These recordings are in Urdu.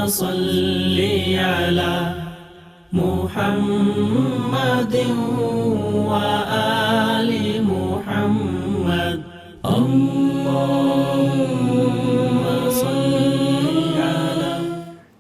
صل على محمد وآل محمد اللهم صل على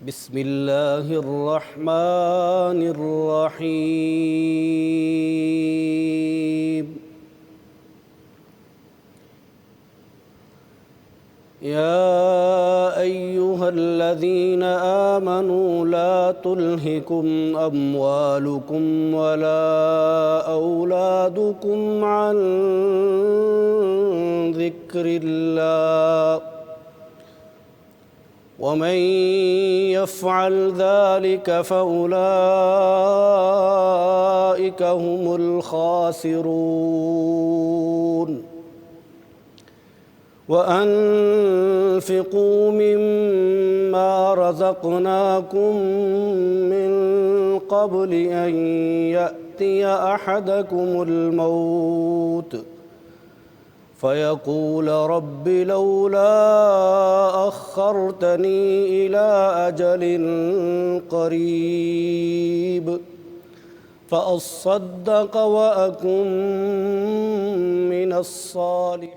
بسم اللہ الرحمن الرحیم یا ایہا الذین آمنوا لا تلہکم اموالکم ولا اولادکم عن ذکر اللہ ومن يفعل ذلك فأولئك هم الخاسرون وأنفقوا مما رزقناكم من قبل أن يأتي أحدكم الموت فيقول رب لولا أخرتني إلى أجل قريب فأصدق وأكن من الصالحين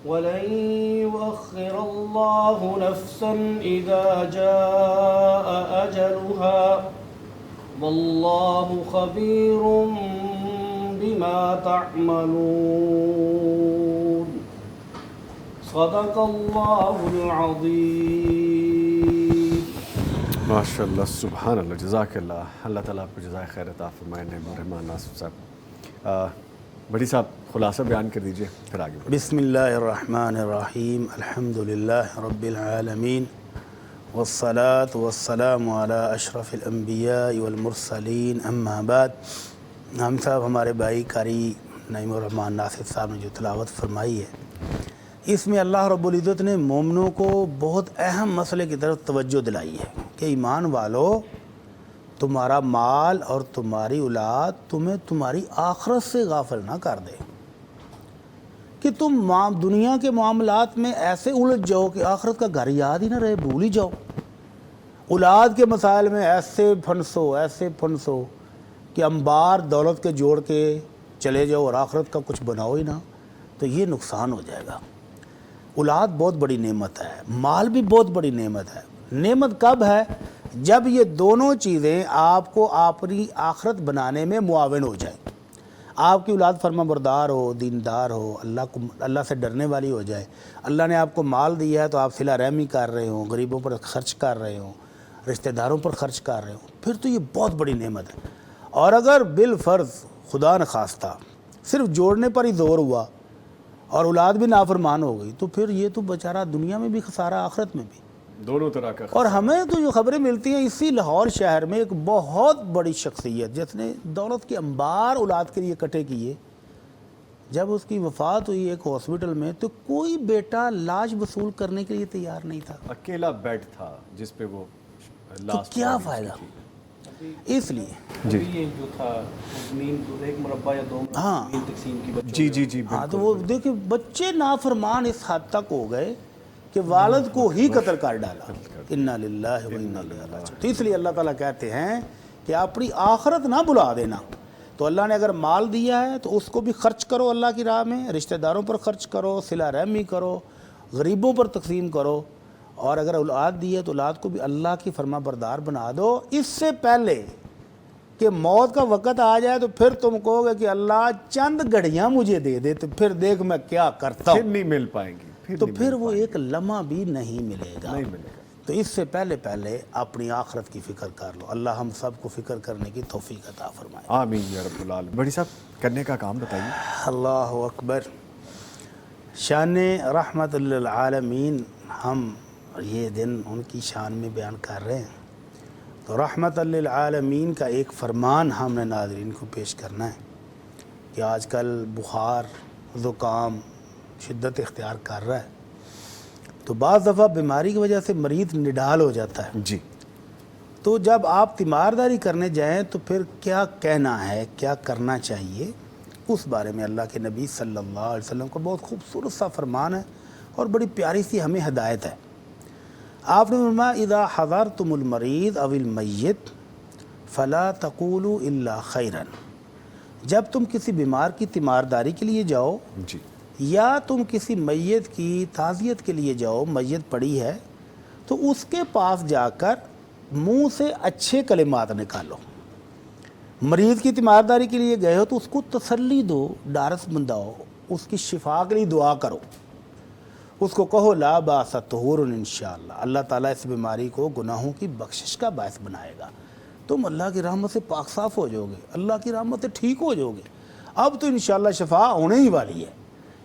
ولن يؤخر الله نفسا إذا جاء أجلها واللہ خبیر بما تعملون صدق اللہ العظیم. ماشاء اللہ سبحان اللہ جزاک اللہ. اللہ تعالیٰ آپ کو جزائے خیر عطا فرمائے. رحمان ناصف صاحب بڑی صاحب خلاصہ بیان کر دیجئے پھر آگے. بسم اللہ الرحمن الرحیم الحمدللہ رب العالمین والصلاة والسلام علی اشرف الانبیاء والمرسلین اما بعد. ہم صاحب ہمارے بھائی قاری نعیم الرحمن ناصف صاحب نے جو تلاوت فرمائی ہے اس میں اللہ رب العزت نے مومنوں کو بہت اہم مسئلے کی طرف توجہ دلائی ہے کہ ایمان والو تمہارا مال اور تمہاری اولاد تمہیں تمہاری آخرت سے غافل نہ کر دے کہ تم دنیا کے معاملات میں ایسے الجھ جاؤ کہ آخرت کا گھر یاد ہی نہ رہے، بھول ہی جاؤ. اولاد کے مسائل میں ایسے پھنسو کہ انبار دولت کے جوڑ کے چلے جاؤ اور آخرت کا کچھ بناؤ ہی نہ، تو یہ نقصان ہو جائے گا. اولاد بہت بڑی نعمت ہے، مال بھی بہت بڑی نعمت ہے. نعمت کب ہے؟ جب یہ دونوں چیزیں آپ کو اپنی آخرت بنانے میں معاون ہو جائیں. آپ کی اولاد فرما بردار ہو، دیندار ہو، اللہ سے ڈرنے والی ہو جائے. اللہ نے آپ کو مال دیا ہے تو آپ صلہ رحمی کر رہے ہوں، غریبوں پر خرچ کر رہے ہوں، رشتہ داروں پر خرچ کر رہے ہوں، پھر تو یہ بہت بڑی نعمت ہے. اور اگر بالفرض خدا نخواستہ صرف جوڑنے پر ہی زور ہوا اور اولاد بھی نافرمان ہو گئی تو پھر یہ تو بیچارہ دنیا میں بھی خسارہ، آخرت میں بھی، دونوں طرح کا. اور ہمیں تو جو خبریں ملتی ہیں اسی لاہور شہر میں ایک بہت بڑی شخصیت جس نے دولت کے انبار اولاد کے لیے اکٹھے کیے، جب اس کی وفات ہوئی ایک ہاسپٹل میں تو کوئی بیٹا لاش وصول کرنے کے لیے تیار نہیں تھا. اکیلا بیڈ تھا جس پہ وہ تو کیا فائدہ؟ اس لیے جی یہ جو تھا زمین تو ایک مربع یا دو ہاں زمین تقسیم کی بچوں جی ہاں تو وہ دیکھیں بچے نافرمان اس حد تک ہو گئے کہ والد کو ہی قتل کر ڈالا. انا للہ و انا الیہ راجعون. تو اس لیے اللہ تعالیٰ کہتے ہیں کہ اپنی آخرت نہ بلا دینا. تو اللہ نے اگر مال دیا ہے تو اس کو بھی خرچ کرو اللہ کی راہ میں، رشتہ داروں پر خرچ کرو، صلہ رحمی کرو، غریبوں پر تقسیم کرو. اور اگر اولاد دی ہے تو اولاد کو بھی اللہ کی فرما بردار بنا دو. اس سے پہلے کہ موت کا وقت آ جائے تو پھر تم کہو گے کہ اللہ چند گھڑیاں مجھے دے دے تو پھر دیکھ میں کیا کرتا ہوں، پھر نہیں مل پائیں گی، تو پھر وہ ایک لمحہ بھی نہیں ملے گا. تو اس سے پہلے اپنی آخرت کی فکر کر لو. اللہ ہم سب کو فکر کرنے کی توفیق عطا فرمائے. آمین یا رب العالمین. بڑی صاحب کرنے کا کام بتائیے. اللہ اکبر. شان رحمت للعالمین، ہم یہ دن ان کی شان میں بیان کر رہے ہیں تو رحمت للعالمین کا ایک فرمان ہم نے ناظرین کو پیش کرنا ہے کہ آج کل بخار زکام شدت اختیار کر رہا ہے تو بعض دفعہ بیماری کی وجہ سے مریض نڈال ہو جاتا ہے. جی تو جب آپ تیمارداری کرنے جائیں تو پھر کیا کہنا ہے، کیا کرنا چاہیے، اس بارے میں اللہ کے نبی صلی اللہ علیہ وسلم کا بہت خوبصورت سا فرمان ہے اور بڑی پیاری سی ہمیں ہدایت ہے. آپ نے فرمایا اذا حضرتم المریض او المیت فلا تقولوا الا خیرا. جب تم کسی بیمار کی تیمارداری کے لیے جاؤ جی یا تم کسی میت کی تعزیت کے لیے جاؤ، میت پڑی ہے تو اس کے پاس جا کر منہ سے اچھے کلمات نکالو. مریض کی تیمارداری کے لیے گئے ہو تو اس کو تسلی دو، ڈارس بنداؤ، اس کی شفا کے لیے دعا کرو، اس کو کہو لا باس طہور انشاءاللہ، اللہ تعالیٰ اس بیماری کو گناہوں کی بخشش کا باعث بنائے گا، تم اللہ کی رحمت سے پاک صاف ہو جاؤ گے، اللہ کی رحمت سے ٹھیک ہو جاؤ گے، اب تو انشاءاللہ شفا ہونے ہی والی ہے.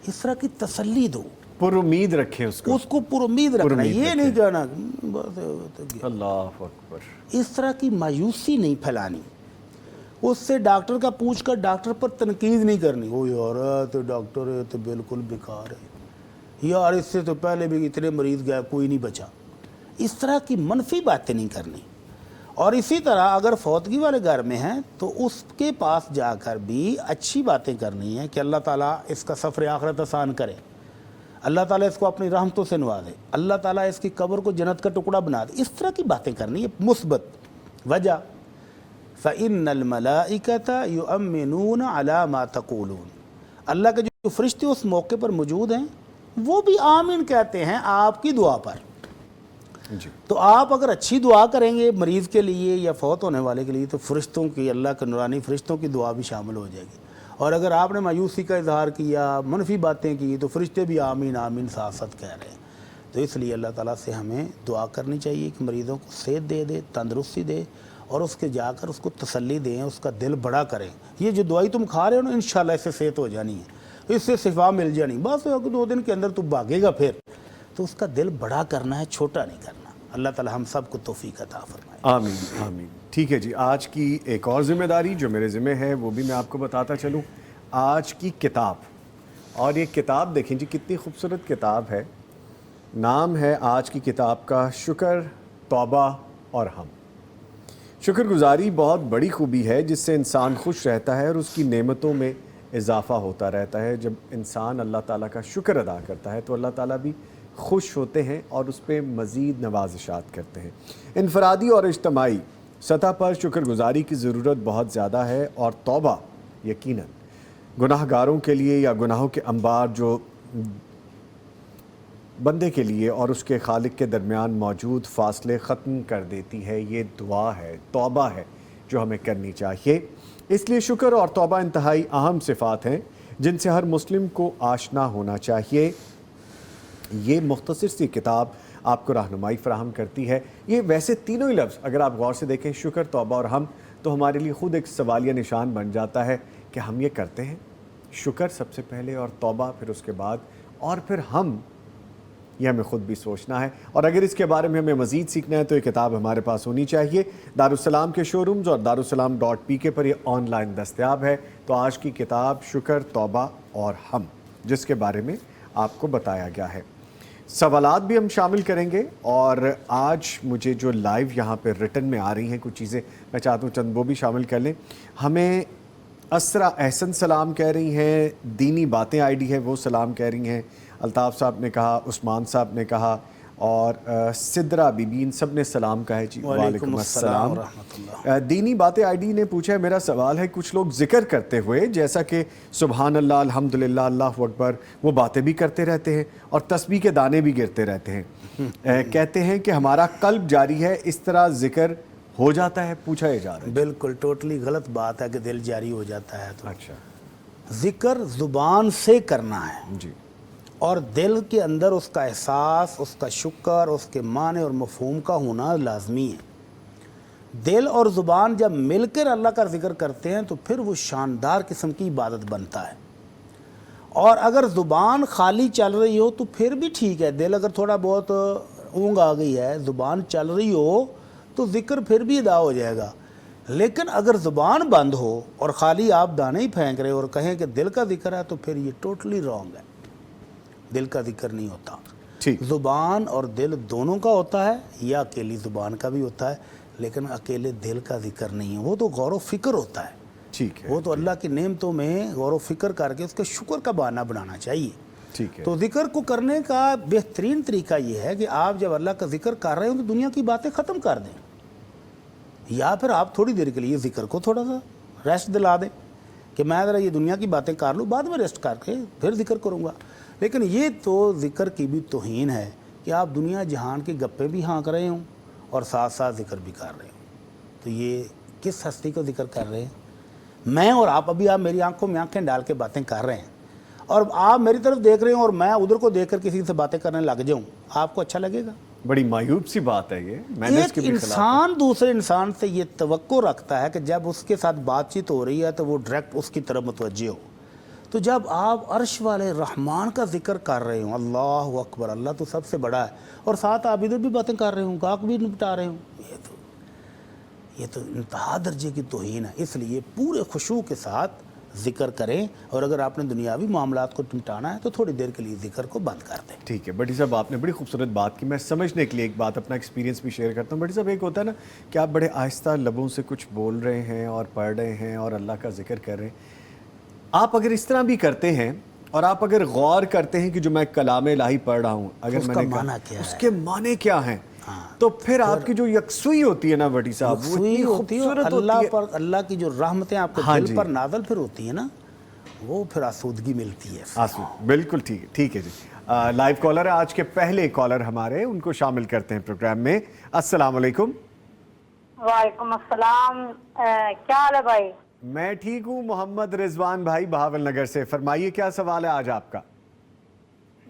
اس طرح کی تسلی دو، پر امید رکھیں اس کو پر امید رکھنا، یہ نہیں کہنا بس. اللہ اکبر. اس طرح کی مایوسی نہیں پھیلانی. اس سے ڈاکٹر کا پوچھ کر ڈاکٹر پر تنقید نہیں کرنی، وہ یار تو ڈاکٹر ہے تو بالکل بیکار ہے، یار اس سے تو پہلے بھی اتنے مریض گئے کوئی نہیں بچا. اس طرح کی منفی باتیں نہیں کرنی. اور اسی طرح اگر فوتگی والے گھر میں ہیں تو اس کے پاس جا کر بھی اچھی باتیں کرنی ہیں کہ اللہ تعالیٰ اس کا سفر آخرت آسان کرے، اللہ تعالیٰ اس کو اپنی رحمتوں سے نوازے، اللہ تعالیٰ اس کی قبر کو جنت کا ٹکڑا بنا دے. اس طرح کی باتیں کرنی ہے مثبت. وجہ فَإِنَّ الْمَلَائِكَةَ يُؤَمِّنُونَ عَلَى مَا تَقُولُونَ، اللہ کے جو فرشتے اس موقع پر موجود ہیں وہ بھی آمین کہتے ہیں آپ کی دعا پر. جی. تو آپ اگر اچھی دعا کریں گے مریض کے لیے یا فوت ہونے والے کے لیے تو فرشتوں کی، اللہ کے نورانی فرشتوں کی دعا بھی شامل ہو جائے گی. اور اگر آپ نے مایوسی کا اظہار کیا، منفی باتیں کی، تو فرشتے بھی آمین آمین ساتھ ساتھ کہہ رہے ہیں. تو اس لیے اللہ تعالیٰ سے ہمیں دعا کرنی چاہیے کہ مریضوں کو صحت دے دے، تندرستی دے، اور اس کے جا کر اس کو تسلی دیں، اس کا دل بڑا کریں. یہ جو دوائی تم کھا رہے ہو نا انشاءاللہ اس سے صحت ہو جانی ہے، اس سے شفا مل جانی، بس 2 دن کے اندر تو بھاگے گا. پھر تو اس کا دل بڑا کرنا ہے، چھوٹا نہیں کرنا. اللہ تعالی ہم سب کو توفیق عطا فرمائے. آمین آمین. ٹھیک ہے جی، آج کی ایک اور ذمہ داری جو میرے ذمہ ہے وہ بھی میں آپ کو بتاتا چلوں. آج کی کتاب، اور یہ کتاب دیکھیں جی کتنی خوبصورت کتاب ہے. نام ہے آج کی کتاب کا شکر، توبہ اور ہم. شکر گزاری بہت بڑی خوبی ہے جس سے انسان خوش رہتا ہے اور اس کی نعمتوں میں اضافہ ہوتا رہتا ہے. جب انسان اللہ تعالیٰ کا شکر ادا کرتا ہے تو اللہ تعالیٰ بھی خوش ہوتے ہیں اور اس پہ مزید نوازشات کرتے ہیں. انفرادی اور اجتماعی سطح پر شکر گزاری کی ضرورت بہت زیادہ ہے، اور توبہ یقیناً گناہ گاروں کے لیے یا گناہوں کے انبار جو بندے کے لیے اور اس کے خالق کے درمیان موجود فاصلے ختم کر دیتی ہے. یہ دعا ہے، توبہ ہے جو ہمیں کرنی چاہیے. اس لیے شکر اور توبہ انتہائی اہم صفات ہیں جن سے ہر مسلم کو آشنا ہونا چاہیے. یہ مختصر سی کتاب آپ کو رہنمائی فراہم کرتی ہے. یہ ویسے تینوں ہی لفظ اگر آپ غور سے دیکھیں، شکر، توبہ اور ہم، تو ہمارے لیے خود ایک سوالیہ نشان بن جاتا ہے کہ ہم یہ کرتے ہیں. شکر سب سے پہلے، اور توبہ پھر اس کے بعد، اور پھر ہم. یہ ہمیں خود بھی سوچنا ہے. اور اگر اس کے بارے میں ہمیں مزید سیکھنا ہے تو یہ کتاب ہمارے پاس ہونی چاہیے. دارالسلام کے شو رومز اور darussalam.pk پر یہ آن لائن دستیاب ہے. تو آج کی کتاب شکر، توبہ اور ہم، جس کے بارے میں آپ کو بتایا گیا ہے. سوالات بھی ہم شامل کریں گے، اور آج مجھے جو لائیو یہاں پہ ریٹن میں آ رہی ہیں کچھ چیزیں، میں چاہتا ہوں چند وہ بھی شامل کر لیں. ہمیں اسرا احسن سلام کہہ رہی ہیں، دینی باتیں آئی ڈی ہے وہ سلام کہہ رہی ہیں، الطاف صاحب نے کہا، عثمان صاحب نے کہا، اور سدرا بی بی، ان سب نے سلام کہا ہے جی. وعلیکم السلام ورحمۃ اللہ. دینی باتیں آئی ڈی نے پوچھا ہے، میرا سوال ہے کچھ لوگ ذکر کرتے ہوئے جیسا کہ سبحان اللہ، الحمدللہ، اللہ اکبر، وہ باتیں بھی کرتے رہتے ہیں اور تسبیح کے دانے بھی گرتے رہتے ہیں. کہتے ہیں کہ ہمارا قلب جاری ہے، اس طرح ذکر ہو جاتا ہے؟ پوچھا یہ جا رہا ہے. بالکل ٹوٹلی غلط بات ہے کہ دل جاری ہو جاتا ہے. تو اچھا، ذکر زبان سے کرنا ہے جی، اور دل کے اندر اس کا احساس، اس کا شکر، اس کے معنی اور مفہوم کا ہونا لازمی ہے. دل اور زبان جب مل کر اللہ کا ذکر کرتے ہیں تو پھر وہ شاندار قسم کی عبادت بنتا ہے. اور اگر زبان خالی چل رہی ہو تو پھر بھی ٹھیک ہے. دل اگر تھوڑا بہت اونگ آ گئی ہے، زبان چل رہی ہو تو ذکر پھر بھی ادا ہو جائے گا. لیکن اگر زبان بند ہو اور خالی آپ دانے ہی پھینک رہے اور کہیں کہ دل کا ذکر ہے تو پھر یہ ٹوٹلی رانگ ہے. دل کا ذکر نہیں ہوتا. ٹھیک. زبان اور دل دونوں کا ہوتا ہے، یا اکیلی زبان کا بھی ہوتا ہے، لیکن اکیلے دل کا ذکر نہیں ہے. وہ تو غور و فکر ہوتا ہے. ٹھیک ہے. وہ تو اللہ کی نعمتوں میں غور و فکر کر کے اس کے شکر کا بہانہ بنانا چاہیے. ٹھیک ہے. تو ذکر کو کرنے کا بہترین طریقہ یہ ہے کہ آپ جب اللہ کا ذکر کر رہے ہوں تو دنیا کی باتیں ختم کر دیں، یا پھر آپ تھوڑی دیر کے لیے ذکر کو تھوڑا سا ریسٹ دلا دیں کہ میں ذرا یہ دنیا کی باتیں کر لوں, بعد میں ریسٹ کر کے پھر ذکر کروں گا. لیکن یہ تو ذکر کی بھی توہین ہے کہ آپ دنیا جہان کی گپیں بھی ہانک رہے ہوں اور ساتھ ساتھ ذکر بھی کر رہے ہوں. تو یہ کس ہستی کو ذکر کر رہے ہیں؟ میں اور آپ آپ میری آنکھوں میں آنکھیں ڈال کے باتیں کر رہے ہیں اور آپ میری طرف دیکھ رہے ہیں اور میں ادھر کو دیکھ کر کسی سے باتیں کرنے لگ جاؤں, آپ کو اچھا لگے گا؟ بڑی معیوب سی بات ہے یہ. ایک انسان دوسرے انسان سے یہ توقع رکھتا ہے کہ جب اس کے ساتھ بات چیت ہو رہی ہے تو وہ ڈائریکٹ اس کی طرف متوجہ ہو. تو جب آپ عرش والے رحمان کا ذکر کر رہے ہوں, اللہ اکبر, اللہ تو سب سے بڑا ہے, اور ساتھ آپ ادھر بھی باتیں کر رہے ہوں, گاہک بھی نپٹا رہے ہوں, یہ تو انتہا درجے کی توہین ہے. اس لیے پورے خشوع کے ساتھ ذکر کریں, اور اگر آپ نے دنیاوی معاملات کو نپٹانا ہے تو تھوڑی دیر کے لیے ذکر کو بند کر دیں. ٹھیک ہے بٹی صاحب, آپ نے بڑی خوبصورت بات کی. میں سمجھنے کے لیے ایک بات, اپنا ایکسپیرینس بھی شیئر کرتا ہوں. بٹی صاحب, ایک ہوتا ہے نا کہ آپ بڑے آہستہ لبوں سے کچھ بول رہے ہیں اور پڑھ رہے ہیں اور اللہ کا ذکر کر رہے ہیں. آپ اگر اس طرح بھی کرتے ہیں اور آپ اگر غور کرتے ہیں کہ جو میں کلام الہی پڑھ رہا ہوں, اگر میں نے اس کے معنی کیا ہیں, تو پھر آپ کی جو یکسوئی ہوتی ہے نا بٹی صاحب, وہ اتنی خوبصورت ہوتی ہے. اللہ کی جو رحمتیں آپ کے دل پر نازل پھر ہوتی ہیں نا, وہ پھر آسودگی ملتی ہے. بالکل ٹھیک ہے جی. لائیو کالر ہے آج کے پہلے کالر ہمارے, ان کو شامل کرتے ہیں پروگرام میں. السلام علیکم. وعلیکم السلام. کیا حال ہے بھائی؟ میں ٹھیک ہوں. محمد رضوان بھائی بہاول نگر سے, فرمائیے کیا سوال ہے آج آپ کا؟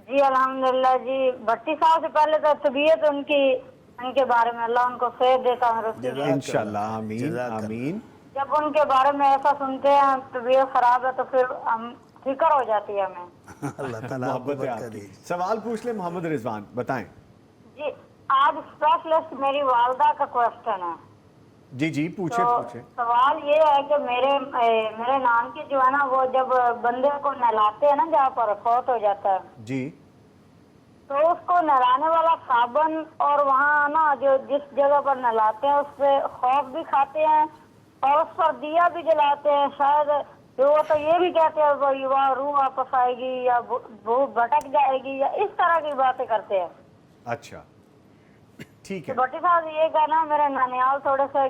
جی الحمدللہ جی. بھٹی صاحب سے پہلے تو طبیعت ان کے بارے میں اللہ ان کو صحت دیتا ہوں. انشاءاللہ, آمین آمین. جب ان کے بارے میں ایسا سنتے ہیں طبیعت خراب ہے تو پھر ہم فکر ہو جاتی ہے ہمیں. اللہ تعالیٰ محبت ہے آپ کی. سوال پوچھ لیں محمد رضوان, بتائیں. جی آج اسپیشلسٹ میری والدہ کا کوشچن ہے. جی پوچھیں. سوال یہ ہے کہ میرے نان کی جو ہے نا, وہ جب بندے کو نہلاتے ہیں نا جہاں پر فوت ہو جاتا ہے, جی, تو اس کو نہلانے والا صابن اور وہاں نا جو جس جگہ پر نہلاتے ہیں اس پہ خوف بھی کھاتے ہیں اور اس پر دیا بھی جلاتے ہیں. شاید وہ تو یہ بھی کہتے ہیں بھائی وہاں روح واپس آئے گی یا وہ بھٹک جائے گی, یا اس طرح کی باتیں کرتے ہیں. اچھا ٹھیک ہے. بٹی صاحب یہ کہنا, میرے نانیال تھوڑے سے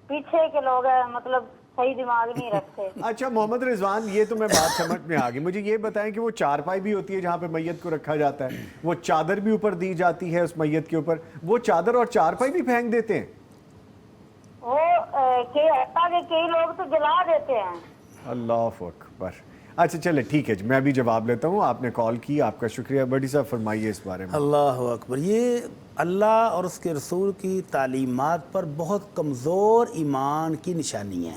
پیچھے کے لوگ ہیں, مطلب صحیح دماغ نہیں رکھتے. اچھا محمد رضوان, یہ تو میں بات سمجھ میں آ گئی. مجھے یہ بتائیں کہ وہ چارپائی بھی ہوتی ہے جہاں پہ میت کو رکھا جاتا ہے, وہ چادر بھی اوپر دی جاتی ہے اس میت کے اوپر, وہ چادر اور چارپائی بھی پھینک دیتے ہیں؟ وہ کئی لوگ تو جلا دیتے ہیں. اللہ اکبر. اچھا چلے ٹھیک ہے جی, میں بھی جواب لیتا ہوں. آپ نے کال کی, آپ کا شکریہ. بڑی صاحب فرمائیے اس بارے میں. اللہ اکبر. یہ اللہ اور اس کے رسول کی تعلیمات پر بہت کمزور ایمان کی نشانی ہے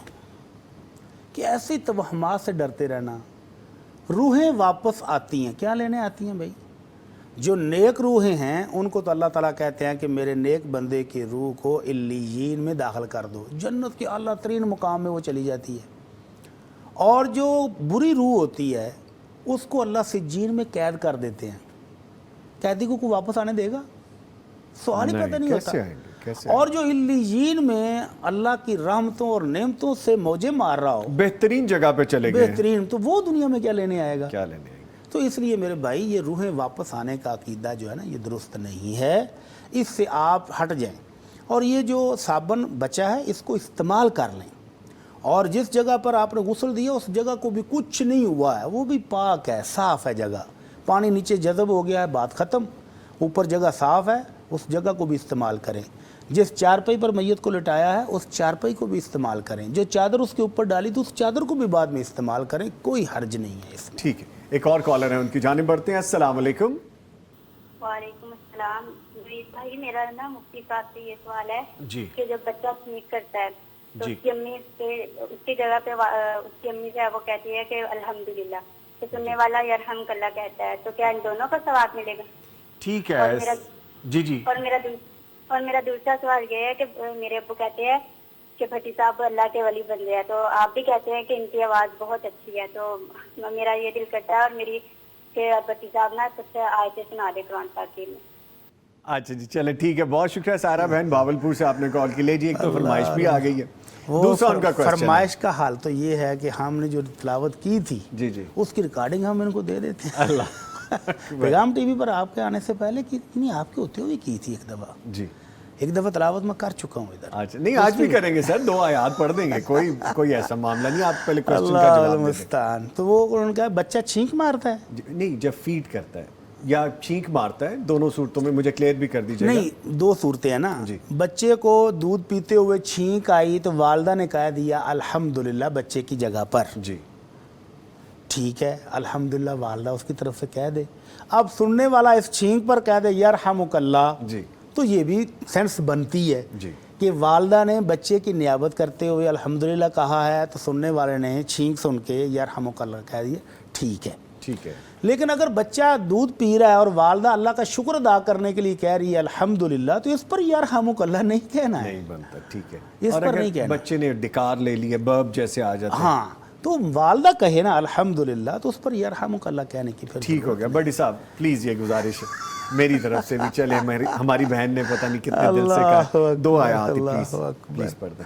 کہ ایسی توہمات سے ڈرتے رہنا. روحیں واپس آتی ہیں, کیا لینے آتی ہیں بھائی؟ جو نیک روحیں ہیں ان کو تو اللہ تعالیٰ کہتے ہیں کہ میرے نیک بندے کی روح کو علیین میں داخل کر دو, جنت کے اعلیٰ ترین مقام میں وہ چلی جاتی ہے. اور جو بری روح ہوتی ہے اس کو اللہ سجین میں قید کر دیتے ہیں. قیدی کو کوئی واپس آنے دے گا؟ سوال ہی پیدا نہیں ہوتا. اور جو علیین میں اللہ کی رحمتوں اور نعمتوں سے موجیں مار رہا ہو, بہترین جگہ پہ چلے گئے, بہترین, تو وہ دنیا میں کیا لینے آئے گا؟ کیا لینے آئے گا؟ تو اس لیے میرے بھائی یہ روحیں واپس آنے کا عقیدہ جو ہے نا یہ درست نہیں ہے, اس سے آپ ہٹ جائیں. اور یہ جو صابن بچا ہے اس کو استعمال کر لیں, اور جس جگہ پر آپ نے غسل دیا اس جگہ کو بھی کچھ نہیں ہوا ہے, وہ بھی پاک ہے, صاف ہے جگہ, پانی نیچے جذب ہو گیا ہے, بات ختم. اوپر جگہ صاف ہے, اس جگہ کو بھی استعمال کریں. جس چارپائی پر میت کو لٹایا ہے اس چارپائی کو بھی استعمال کریں. جو چادر اس کے اوپر ڈالی تو اس چادر کو بھی بعد میں استعمال کریں, کوئی حرج نہیں ہے اس میں. ٹھیک ہے, ایک اور کالر ہے, ان کی جانب بڑھتے ہیں. السلام علیکم. وعلیکم السلام. بھائی میرا نا مفتی صاحب سے یہ سوال ہے کہ جب بچہ سنیک کرتا ہے تو اس کی امی اس کی جگہ پہ اس کی امی جو ہے وہ کہتی ہے کہ الحمدللہ, تو سننے والا یرحمک اللہ کہتا ہے, تو کیا ان دونوں کو ثواب ملے گا؟ ٹھیک ہے جی. اور میرا دوسرا سوال یہ ہے کہ میرے ابو کہتے ہیں کہ بھٹی صاحب اللہ کے ولی بندے ہیں, تو آپ بھی کہتے ہیں کہ ان کی آواز بہت اچھی ہے, تو میرا یہ دل کرتا ہے اور میری کہ بھٹی صاحب نا سب سے آیتیں سنا دے قرآن پاک میں. اچھا جی چلے ٹھیک ہے, بہت شکریہ سارا بہن بھاولپور سے آپ نے کال کی. لے جی ایک تو فرمائش بھی آ گئی ہے. دوسرا ان کا فرمائش کا حال تو یہ ہے کہ ہم نے جو تلاوت کی تھی جی اس کی ریکارڈنگ ہم ان کو دے دیتے ہیں. اللہ پیغام ٹی وی پر آپ کے آنے سے پہلے کی نہیں, آپ کے ہوتے ہوئے کی تھی ایک دفعہ. جی ایک دفعہ تلاوت میں کر چکا ہوں ادھر. اچھا نہیں آج بھی کریں گے سر, 2 آیات پڑھ دیں گے, کوئی ایسا معاملہ نہیں. آپ پہلے کوسچن کا اللہ جواب دیں. المستعان. تو وہ انہوں نے کہا بچہ چھینک مارتا ہے. نہیں جب فیڈ کرتا ہے یا چھینک مارتا ہے, دونوں صورتوں میں مجھے کلیئر بھی کر دیجیے. نہیں 2 صورتیں ہیں نا. بچے کو دودھ پیتے ہوئے چھینک آئی تو والدہ نے کہہ دیا الحمدللہ بچے کی جگہ پر. جی ٹھیک ہے, الحمدللہ والدہ اس کی طرف سے کہہ دے. اب سننے والا اس چھینک پر کہہ دے یرحمک اللہ, جی تو یہ بھی سینس بنتی ہے جی کہ والدہ نے بچے کی نیابت کرتے ہوئے الحمدللہ کہا ہے تو سننے والے نے چھینک سن کے یرحمک اللہ کہہ دیا. ٹھیک ہے. ٹھیک ہے. لیکن اگر بچہ دودھ پی رہا ہے اور والدہ اللہ کا شکر ادا کرنے کے لیے کہہ رہی ہے الحمدللہ, تو اس پر یرحمک اللہ نہیں کہنا ہے. نہیں بنتا. ٹھیک ہے. اس اور پر اگر نہیں کہنا. بچے نے ڈکار لے لیے, برب جیسے آ جاتا ہے, ہاں تو والدہ کہے نا الحمدللہ, تو اس پر یرحمک اللہ کہنے کی پھر ٹھیک ہو گیا. بڑی صاحب پلیز یہ گزارش میری طرف سے بھی, چلے ہماری بہن نے پتہ نہیں کتنے دل سے کہا, 2 آیات پلیز پڑھ دیں.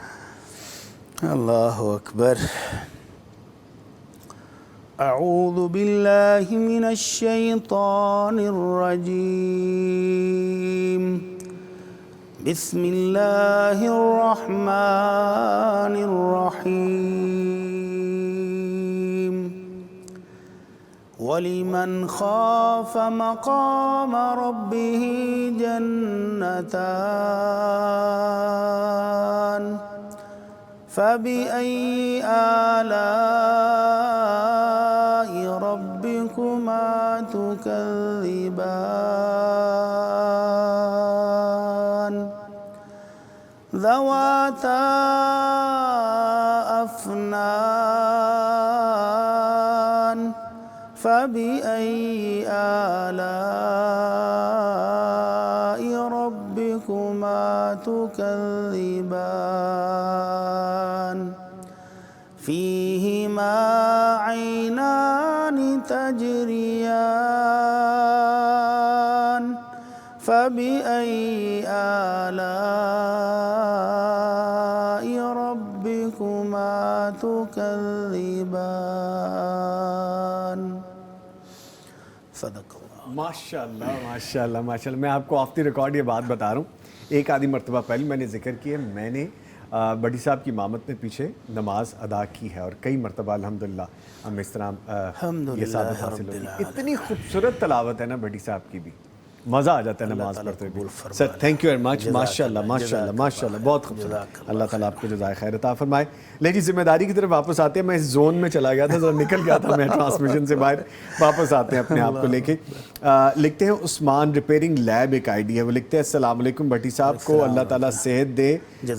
اللہ اکبر. اعوذ باللہ من الشیطان الرجیم. بسم اللہ الرحمن الرحیم. وَلِمَنْ خَافَ مَقَامَ رَبِّهِ جَنَّتَانِ فَبِأَيِّ آلَاءِ رَبِّكُمَا تُكَذِّبَانِ ذَوَاتَا أَفْنَانٍ فَبِأَيِّ آلَاءِ رَبِّكُمَا تُكَذِّبَانِ فِيهِمَا عَيْنَانِ تَجْرِيَانِ فَبِأَيِّ آلَاءِ رَبِّكُمَا تُكَذِّبَانِ. صدق اللہ. ماشاء اللہ ماشاء اللہ ماشاء اللہ. میں آپ کو آف دی ریکارڈ یہ بات بتا رہا ہوں, ایک آدھی مرتبہ پہلے میں نے ذکر کیا, میں نے بڑی صاحب کی امامت میں پیچھے نماز ادا کی ہے, اور کئی مرتبہ الحمدللہ ہم اس طرح یہ سعادت حاصل ہوئی. اتنی خوبصورت تلاوت ہے نا بڑی صاحب کی بھی, مزہ آ جاتا ہے نماز پڑھتے ہوئے. سر تھینک یو ویری مچ. ماشاء اللہ ماشاء اللہ ماشاء اللہ, بہت خوبصورت. اللہ تعالیٰ آپ کو جزائے خیر عطا فرمائے. لیکن ذمہ داری کی طرف واپس آتے ہیں. میں اس زون میں چلا گیا تھا, ذرا نکل گیا تھا میں ٹرانسمیشن سے باہر. واپس آتے ہیں اپنے آپ کو لے کے. لکھتے ہیں عثمان ریپیئرنگ لیب ایک آئی ڈی ہے, وہ لکھتے ہیں السلام علیکم بھٹی صاحب کو اللہ تعالیٰ صحت دے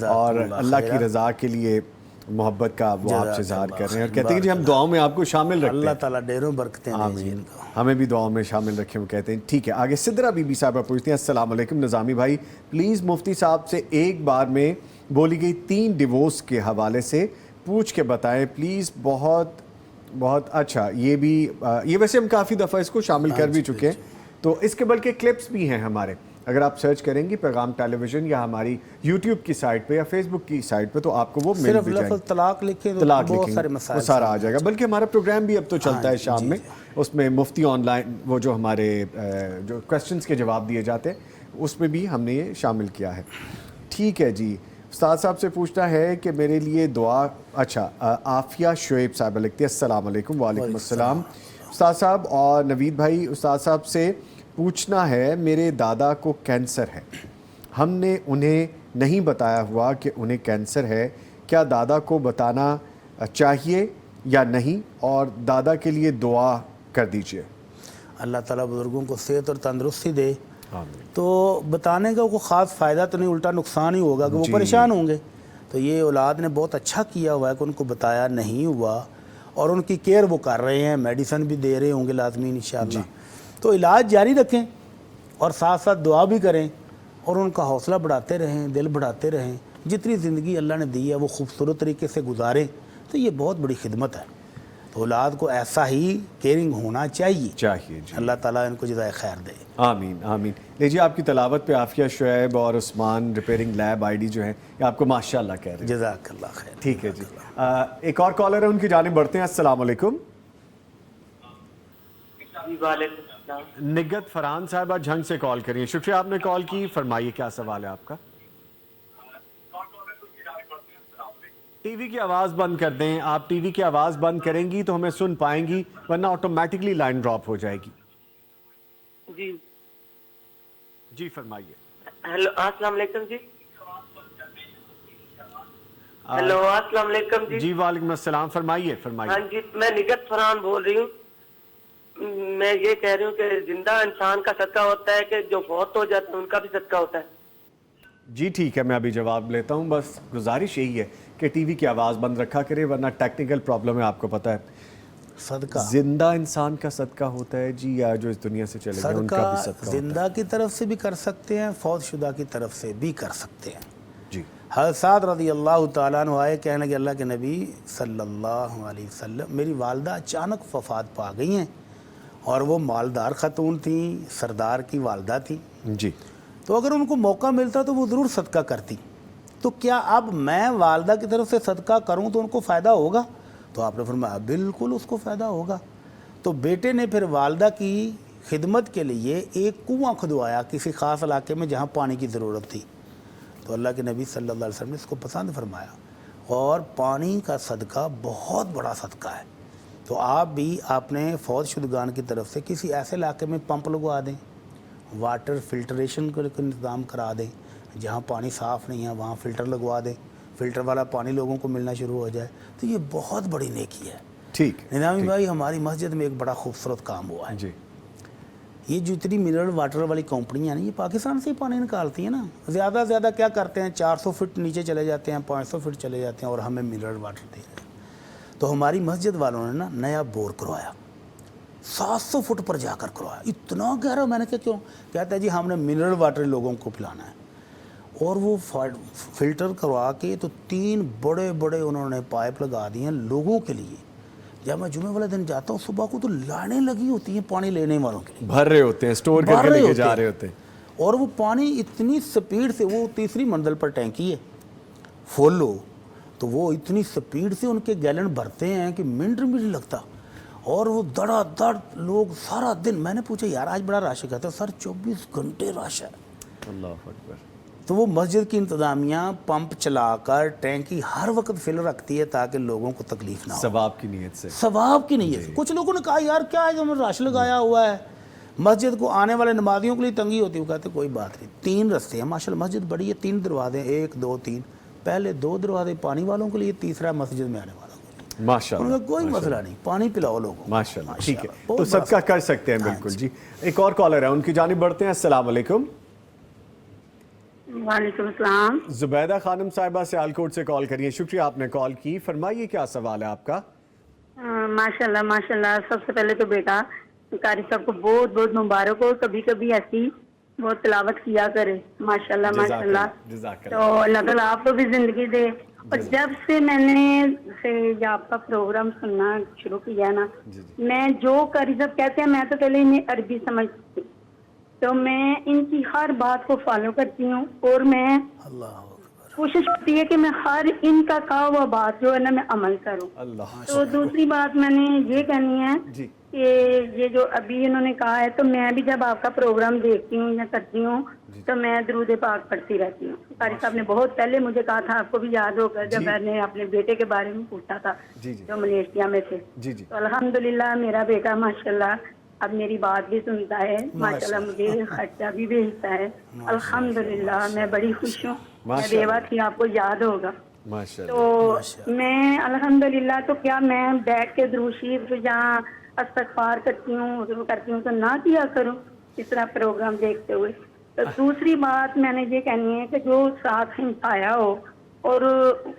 اور اللہ کی رضا کے لیے محبت کا وہ آپ سے اظہار کر رہے ہیں, اور کہتے ہیں کہ ہم دعاؤں میں آپ کو شامل رکھتے ہیں. اللہ تعالیٰ ڈیروں برکتیں دیں, ہمیں بھی دعاؤں میں شامل رکھیں, وہ کہتے ہیں. ٹھیک ہے. آگے سدرا بی بی صاحبہ پوچھتے ہیں السلام علیکم نظامی بھائی, پلیز مفتی صاحب سے ایک بار میں بولی گئی 3 ڈیورس کے حوالے سے پوچھ کے بتائیں پلیز. بہت اچھا. یہ ویسے ہم کافی دفعہ اس کو شامل کر بھی چکے ہیں, تو اس کے بلکہ کلپس بھی ہیں ہمارے. اگر آپ سرچ کریں گی پیغام ٹیلی ویژن یا ہماری یوٹیوب کی سائٹ پہ یا فیس بک کی سائٹ پہ, تو آپ کو وہ مل بھی جائیں گے. صرف طلاق لکھیں تو بہت سارے مسائل وہ سارا آ جائے گا. بلکہ ہمارا پروگرام بھی اب تو چلتا ہے شام میں, اس میں مفتی آن لائن وہ جو ہمارے جو کویسچنس کے جواب دیے جاتے ہیں اس میں بھی ہم نے یہ شامل کیا ہے. ٹھیک ہے جی. استاد صاحب سے پوچھنا ہے کہ میرے لیے دعا. اچھا عافیہ شعیب صاحب لکھتے ہیں السلام علیکم. وعلیکم السلام استاد صاحب. اور نوید بھائی استاد صاحب سے پوچھنا ہے میرے دادا کو کینسر ہے, ہم نے انہیں نہیں بتایا ہوا کہ انہیں کینسر ہے, کیا دادا کو بتانا چاہیے یا نہیں, اور دادا کے لیے دعا کر دیجئے. اللہ تعالیٰ بزرگوں کو صحت اور تندرستی دے. تو بتانے کا کوئی خاص فائدہ تو نہیں, الٹا نقصان ہی ہوگا کہ وہ پریشان ہوں گے. تو یہ اولاد نے بہت اچھا کیا ہوا ہے کہ ان کو بتایا نہیں ہوا, اور ان کی کیئر وہ کر رہے ہیں, میڈیسن بھی دے رہے ہوں گے لازمی انشاءاللہ. تو علاج جاری رکھیں اور ساتھ ساتھ دعا بھی کریں, اور ان کا حوصلہ بڑھاتے رہیں, دل بڑھاتے رہیں. جتنی زندگی اللہ نے دی ہے وہ خوبصورت طریقے سے گزاریں, تو یہ بہت بڑی خدمت ہے. تو اولاد کو ایسا ہی کیئرنگ ہونا چاہیے. اللہ تعالیٰ ان کو جزائے خیر دے. آمین آمین. لیجیے آپ کی تلاوت پہ عافیہ شعیب اور عثمان ریپیئرنگ لیب آئی ڈی جو ہیں یہ آپ کو ماشاءاللہ کہہ رہے ہیں. جزاک اللہ خیر. ٹھیک ہے جی. ایک اور کالر ہے, ان کی جانب بڑھتے ہیں. السلام علیکم. وعلیکم السلام. نگت فرحان صاحبہ جھنگ سے کال کریے. شکریہ آپ نے کال کی, فرمائیے کیا سوال ہے آپ کا. ٹی وی کی آواز بند کر دیں. آپ ٹی وی کی آواز بند کریں گی تو ہمیں سن پائیں گی, ورنہ آٹومیٹکلی لائن ڈراپ ہو جائے گی. جی جی فرمائیے. ہیلو السلام علیکم جی. ہیلو السلام علیکم جی. جی وعلیکم السلام, فرمائیے فرمائیے. ہاں جی, میں نگت فرحان بول رہی ہوں. میں یہ کہہ رہی ہوں کہ زندہ انسان کا صدقہ ہوتا ہے کہ جو فوت ہو جاتا ہے ان کا بھی صدقہ ہوتا ہے. جی ٹھیک ہے, میں ابھی جواب لیتا ہوں. بس گزارش یہی ہے کہ ٹی وی کی آواز بند رکھا کرے, ورنہ ٹیکنیکل پرابلم ہے, آپ کو پتہ ہے. صدقہ زندہ انسان کا صدقہ ہوتا ہے جی, یا جو اس دنیا سے چلے گئے ان کا بھی صدقہ ہوتا ہے. زندہ کی طرف سے بھی کر سکتے ہیں, فوت شدہ کی طرف سے بھی کر سکتے ہیں. جی. حضرت سعد رضی اللہ تعالیٰ عنہ آئے, کہنے کہ اللہ کے نبی صلی اللہ علیہ وسلم, میری والدہ اچانک وفات پا گئی ہیں اور وہ مالدار خاتون تھیں, سردار کی والدہ تھیں. جی. تو اگر ان کو موقع ملتا تو وہ ضرور صدقہ کرتی. تو کیا اب میں والدہ کی طرف سے صدقہ کروں تو ان کو فائدہ ہوگا؟ تو آپ نے فرمایا بالکل اس کو فائدہ ہوگا. تو بیٹے نے پھر والدہ کی خدمت کے لیے ایک کنواں کھدوایا کسی خاص علاقے میں جہاں پانی کی ضرورت تھی. تو اللہ کے نبی صلی اللہ علیہ وسلم نے اس کو پسند فرمایا, اور پانی کا صدقہ بہت بڑا صدقہ ہے. تو آپ بھی اپنے فوت شدگان کی طرف سے کسی ایسے علاقے میں پمپ لگوا دیں, واٹر فلٹریشن کا انتظام کرا دیں, جہاں پانی صاف نہیں ہے وہاں فلٹر لگوا دیں, فلٹر والا پانی لوگوں کو ملنا شروع ہو جائے. تو یہ بہت بڑی نیکی ہے. ٹھیک. نظامی بھائی, ہماری مسجد میں ایک بڑا خوبصورت کام ہوا ہے. جی. یہ جتنی منرل واٹر والی کمپنیاں ہیں یہ پاکستان سے ہی پانی نکالتی ہیں نا. زیادہ زیادہ کیا کرتے ہیں, 400 فٹ نیچے چلے جاتے ہیں, 500 فٹ چلے جاتے ہیں اور ہمیں منرل واٹر دے رہے ہیں. تو ہماری مسجد والوں نے نا نیا بور کروایا, 700 فٹ پر جا کر کروایا. اتنا گہرا. میں نے کہا کیوں؟ کہتا ہے جی ہم نے منرل واٹر لوگوں کو پلانا ہے. اور وہ فلٹر کروا کے تو 3 بڑے بڑے انہوں نے پائپ لگا دیے ہیں لوگوں کے لیے. جب میں جمعے والے دن جاتا ہوں صبح کو تو لائنیں لگی ہوتی ہیں پانی لینے والوں کے لیے, بھر رہے ہوتے ہیں, اسٹور کر کے لے کے جا رہے ہوتے ہیں. اور وہ پانی اتنی سپیڈ سے, وہ 3ری منزل پر ٹینکی ہے, فل ہو تو وہ اتنی سپیڈ سے ان کے گیلن بھرتے ہیں کہ منٹ بھی نہیں لگتا. اور وہ دڑا دڑ لوگ سارا دن. میں نے پوچھا یار آج بڑا رش ہے, کہتے ہیں سر 24 گھنٹے رش ہے. اللہ اکبر. تو وہ مسجد کی انتظامیہ پمپ چلا کر ٹینکی ہر وقت فل رکھتی ہے تاکہ لوگوں کو تکلیف نہ ہو. ثواب کی نیت سے. ثواب کی نیت سے. کچھ لوگوں نے کہا یار کیا ہے جو ہم رش لگایا ہوا ہے, مسجد کو آنے والے نمازیوں کے لیے تنگی ہوتی ہے. وہ کہتے ہیں کوئی بات نہیں, 3 رستے ہیں ماشاءاللہ, مسجد بڑی ہے, 3 دروازے, 1 2 3. پہلے 2 دروازے پانی والوں کے لیے, تیسرا مسجد میں آنے والوں کے لیے. ماشاءاللہ. کوئی مسئلہ نہیں, پانی پلاؤ لوگوں کو. ماشاءاللہ. ٹھیک ہے, تو صدقہ کر سکتے ہیں بالکل. جی ایک اور کالر ہے, ان کی جانب بڑھتے ہیں. السلام علیکم. وعلیکم السلام. زبیدہ خانم صاحبہ سیالکوٹ سے کال کریے. شکریہ آپ نے کال کی. فرمائیے کیا سوال ہے آپ کا؟ ماشاءاللہ ماشاءاللہ. سب سے پہلے تو بیٹا قاری صاحب کو بہت بہت مبارک ہو, کبھی کبھی ایسی بہت تلاوت کیا کرے. ماشاءاللہ ماشاءاللہ. تو اللہ تعالیٰ آپ کو بھی زندگی دے. اور جب سے میں نے آپ کا پروگرام سننا شروع کیا نا, میں جو قاری صاحب کہتے ہیں میں تو پہلے انہیں عربی سمجھتی, تو میں ان کی ہر بات کو فالو کرتی ہوں, اور میں کوشش کرتی ہے کہ میں ہر ان کا کہا ہوا بات جو ہے نا میں عمل کروں. تو دوسری بات میں نے یہ کہنی ہے کہ یہ جو ابھی انہوں نے کہا ہے, تو میں بھی جب آپ کا پروگرام دیکھتی ہوں یا کرتی ہوں تو میں درود پاک پڑھتی رہتی ہوں. قاری صاحب نے بہت پہلے مجھے کہا تھا, آپ کو بھی یاد ہوگا, جب میں نے اپنے بیٹے کے بارے میں پوچھا تھا جو ملیشیا میں تھے. تو الحمدللہ میرا بیٹا ماشاءاللہ اب میری بات بھی سنتا ہے, ماشاءاللہ مجھے خرچہ بھی بھیجتا ہے. الحمدللہ میں بڑی خوش ہوں. میں بیوہ تھی, آپ کو یاد ہوگا. تو میں الحمدللہ, تو کیا میں بیٹھ کے درود شریف جہاں استغفار کرتی ہوں تو نہ کیا کروں اس طرح پروگرام دیکھتے ہوئے. تو دوسری بات میں نے یہ کہنی ہے کہ جو ساتھ ہمسایا ہو اور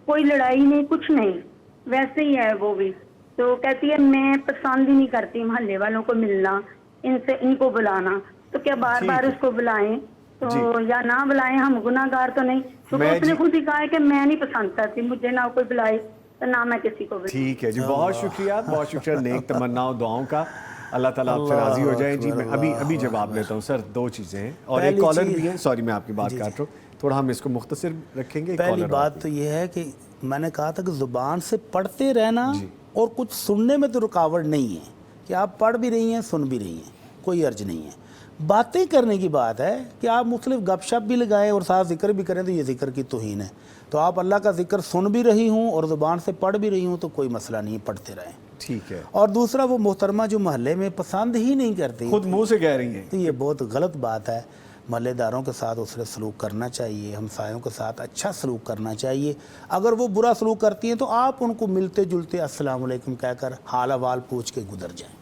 کوئی لڑائی نہیں کچھ نہیں, ویسے ہی ہے وہ بھی, تو کہتی ہے میں پسند ہی نہیں کرتی محلے والوں کو ملنا, ان کو بلانا. تو کیا بار بار اس کو بلائیں تو یا نہ بلائیں, ہم گناہ گار تو نہیں. تو اس نے خود ہی کہا ہے کہ میں نہیں پسند کرتی, مجھے نہ کوئی بلائے تو نہ میں کسی کو بلائیں. ٹھیک ہے جی, بہت شکریہ, بہت شکریہ نیک تمناؤں دعاؤں کا. اللہ تعالیٰ آپ سے راضی ہو جائیں. جی میں ابھی جواب لیتا ہوں سر. 2 چیزیں ہیں اور ایک کالر بھی ہے. سوری میں آپ کی بات کاٹ رہا ہوں, تھوڑا ہم اس کو مختصر رکھیں گے. پہلی بات تو یہ ہے کہ میں نے کہا تھا کہ زبان سے پڑھتے رہنا اور کچھ سننے میں تو رکاوٹ نہیں ہے, کہ آپ پڑھ بھی رہی ہیں سن بھی رہی ہیں, کوئی عرض نہیں ہے. باتیں کرنے کی بات ہے کہ آپ مختلف گپ شپ بھی لگائیں اور ساتھ ذکر بھی کریں تو یہ ذکر کی توہین ہے. تو آپ اللہ کا ذکر سن بھی رہی ہوں اور زبان سے پڑھ بھی رہی ہوں تو کوئی مسئلہ نہیں, پڑھتے رہیں. ٹھیک ہے. اور دوسرا وہ محترمہ جو محلے میں پسند ہی نہیں کرتی, خود منہ سے کہہ رہی ہیں, تو یہ بہت غلط بات ہے. محلے داروں کے ساتھ اس نے سلوک کرنا چاہیے, ہمسایوں کے ساتھ اچھا سلوک کرنا چاہیے. اگر وہ برا سلوک کرتی ہیں تو آپ ان کو ملتے جلتے السلام علیکم کہہ کر حال احوال پوچھ کے گزر جائیں.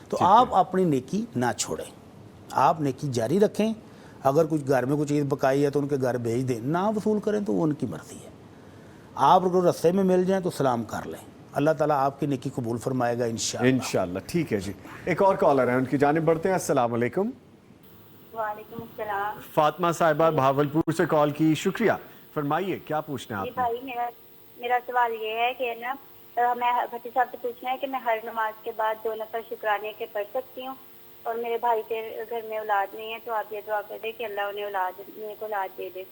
تو آپ اپنی نیکی نہ چھوڑیں, آپ نیکی جاری رکھیں. اگر کچھ گھر میں کچھ چیز پکائی ہے تو ان کے گھر بھیج دیں, نہ وصول کریں تو وہ ان کی مرضی ہے. آپ اگر رستے میں مل جائیں تو سلام کر لیں. اللہ تعالیٰ آپ کی نیکی قبول فرمائے گا انشاءاللہ. انشاءاللہ. ٹھیک ہے جی, ایک اور کالر ہے, ان کی جانب بڑھتے ہیں. السلام علیکم. وعلیکم السلام. فاطمہ صاحبہ بھاولپور سے کال کی, شکریہ. فرمائیے کیا پوچھنا ہے جی آپ نے؟ بھائی, میرا سوال یہ ہے کہ نا میں بھٹی صاحب سے پوچھنا ہے کہ میں ہر نماز کے بعد 2 نفل شکرانے کے پڑھ سکتی ہوں, اور میرے بھائی کے گھر میں اولاد نہیں ہے, تو آپ یہ دعا کر دیں کہ اللہ انہیں میرے کو اولاد دے دے.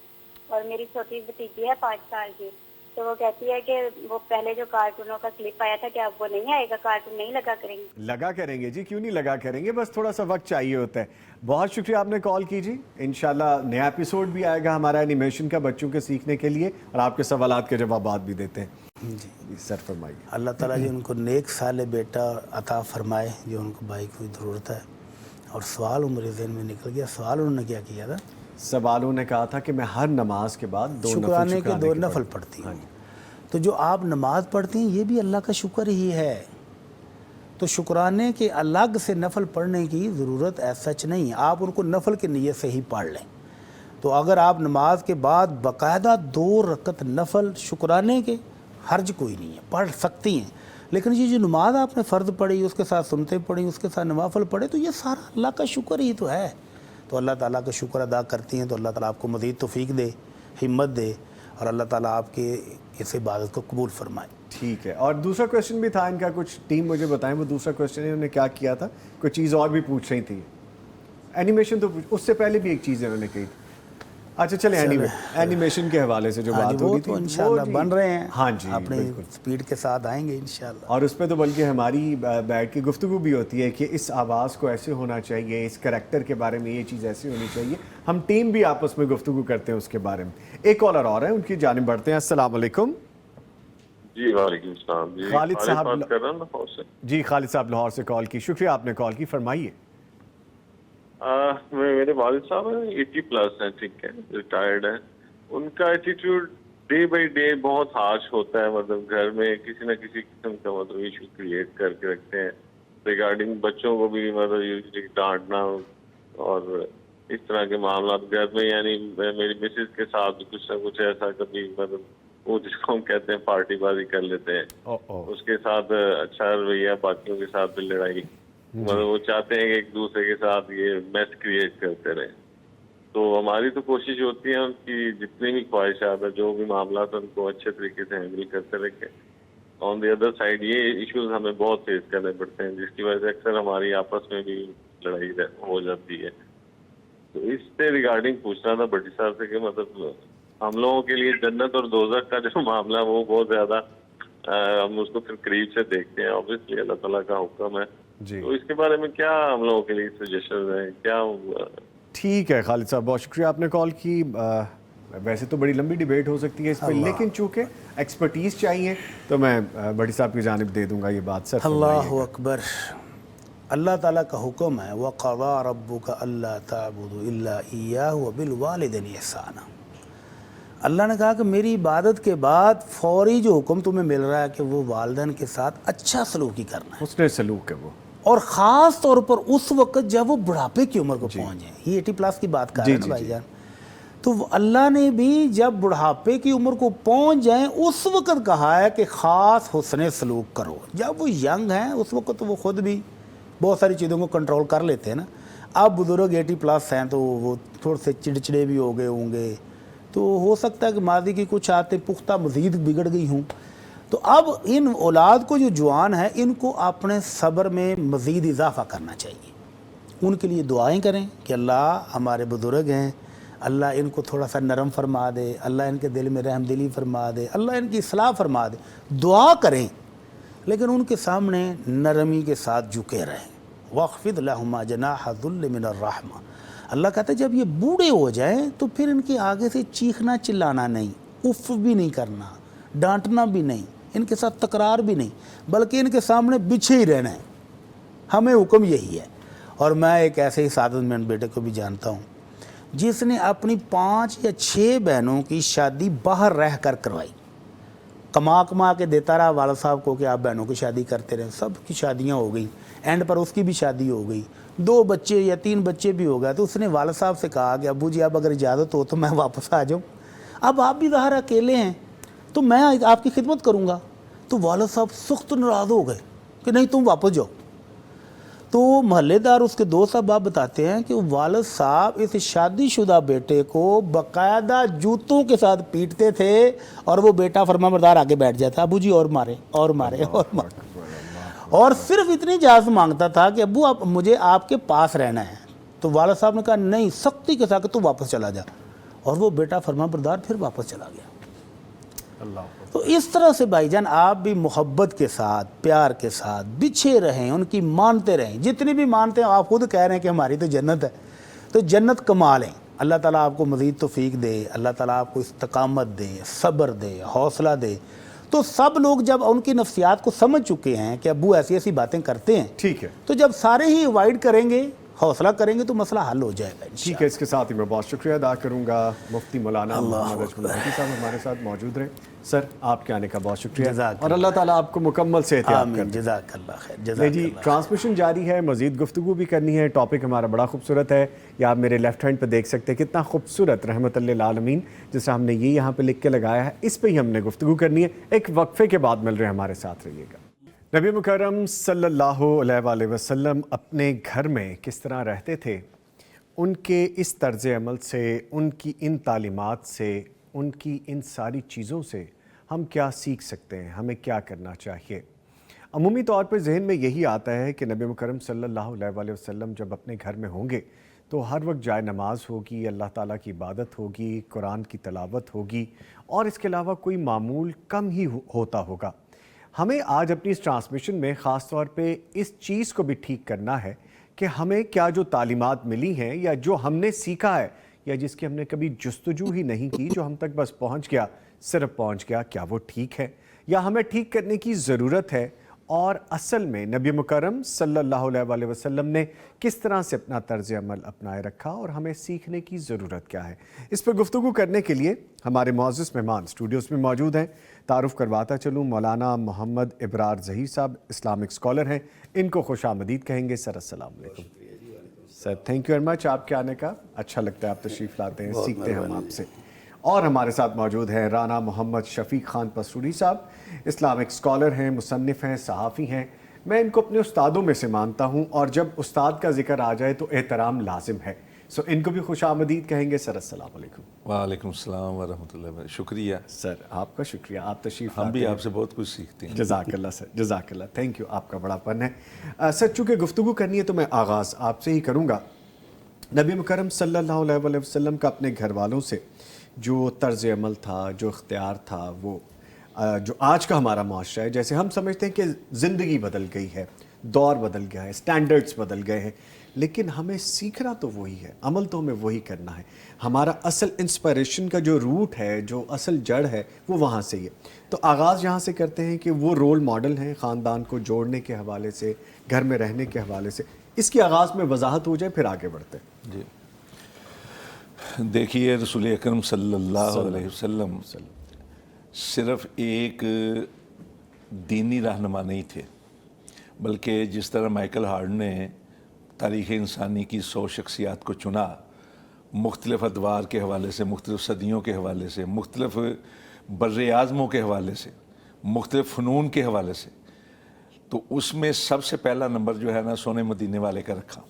اور میری چھوٹی بھتیجی ہے 5 سال کی, تو وہ کہتی ہے کہ وہ پہلے جو کارٹونوں کا کلپ آیا تھا کہ اب وہ نہیں آئے گا, کارٹون نہیں لگا کریں گے. لگا کریں گے جی, کیوں نہیں لگا کریں گے, بس تھوڑا سا وقت چاہیے ہوتا ہے. بہت شکریہ آپ نے کال کی جی. انشاءاللہ نیا ایپیسوڈ بھی آئے گا ہمارا اینیمیشن کا بچوں کے سیکھنے کے لیے, اور آپ کے سوالات کے جوابات بھی دیتے ہیں. جی سر فرمائیے. اللہ تعالیٰ جی ان کو نیک صالح بیٹا عطا فرمائے جو ان کو بھائی کو ضرورت ہے. اور سوال میرے ذہن میں نکل گیا, سوال انہوں نے کیا کیا تھا؟ سوالوں نے کہا تھا کہ میں ہر نماز کے بعد 2 شکرانے کے 2 نفل پڑھتی ہوں. تو جو آپ نماز پڑھتی ہیں یہ بھی اللہ کا شکر ہی ہے. تو شکرانے کے الگ سے نفل پڑھنے کی ضرورت سچ نہیں ہے, آپ ان کو نفل کی نیت سے ہی پڑھ لیں. تو اگر آپ نماز کے بعد باقاعدہ 2 رکعت نفل شکرانے کے, حرج کوئی نہیں ہے, پڑھ سکتی ہیں. لیکن یہ جو نماز آپ نے فرض پڑھی, اس کے ساتھ سنتے پڑھی, اس کے ساتھ نوافل پڑھے, تو یہ سارا اللہ کا شکر ہی تو ہے. تو اللہ تعالیٰ کا شکر ادا کرتی ہیں تو اللہ تعالیٰ آپ کو مزید توفیق دے, ہمت دے, اور اللہ تعالیٰ آپ کے اس عبادت کو قبول فرمائے. ٹھیک ہے. اور دوسرا کویشچن بھی تھا ان کا, کچھ ٹیم مجھے بتائیں وہ دوسرا کویشچن انہوں نے کیا کیا تھا, کوئی چیز اور بھی پوچھ رہی تھی. اینیمیشن تو اس سے پہلے بھی ایک چیز انہوں نے کہی تھی. اچھا چلیں اینیمیشن کے حوالے سے جو بات ہو رہی تھی وہ تو انشاءاللہ بن رہے ہیں. ہاں جی اپنے سپیڈ کے ساتھ آئیں گے انشاءاللہ. اور اس پہ تو بلکہ ہماری بیٹھ کی گفتگو بھی ہوتی ہے کہ اس آواز کو ایسے ہونا چاہیے, اس کریکٹر کے بارے میں یہ چیز ایسی ہونی چاہیے. ہم ٹیم بھی آپس میں گفتگو کرتے ہیں اس کے بارے میں. ایک کالر اور ہے, ان کی جانب بڑھتے ہیں. السلام علیکم. جی وعلیکم السلام. جی خالد صاحب بات کر رہا ہوں لاہور سے. جی خالد صاحب لاہور سے کال کی, شکریہ آپ نے کال کی. فرمائیے. میرے والد صاحب 80+ ہیں, ٹھیک ہے, ریٹائرڈ ہیں. ان کا ایٹیٹیوڈ ڈے بائی ڈے بہت ہارش ہوتا ہے, مطلب گھر میں کسی نہ کسی قسم کا مطلب ایشو کریٹ کر کے رکھتے ہیں. ریگارڈنگ بچوں کو بھی مطلب یوزلی ڈانٹنا اور اس طرح کے معاملات گھر میں, یعنی میری مسز کے ساتھ بھی کچھ نہ کچھ ایسا کبھی مطلب وہ جس کو ہم کہتے ہیں پارٹی بازی کر لیتے ہیں. اس کے ساتھ اچھا رویہ, باقیوں کے ساتھ بھی لڑائی, مطلب وہ چاہتے ہیں کہ ایک دوسرے کے ساتھ یہ میس کریٹ کرتے رہیں. تو ہماری تو کوشش ہوتی ہے ان کی جتنی بھی خواہشات ہیں, جو بھی معاملات ان کو اچھے طریقے سے ہینڈل کرتے رکھیں. آن دی ادر سائڈ یہ ایشوز ہمیں بہت فیس کرنے پڑتے ہیں, جس کی وجہ سے اکثر ہماری آپس میں بھی لڑائی ہو جاتی ہے. تو اس سے ریگارڈنگ پوچھنا تھا بھٹی صاحب سے کہ مطلب ہم لوگوں کے لیے جنت اور دوزخ کا جو معاملہ ہے وہ بہت زیادہ ہم اس کو پھر قریب سے دیکھتے ہیں. اوبویسلی اللہ تعالیٰ کا حکم ہے, تو اس کے بارے میں کیا ہم لوگوں کے لیے سجیشن ہیں کیا؟ ٹھیک ہے خالد صاحب, بہت شکریہ آپ نے کال کی. ویسے تو بڑی لمبی ڈیبیٹ ہو سکتی ہے اس پہ, لیکن چونکہ ایکسپرٹیز چاہیے تو میں بھٹی صاحب کی جانب دے دوں گا یہ بات. سر اللہ اکبر. اللہ تعالیٰ کا حکم ہے وَقَضَىٰ رَبُّكَ أَلَّا تَعْبُدُوا إِلَّا إِيَّاهُ وَبِالْوَالِدَيْنِ إِحْسَانًا. اللہ نے کہا کہ میری عبادت کے بعد فوری جو حکم تمہیں مل رہا ہے کہ وہ والدین کے ساتھ اچھا سلوکی کرنا ہے, حسن سلوک ہے وہ, اور خاص طور پر اس وقت جب وہ بڑھاپے کی عمر کو پہنچ جائیں. یہ 80+ کی بات کر رہے ہیں بھائی جان. تو اللہ نے بھی جب بڑھاپے کی عمر کو پہنچ جائیں اس وقت کہا ہے کہ خاص حسن سلوک کرو. جب وہ ینگ ہیں اس وقت وہ خود بھی بہت ساری چیزوں کو کنٹرول کر لیتے ہیں نا. اب بزرگ 80+ ہیں تو وہ تھوڑے سے چڑچڑے بھی ہو گئے ہوں گے, تو ہو سکتا ہے کہ ماضی کی کچھ عادتیں پختہ مزید بگڑ گئی ہوں. تو اب ان اولاد کو جو جوان ہے ان کو اپنے صبر میں مزید اضافہ کرنا چاہیے. ان کے لیے دعائیں کریں کہ اللہ ہمارے بزرگ ہیں, اللہ ان کو تھوڑا سا نرم فرما دے, اللہ ان کے دل میں رحم دلی فرما دے, اللہ ان کی اصلاح فرما دے. دعا کریں لیکن ان کے سامنے نرمی کے ساتھ جھکے رہیں. وَاخْفِضْ لَهُمَا جَنَاحَ الذُّلِّ مِنَ الرَّحْمَةِ. اللہ کہتا ہے جب یہ بوڑھے ہو جائیں تو پھر ان کے آگے سے چیخنا چلانا نہیں، اف بھی نہیں کرنا، ڈانٹنا بھی نہیں، ان کے ساتھ تکرار بھی نہیں، بلکہ ان کے سامنے بچھے ہی رہنا ہے. ہمیں حکم یہی ہے. اور میں ایک ایسے ہی سعادت مند بیٹے کو بھی جانتا ہوں جس نے اپنی 5 یا 6 بہنوں کی شادی باہر رہ کر کروائی. کما کے دیتا رہا والد صاحب کو کہ آپ بہنوں کی شادی کرتے رہیں. سب کی شادیاں ہو گئیں، اینڈ پر اس کی بھی شادی ہو گئی، 2 بچے یا 3 بچے بھی ہو گئے. تو اس نے والد صاحب سے کہا کہ ابو جی اب اگر اجازت ہو تو میں واپس آ جاؤں، اب آپ بھی ظاہر اکیلے ہیں تو میں آپ کی خدمت کروں گا. تو والد صاحب سخت ناراض ہو گئے کہ نہیں تم واپس جاؤ. تو محلے دار اس کے دوست صاحب بتاتے ہیں کہ والد صاحب اس شادی شدہ بیٹے کو باقاعدہ جوتوں کے ساتھ پیٹتے تھے اور وہ بیٹا فرمانبردار آگے بیٹھ جاتا، ابو جی اور مارے اور مارے اور مارے، اور صرف اتنی اجازت مانگتا تھا کہ ابو آپ مجھے آپ کے پاس رہنا ہے. تو والد صاحب نے کہا نہیں، سختی کے ساتھ کہ تو واپس چلا جا، اور وہ بیٹا فرمانبردار پھر واپس چلا گیا. تو اس طرح سے بھائی جان آپ بھی محبت کے ساتھ، پیار کے ساتھ بچھے رہیں، ان کی مانتے رہیں. جتنی بھی مانتے ہیں، آپ خود کہہ رہے ہیں کہ ہماری تو جنت ہے، تو جنت کما لیں. اللہ تعالیٰ آپ کو مزید توفیق دے، اللہ تعالیٰ آپ کو استقامت دے، صبر دے، حوصلہ دے. تو سب لوگ جب ان کی نفسیات کو سمجھ چکے ہیں کہ ابو ایسی ایسی باتیں کرتے ہیں، ٹھیک ہے، تو جب سارے ہی اوائڈ کریں گے، حوصلہ کریں گے، تو مسئلہ حل ہو جائے گا. ٹھیک ہے. اس کے ساتھ ہی میں بہت شکریہ ادا کروں گا مفتی مولانا محمد اجمل بھٹی صاحب ہمارے ساتھ موجود رہے. سر آپ کے آنے کا بہت شکریہ، اور اللہ تعالیٰ آپ کو مکمل صحت کرے. جزاک اللہ خیر. جی ٹرانسمیشن جاری ہے، مزید گفتگو بھی کرنی ہے. ٹاپک ہمارا بڑا خوبصورت ہے، یا آپ میرے لیفٹ ہینڈ پہ دیکھ سکتے ہیں کتنا خوبصورت رحمت للعالمین، جس سے ہم نے یہ یہاں پہ لکھ کے لگایا ہے، اس پہ ہی ہم نے گفتگو کرنی ہے. ایک وقفے کے بعد مل رہے ہیں، ہمارے ساتھ رہیے گا. نبی مکرم صلی اللہ علیہ وآلہ وسلم اپنے گھر میں کس طرح رہتے تھے، ان کے اس طرز عمل سے، ان کی ان تعلیمات سے، ان کی ان ساری چیزوں سے ہم کیا سیکھ سکتے ہیں، ہمیں کیا کرنا چاہیے. عمومی طور پر ذہن میں یہی آتا ہے کہ نبی مکرم صلی اللہ علیہ وآلہ وسلم جب اپنے گھر میں ہوں گے تو ہر وقت جائے نماز ہوگی، اللہ تعالیٰ کی عبادت ہوگی، قرآن کی تلاوت ہوگی، اور اس کے علاوہ کوئی معمول کم ہی ہوتا ہوگا. ہمیں آج اپنی اس ٹرانسمیشن میں خاص طور پہ اس چیز کو بھی ٹھیک کرنا ہے کہ ہمیں کیا جو تعلیمات ملی ہیں، یا جو ہم نے سیکھا ہے، یا جس کی ہم نے کبھی جستجو ہی نہیں کی، جو ہم تک بس پہنچ گیا، صرف پہنچ گیا، کیا وہ ٹھیک ہے، یا ہمیں ٹھیک کرنے کی ضرورت ہے. اور اصل میں نبی مکرم صلی اللہ علیہ وآلہ وسلم نے کس طرح سے اپنا طرز عمل اپنائے رکھا، اور ہمیں سیکھنے کی ضرورت کیا ہے. اس پہ گفتگو کرنے کے لیے ہمارے معزز مہمان اسٹوڈیوز میں موجود ہیں. تعارف کرواتا چلوں، مولانا محمد ابرار ظہیر صاحب اسلامک اسکالر ہیں، ان کو خوش آمدید کہیں گے. سر السلام علیکم. سر تھینک یو ویری مچ آپ کے آنے کا، اچھا لگتا ہے آپ تشریف لاتے ہیں، سیکھتے ہیں ہم آپ سے. اور ہمارے ساتھ موجود ہیں رانا محمد شفیق خان پسوری صاحب، اسلامک اسکالر ہیں، مصنف ہیں، صحافی ہیں. میں ان کو اپنے استادوں میں سے مانتا ہوں، اور جب استاد کا ذکر آ جائے تو احترام لازم ہے. سو ان کو بھی خوش آمدید کہیں گے. سر السلام علیکم. وعلیکم السلام ورحمۃ اللہ وبرکاتہ. شکریہ سر، آپ کا شکریہ، آپ تشریف ہم بھی آپ سے بہت کچھ سیکھتے ہیں. جزاک اللہ سر، جزاک اللہ، تھینک یو، آپ کا بڑا پن ہے. سر چونکہ گفتگو کرنی ہے تو میں آغاز آپ سے ہی کروں گا. نبی مکرم صلی اللہ علیہ وآلہ وسلم کا اپنے گھر والوں سے جو طرز عمل تھا، جو اختیار تھا، وہ جو آج کا ہمارا معاشرہ ہے، جیسے ہم سمجھتے ہیں کہ زندگی بدل گئی ہے، دور بدل گیا ہے، سٹینڈرڈز بدل گئے ہیں، لیکن ہمیں سیکھنا تو وہی ہے، عمل تو ہمیں وہی کرنا ہے. ہمارا اصل انسپائریشن کا جو روٹ ہے، جو اصل جڑ ہے، وہ وہاں سے ہی ہے. تو آغاز یہاں سے کرتے ہیں کہ وہ رول ماڈل ہیں خاندان کو جوڑنے کے حوالے سے، گھر میں رہنے کے حوالے سے. اس کی آغاز میں وضاحت ہو جائے، پھر آگے بڑھتے ہیں. جی دیکھیے، رسول اکرم صلی اللہ علیہ وسلم صرف ایک دینی رہنما نہیں تھے، بلکہ جس طرح مائیکل ہارڈ نے تاریخ انسانی کی 100 شخصیات کو چنا، مختلف ادوار کے حوالے سے، مختلف صدیوں کے حوالے سے، مختلف بر اعظموں کے حوالے سے، مختلف فنون کے حوالے سے، تو اس میں سب سے پہلا نمبر جو ہے نا سونے مدینے والے کا رکھا.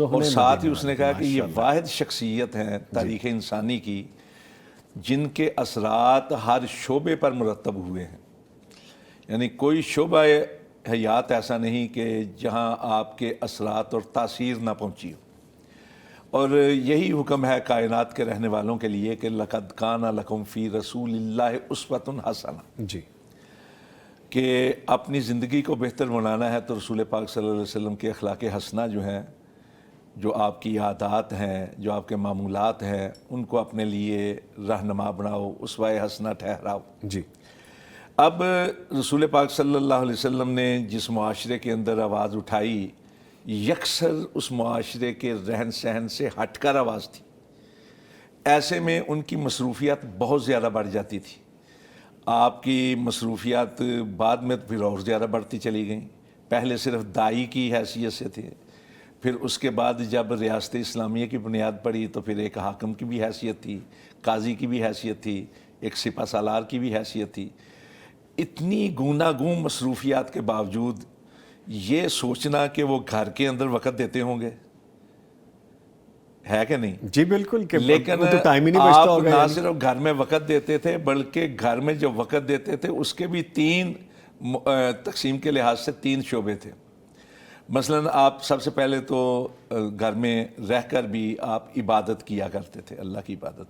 اور ساتھ ہی اس نے کہا کہ یہ واحد شخصیت ہیں تاریخ انسانی کی جن کے اثرات ہر شعبے پر مرتب ہوئے ہیں. یعنی کوئی شعبہ حیات ایسا نہیں کہ جہاں آپ کے اثرات اور تاثیر نہ پہنچی ہو. اور یہی حکم ہے کائنات کے رہنے والوں کے لیے کہ لقد کان لکم فی رسول اللہ اسوۃ حسنہ، جی، کہ اپنی زندگی کو بہتر بنانا ہے تو رسول پاک صلی اللہ علیہ وسلم کے اخلاق حسنہ جو ہیں جو آپ کی عادات ہیں، جو آپ کے معمولات ہیں، ان کو اپنے لیے رہنما بناؤ، اسوہ حسنہ ٹھہراؤ۔ جی اب رسول پاک صلی اللہ علیہ وسلم نے جس معاشرے کے اندر آواز اٹھائی، یکسر اس معاشرے کے رہن سہن سے ہٹ کر آواز تھی۔ ایسے میں ان کی مصروفیات بہت زیادہ بڑھ جاتی تھی۔ آپ کی مصروفیات بعد میں پھر اور زیادہ بڑھتی چلی گئیں۔ پہلے صرف داعی کی حیثیت سے تھے، پھر اس کے بعد جب ریاست اسلامیہ کی بنیاد پڑی تو پھر ایک حاکم کی بھی حیثیت تھی، قاضی کی بھی حیثیت تھی، ایک سپہ سالار کی بھی حیثیت تھی۔ اتنی گوناگون مصروفیات کے باوجود یہ سوچنا کہ وہ گھر کے اندر وقت دیتے ہوں گے، ہے کہ نہیں؟ جی بالکل، کہ لیکن وہ تو ٹائم ہی نہیں بچتا آپ ہوگا نہ یعنی۔ صرف گھر میں وقت دیتے تھے بلکہ گھر میں جو وقت دیتے تھے اس کے بھی 3 تقسیم کے لحاظ سے 3 شعبے تھے۔ مثلا آپ سب سے پہلے تو گھر میں رہ کر بھی آپ عبادت کیا کرتے تھے، اللہ کی عبادت،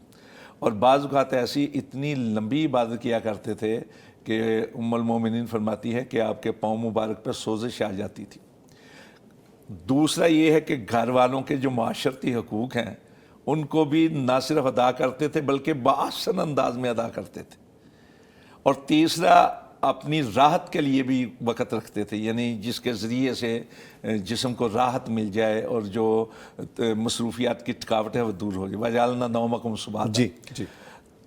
اور بعض اوقات ایسی اتنی لمبی عبادت کیا کرتے تھے کہ ام المومنین فرماتی ہے کہ آپ کے پاؤں مبارک پر سوزش آ جاتی تھی۔ دوسرا یہ ہے کہ گھر والوں کے جو معاشرتی حقوق ہیں ان کو بھی نہ صرف ادا کرتے تھے بلکہ بآسن انداز میں ادا کرتے تھے۔ اور تیسرا اپنی راحت کے لیے بھی وقت رکھتے تھے، یعنی جس کے ذریعے سے جسم کو راحت مل جائے اور جو مصروفیات کی تھکاوٹ ہے وہ دور ہو جائے۔ وَجَعَلْنَا نَوْمَكُمْ سُبَاتًا۔ جی جی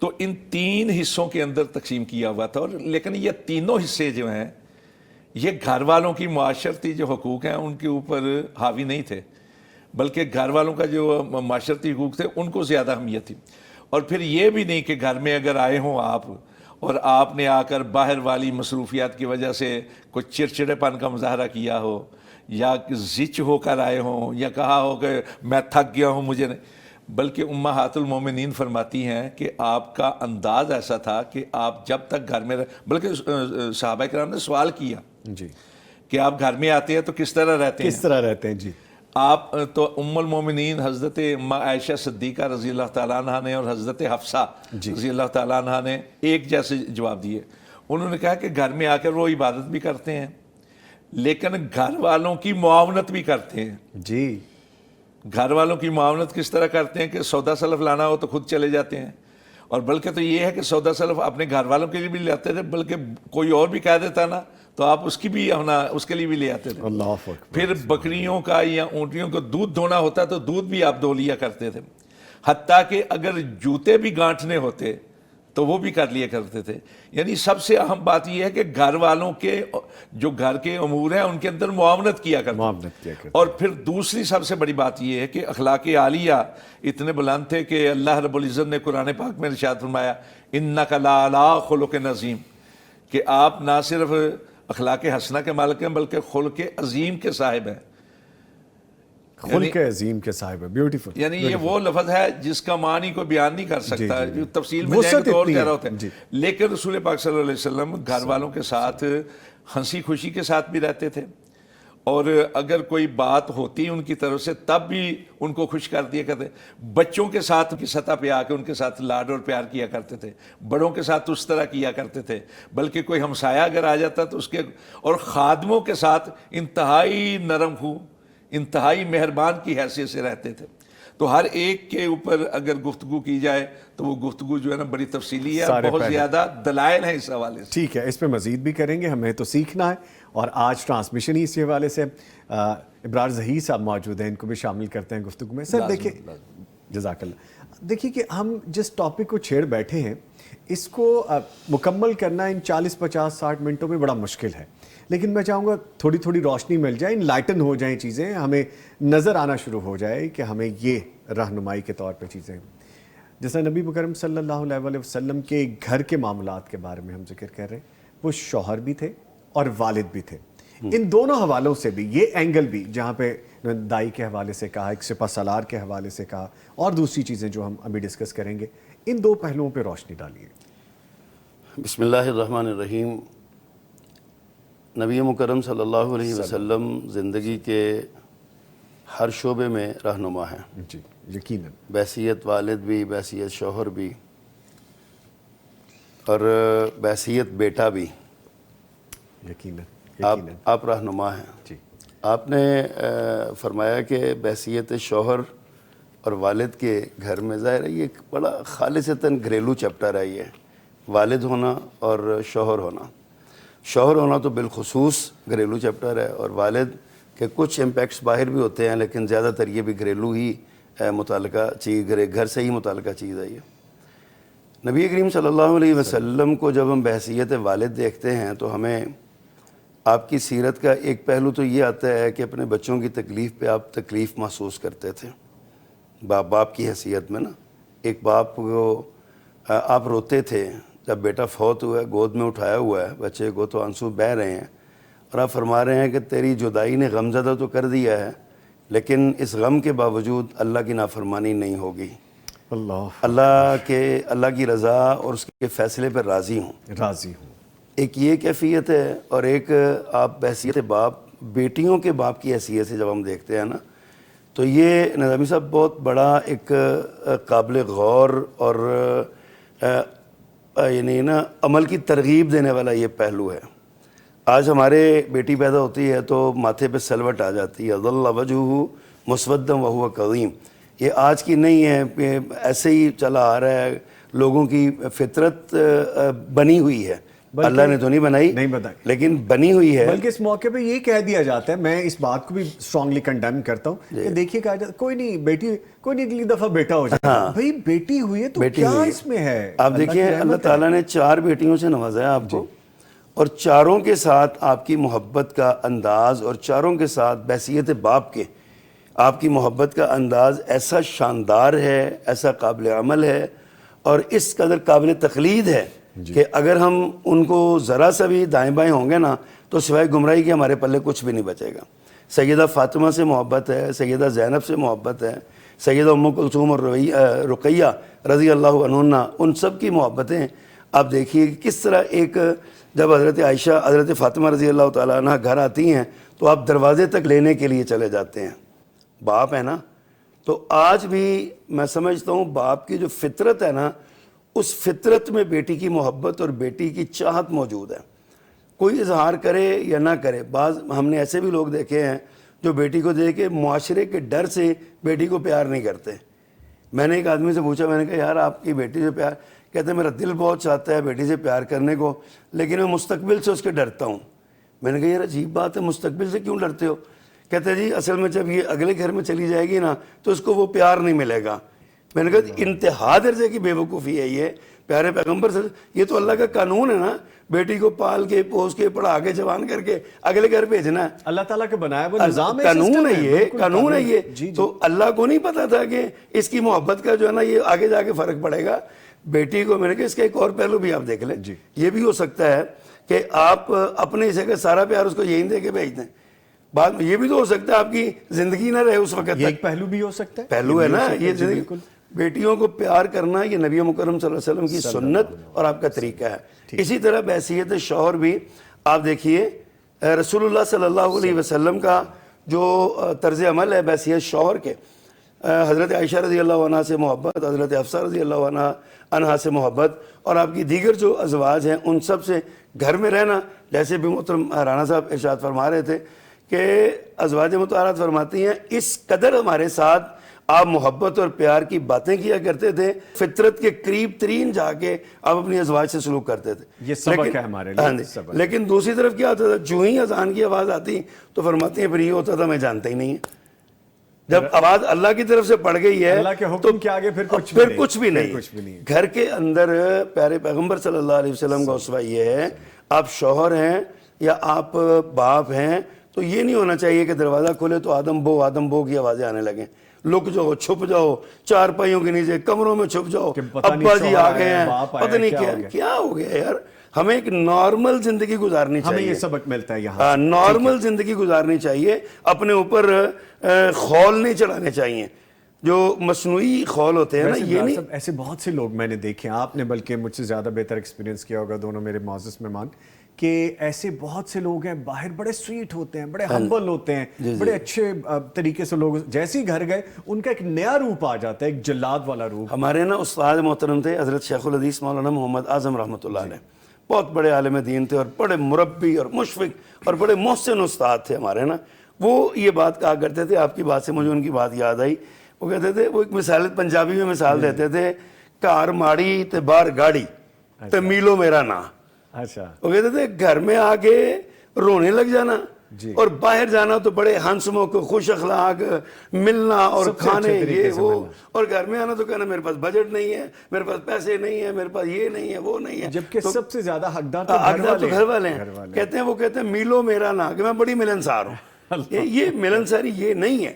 تو ان 3 حصوں کے اندر تقسیم کیا ہوا تھا، اور لیکن یہ تینوں حصے جو ہیں یہ گھر والوں کی معاشرتی جو حقوق ہیں ان کے اوپر حاوی نہیں تھے، بلکہ گھر والوں کا جو معاشرتی حقوق تھے ان کو زیادہ اہمیت تھی۔ اور پھر یہ بھی نہیں کہ گھر میں اگر آئے ہوں آپ اور آپ نے آ کر باہر والی مصروفیات کی وجہ سے کوئی چڑچڑے پن کا مظاہرہ کیا ہو، یا زچ ہو کر آئے ہوں، یا کہا ہو کہ میں تھک گیا ہوں مجھے نہیں، بلکہ امہات المومنین فرماتی ہیں کہ آپ کا انداز ایسا تھا کہ آپ جب تک گھر میں بلکہ صحابہ کرام نے سوال کیا جی کہ آپ گھر میں آتے ہیں تو کس طرح رہتے ہیں؟ کس طرح رہتے ہیں؟ جی آپ تو ام المومنین حضرت اماں عائشہ صدیقہ رضی اللہ تعالیٰ عنہ نے اور حضرت حفصہ رضی اللہ تعالیٰ عنہ نے ایک جیسے جواب دیے۔ انہوں نے کہا کہ گھر میں آ کر وہ عبادت بھی کرتے ہیں لیکن گھر والوں کی معاونت بھی کرتے ہیں۔ جی گھر والوں کی معاونت کس طرح کرتے ہیں کہ سودا سلف لانا ہو تو خود چلے جاتے ہیں، اور بلکہ تو یہ ہے کہ سودا سلف اپنے گھر والوں کے لیے بھی لے آتے تھے، بلکہ کوئی اور بھی کہہ دیتا نا تو آپ اس کی بھی اس کے لیے بھی لے آتے تھے۔ اللہ اکبر۔ پھر بکریوں کا یا اونٹیوں کو دودھ دھونا ہوتا تو دودھ بھی آپ دھو لیا کرتے تھے، حتیٰ کہ اگر جوتے بھی گانٹھنے ہوتے تو وہ بھی کر لیا کرتے تھے۔ یعنی سب سے اہم بات یہ ہے کہ گھر والوں کے جو گھر کے امور ہیں ان کے اندر معاونت کیا کرتے۔ اور پھر دوسری سب سے بڑی بات یہ ہے کہ اخلاق عالیہ اتنے بلند تھے کہ اللہ رب العزت نے قرآن پاک میں ارشاد فرمایا اِنَّكَ لَعَلَىٰ خُلُقٍ عَظِيمٍ، کہ آپ نہ صرف اخلاق حسنہ کے مالک ہیں بلکہ خلق عظیم کے صاحب ہیں۔ خلق عظیم کے صاحب ہے، بیوٹیفل۔ یعنی یہ وہ لفظ ہے جس کا معنی کو بیان نہیں کر سکتا، تفصیل میں جائیں تو اور کہہ رہا ہوتا ہے، لیکن رسول پاک صلی اللہ علیہ وسلم گھر والوں کے ساتھ ہنسی خوشی کے ساتھ بھی رہتے تھے، اور اگر کوئی بات ہوتی ان کی طرف سے تب بھی ان کو خوش کر دیا کرتے، بچوں کے ساتھ کی سطح پہ آ کے ان کے ساتھ لاڈ اور پیار کیا کرتے تھے، بڑوں کے ساتھ اس طرح کیا کرتے تھے، بلکہ کوئی ہمسایہ اگر آ جاتا تو اس کے، اور خادموں کے ساتھ انتہائی نرم خو، انتہائی مہربان کی حیثیت سے رہتے تھے۔ تو ہر ایک کے اوپر اگر گفتگو کی جائے تو وہ گفتگو جو ہے نا بڑی تفصیلی ہے، بہت زیادہ دلائل ہیں اس حوالے سے۔ ٹھیک ہے، اس پہ مزید بھی کریں گے، ہمیں تو سیکھنا ہے، اور آج ٹرانسمیشن ہی اسی حوالے سے ابرار ظہیر صاحب موجود ہیں، ان کو بھی شامل کرتے ہیں گفتگو میں۔ سر دیکھیں، جزاک اللہ، دیکھیے کہ ہم جس ٹاپک کو چھیڑ بیٹھے ہیں اس کو مکمل کرنا ان 40 50 60 منٹوں میں بڑا مشکل ہے، لیکن میں چاہوں گا تھوڑی تھوڑی روشنی مل جائے، انلائٹن ہو جائیں چیزیں، ہمیں نظر آنا شروع ہو جائے کہ ہمیں یہ رہنمائی کے طور پہ چیزیں، جیسا نبی مکرم صلی اللہ علیہ وسلم کے گھر کے معاملات کے بارے میں ہم ذکر کر رہے ہیں، وہ شوہر بھی تھے اور والد بھی تھے۔ ان دونوں حوالوں سے بھی، یہ اینگل بھی جہاں پہ دائی کے حوالے سے کہا، ایک سپہ سالار کے حوالے سے کہا، اور دوسری چیزیں جو ہم ابھی ڈسکس کریں گے، ان 2 پہلوؤں پہ روشنی ڈالیے۔ بسم اللہ الرحمن الرحیم۔ نبی مکرم صلی اللہ علیہ وسلم زندگی کے ہر شعبے میں رہنما ہیں۔ جی یقیناً، بحیثیت والد بھی، بحیثیت شوہر بھی، اور بحیثیت بیٹا بھی، یقیناً آپ رہنما ہیں۔ جی آپ نے فرمایا کہ بحیثیت شوہر اور والد کے گھر میں ظاہر ہے یہ ایک بڑا خالصتاً گھریلو چیپٹر ہے یہ، والد ہونا اور شوہر ہونا۔ شوہر ہونا تو بالخصوص گھریلو چیپٹر ہے، اور والد کے کچھ امپیکٹس باہر بھی ہوتے ہیں، لیکن زیادہ تر یہ بھی گھریلو ہی متعلقہ چیز، گھر سے ہی متعلقہ چیز ہے یہ۔ نبی کریم صلی اللہ علیہ وسلم کو جب ہم بحیثیت والد دیکھتے ہیں تو ہمیں آپ کی سیرت کا ایک پہلو تو یہ آتا ہے کہ اپنے بچوں کی تکلیف پہ آپ تکلیف محسوس کرتے تھے، باپ کی حیثیت میں نا۔ ایک باپ کو آپ روتے تھے جب بیٹا فوت ہوا ہے، گود میں اٹھایا ہوا ہے بچے کو، تو آنسو بہہ رہے ہیں، اور آپ فرما رہے ہیں کہ تیری جدائی نے غم زدہ تو کر دیا ہے، لیکن اس غم کے باوجود اللہ کی نافرمانی نہیں ہوگی، اللہ کی رضا اور اس کے فیصلے پر راضی ہوں۔ ایک یہ کیفیت ہے، اور ایک آپ بحیثیت باپ، بیٹیوں کے باپ کی حیثیت سے جب ہم دیکھتے ہیں نا، تو یہ نظامی صاحب بہت بڑا ایک قابل غور اور یعنی نا عمل کی ترغیب دینے والا یہ پہلو ہے۔ آج ہمارے بیٹی پیدا ہوتی ہے تو ماتھے پہ سلوٹ آ جاتی ہے، ظل وجہہ مسودا وہو کظیم، یہ آج کی نہیں ہے، ایسے ہی چلا آ رہا ہے، لوگوں کی فطرت بنی ہوئی ہے، اللہ نے تو نہیں بنائی لیکن بنی ہوئی ہے۔ بلکہ اس موقع پہ یہ کہہ دیا جاتا ہے، میں اس بات کو بھی اسٹرانگلی کنڈیم کرتا ہوں کہ دیکھیے کہا جاتا ہے کوئی نہیں بیٹی، کوئی نہیں اگلی دفعہ بیٹا ہو جائے، بھائی بیٹی ہوئی ہے تو کیا اس میں ہے؟ آپ دیکھیے اللہ تعالیٰ نے 4 بیٹیوں سے نوازا ہے آپ کو، اور چاروں کے ساتھ آپ کی محبت کا انداز، اور چاروں کے ساتھ بحیثیت باپ کے آپ کی محبت کا انداز ایسا شاندار ہے، ایسا قابل عمل ہے، اور اس قدر قابل تقلید ہے کہ اگر ہم ان کو ذرا سا بھی دائیں بائیں ہوں گے نا تو سوائے گمراہی کے ہمارے پلے کچھ بھی نہیں بچے گا۔ سیدہ فاطمہ سے محبت ہے، سیدہ زینب سے محبت ہے، سیدہ ام کلثوم اور رقیہ رضی اللہ عنہن، ان سب کی محبتیں آپ دیکھیے کہ کس طرح ایک جب حضرت عائشہ حضرت فاطمہ رضی اللہ تعالیٰ عنہ گھر آتی ہیں تو آپ دروازے تک لینے کے لیے چلے جاتے ہیں، باپ ہے نا۔ تو آج بھی میں سمجھتا ہوں باپ کی جو فطرت ہے نا، اس فطرت میں بیٹی کی محبت اور بیٹی کی چاہت موجود ہے، کوئی اظہار کرے یا نہ کرے۔ بعض ہم نے ایسے بھی لوگ دیکھے ہیں جو بیٹی کو دیکھ کے معاشرے کے ڈر سے بیٹی کو پیار نہیں کرتے۔ میں نے ایک آدمی سے پوچھا، میں نے کہا یار آپ کی بیٹی سے پیار، کہتے ہیں میرا دل بہت چاہتا ہے بیٹی سے پیار کرنے کو، لیکن میں مستقبل سے اس کے ڈرتا ہوں۔ میں نے کہا یار عجیب بات ہے، مستقبل سے کیوں ڈرتے ہو؟ کہتے ہیں جی اصل میں جب یہ اگلے گھر میں چلی جائے گی نا تو اس کو وہ پیار نہیں ملے گا۔ میں نے کہا انتہا درجے کی بے وقوفی ہے یہ، پیارے پیغمبر سے، یہ تو اللہ کا قانون ہے نا، بیٹی کو پال کے پوس کے پڑھا کے جوان کر کے اگلے گھر بھیجنا ہے، اللہ تعالیٰ کا بنایا ہوا نظام ہے، قانون ہے یہ، قانون ہے یہ۔ تو اللہ کو نہیں پتا تھا کہ اس کی محبت کا جو ہے نا یہ آگے جا کے فرق پڑے گا بیٹی کو۔ میں نے کہا اس کا ایک اور پہلو بھی آپ دیکھ لیں، یہ بھی ہو سکتا ہے کہ آپ اپنے حصے کا سارا پیار اس کو یہی دے کے بھیج دیں، بعد میں یہ بھی تو ہو سکتا ہے آپ کی زندگی نہ رہے اس وقت تک، ایک پہلو بھی ہو سکتا ہے، پہلو ہے نا یہ۔ بیٹیوں کو پیار کرنا یہ نبی مکرم صلی اللہ علیہ وسلم کی سنت اور آپ کا طریقہ ہے۔ اسی طرح بحیثیت شوہر بھی آپ دیکھیے رسول اللہ صلی اللہ علیہ وسلم کا جو طرز عمل ہے بحیثیت شوہر کے، حضرت عائشہ رضی اللہ عنہ سے محبت، حضرت حفصہ رضی اللہ عنہ سے محبت، اور آپ کی دیگر جو ازواج ہیں ان سب سے گھر میں رہنا۔ جیسے بھی محترم رانا صاحب ارشاد فرما رہے تھے کہ ازواج مطہرات فرماتی ہیں اس قدر ہمارے ساتھ آپ محبت اور پیار کی باتیں کیا کرتے تھے، فطرت کے قریب ترین جا کے آپ اپنی ازواج سے سلوک کرتے تھے۔ یہ سبق ہے ہمارے لیے۔ لیکن دوسری طرف کیا ہوتا تھا، جو ہی اذان کی آواز آتی تو فرماتی ہیں پھر یہ ہوتا تھا میں جانتا ہی نہیں ہے، جب آواز اللہ کی طرف سے پڑ گئی ہے اللہ کے حکم کے آگے پھر کچھ بھی نہیں۔ گھر کے اندر پیارے پیغمبر صلی اللہ علیہ وسلم کا اسوہ یہ ہے، آپ شوہر ہیں یا آپ باپ ہیں تو یہ نہیں ہونا چاہیے کہ دروازہ کھولے تو آدم بو کی آوازیں آنے لگیں، لک جاؤ، چھپ جاؤ، چار پائیوں کے نیچے کمروں میں چھپ جاؤ، ابا جی آ گئے ہیں، پتہ نہیں کیا ہو گیا یار۔ ہمیں ایک نارمل زندگی گزارنی چاہیے، ہمیں یہ سبق ملتا ہے یہاں، نارمل زندگی گزارنی چاہیے، اپنے اوپر خول نہیں چڑھانے چاہیے جو مصنوعی خول ہوتے ہیں نا، یہ نہیں۔ ایسے بہت سے لوگ میں نے دیکھے ہیں، آپ نے بلکہ مجھ سے زیادہ بہتر ایکسپیرینس کیا ہوگا دونوں میرے معزز مہمان، کہ ایسے بہت سے لوگ ہیں باہر بڑے سویٹ ہوتے ہیں، بڑے ہمبل ہوتے ہیں، بڑے اچھے طریقے سے لوگ جیسے ہی گھر گئے ان کا ایک نیا روپ آ جاتا ہے، ایک جلاد والا روپ۔ ہمارے نا استاد محترم تھے حضرت شیخ الحدیث مولانا محمد اعظم رحمۃ اللہ علیہ، بہت بڑے عالم دین تھے اور بڑے مربی اور مشفق اور بڑے محسن استاد تھے ہمارے نا۔ وہ یہ بات کہا کرتے تھے, آپ کی بات سے مجھے ان کی بات یاد آئی, وہ کہتے تھے, وہ ایک مثال پنجابی میں مثال دیتے تھے, گھر ماڑی تے باہر گاڑی تے میلو میرا نا. اچھا, وہ کہتے تھے گھر میں آ کے رونے لگ جانا اور باہر جانا تو بڑے ہنسموں کو خوش اخلاق ملنا اور کھانے یہ وہ, اور گھر میں آنا تو کہنا میرے پاس بجٹ نہیں ہے, میرے پاس پیسے نہیں ہے, میرے پاس یہ نہیں ہے وہ نہیں ہے. جبکہ سب سے زیادہ حقدار تو گھر والے ہیں. کہتے ہیں, وہ کہتے ہیں میلو میرا نا, کہ میں بڑی ملنسار ہوں. یہ ملنساری یہ نہیں ہے.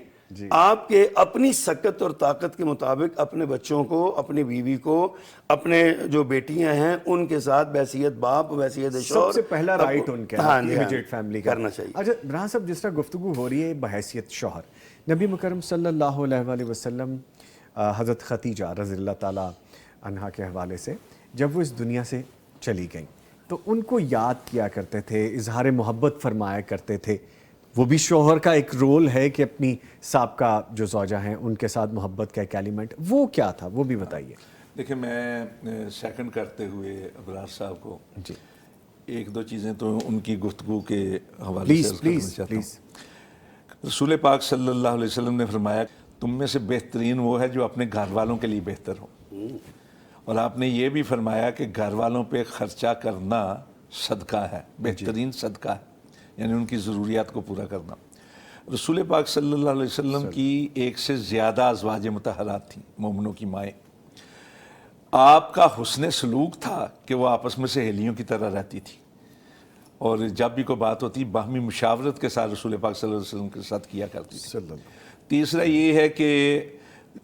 آپ کے اپنی سکت اور طاقت کے مطابق اپنے بچوں کو, اپنی بیوی کو, اپنے جو بیٹیاں ہیں ان کے ساتھ بحیثیت باپ, بحیثیت شوہر, سب سے پہلا رائٹ ان کے امیڈیٹ فیملی کا کرنا چاہیے. اچھا برہان صاحب, جس طرح گفتگو ہو رہی ہے بحیثیت شوہر, نبی مکرم صلی اللہ علیہ وسلم حضرت خدیجہ رضی اللہ تعالیٰ عنہا کے حوالے سے جب وہ اس دنیا سے چلی گئیں تو ان کو یاد کیا کرتے تھے, اظہار محبت فرمایا کرتے تھے. وہ بھی شوہر کا ایک رول ہے کہ اپنی سابقہ جو زوجہ ہیں ان کے ساتھ محبت کا ایک ایلیمنٹ, وہ کیا تھا وہ بھی بتائیے. دیکھیں, میں سیکنڈ کرتے ہوئے ابرار صاحب کو جی ایک دو چیزیں تو ان کی گفتگو کے حوالے سے پلیز چاہتا ہوں. رسول پاک صلی اللہ علیہ وسلم نے فرمایا, تم میں سے بہترین وہ ہے جو اپنے گھر والوں کے لیے بہتر ہو. اور آپ نے یہ بھی فرمایا کہ گھر والوں پہ خرچہ کرنا صدقہ ہے, بہترین صدقہ ہے, یعنی ان کی ضروریات کو پورا کرنا. رسول پاک صلی اللہ علیہ وسلم کی ایک سے زیادہ ازواج مطہرات تھیں, مومنوں کی مائیں. آپ کا حسن سلوک تھا کہ وہ آپس میں سہیلیوں کی طرح رہتی تھی, اور جب بھی کوئی بات ہوتی باہمی مشاورت کے ساتھ رسول پاک صلی اللہ علیہ وسلم کے ساتھ کیا کرتی تھی. تیسرا یہ ہے کہ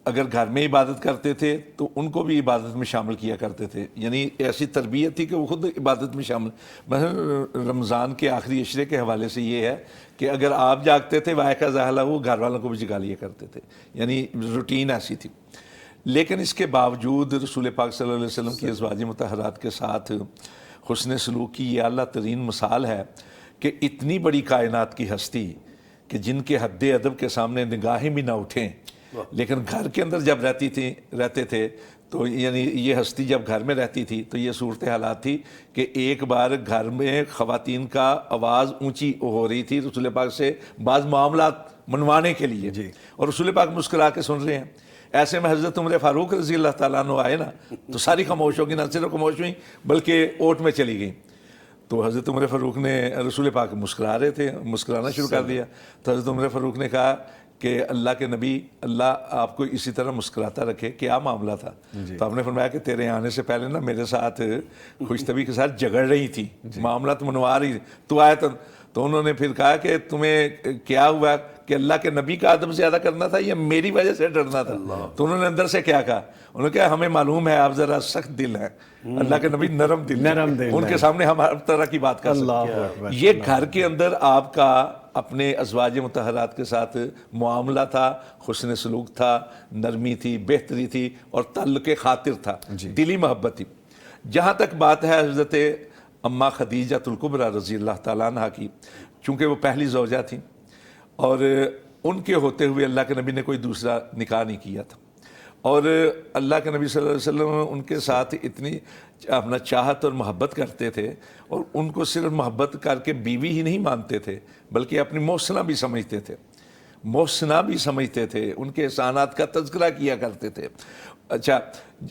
اگر گھر میں عبادت کرتے تھے تو ان کو بھی عبادت میں شامل کیا کرتے تھے, یعنی ایسی تربیت تھی کہ وہ خود عبادت میں شامل. مثلا رمضان کے آخری عشرے کے حوالے سے یہ ہے کہ اگر آپ جاگتے تھے واہ کا ظاہر وہ گھر والوں کو بھی جگا لیا کرتے تھے, یعنی روٹین ایسی تھی. لیکن اس کے باوجود رسول پاک صلی اللہ علیہ وسلم کی ازواج مطہرات کے ساتھ حسن سلوک کی یہ اعلیٰ ترین مثال ہے کہ اتنی بڑی کائنات کی ہستی کہ جن کے حد ادب کے سامنے نگاہیں بھی نہ اٹھیں, لیکن گھر کے اندر جب رہتے تھے تو یعنی یہ ہستی جب گھر میں رہتی تھی تو یہ صورت حالات تھی کہ ایک بار گھر میں خواتین کا آواز اونچی ہو رہی تھی رسول پاک سے بعض معاملات منوانے کے لیے, اور رسول پاک مسکرا کے سن رہے ہیں. ایسے میں حضرت عمر فاروق رضی اللہ تعالیٰ عنہ آئے نا تو ساری خاموش ہو گئی, نہ صرف خاموش ہوئیں بلکہ اوٹ میں چلی گئیں. تو حضرت عمر فاروق نے, رسول پاک مسکرا رہے تھے, مسکرانا شروع کر دیا. تو حضرت عمر فاروق نے کہا کہ اللہ کے نبی, اللہ آپ کو اسی طرح مسکراتا رکھے, کیا معاملہ تھا؟ تو آپ نے فرمایا کہ تیرے آنے سے پہلے نا میرے ساتھ خوش طبی کے ساتھ جگڑ رہی تھی, معاملات منوا رہی, تو آیا تو انہوں نے پھر کہا کہ تمہیں کیا ہوا کہ اللہ کے نبی کا ادب زیادہ کرنا تھا یا میری وجہ سے ڈرنا تھا؟ تو انہوں نے اندر سے کیا کہا, انہوں نے کہا ہمیں معلوم ہے آپ ذرا سخت دل ہیں, اللہ کے نبی نرم دل, ان کے سامنے ہم ہر طرح کی بات کر سکتے ہیں. یہ گھر کے اندر آپ کا اپنے ازواج مطہرات کے ساتھ معاملہ تھا, حسن سلوک تھا, نرمی تھی, بہتری تھی, اور تعلق خاطر تھا, دلی محبت تھی. جہاں تک بات ہے حضرت اماں خدیجہ الکبریٰ رضی اللہ تعالیٰ عنہ کی, چونکہ وہ پہلی زوجہ تھیں اور ان کے ہوتے ہوئے اللہ کے نبی نے کوئی دوسرا نکاح نہیں کیا تھا, اور اللہ کے نبی صلی اللہ علیہ وسلم ان کے ساتھ اتنی اپنا چاہت اور محبت کرتے تھے, اور ان کو صرف محبت کر کے بیوی ہی نہیں مانتے تھے بلکہ اپنی محسنہ بھی سمجھتے تھے, ان کے احسانات کا تذکرہ کیا کرتے تھے. اچھا,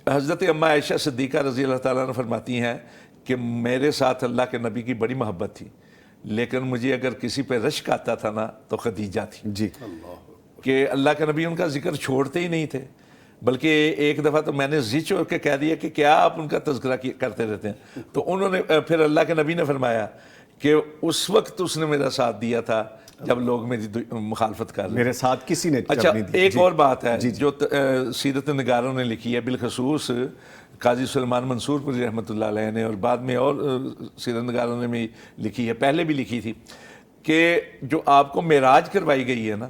حضرت اماں عائشہ صدیقہ رضی اللہ تعالیٰ عنہ فرماتی ہیں کہ میرے ساتھ اللہ کے نبی کی بڑی محبت تھی, لیکن مجھے اگر کسی پہ رشک آتا تھا نا تو خدیجہ تھی, کہ اللہ کے نبی ان کا ذکر چھوڑتے ہی نہیں تھے, بلکہ ایک دفعہ تو میں نے ضد چھوڑ کے کہہ دیا کہ کیا آپ ان کا تذکرہ کرتے رہتے ہیں؟ تو انہوں نے پھر اللہ کے نبی نے فرمایا کہ اس وقت اس نے میرا ساتھ دیا تھا جب لوگ میری مخالفت کر رہے, میرے ساتھ کسی نے. اچھا, ایک اور بات ہے جو سیرت نگاروں نے لکھی ہے, بالخصوص قاضی سلیمان منصور پوری رحمۃ اللہ علیہ نے, اور بعد میں اور سیرت نگاروں نے بھی لکھی ہے, پہلے بھی لکھی تھی, کہ جو آپ کو معراج کروائی گئی ہے نا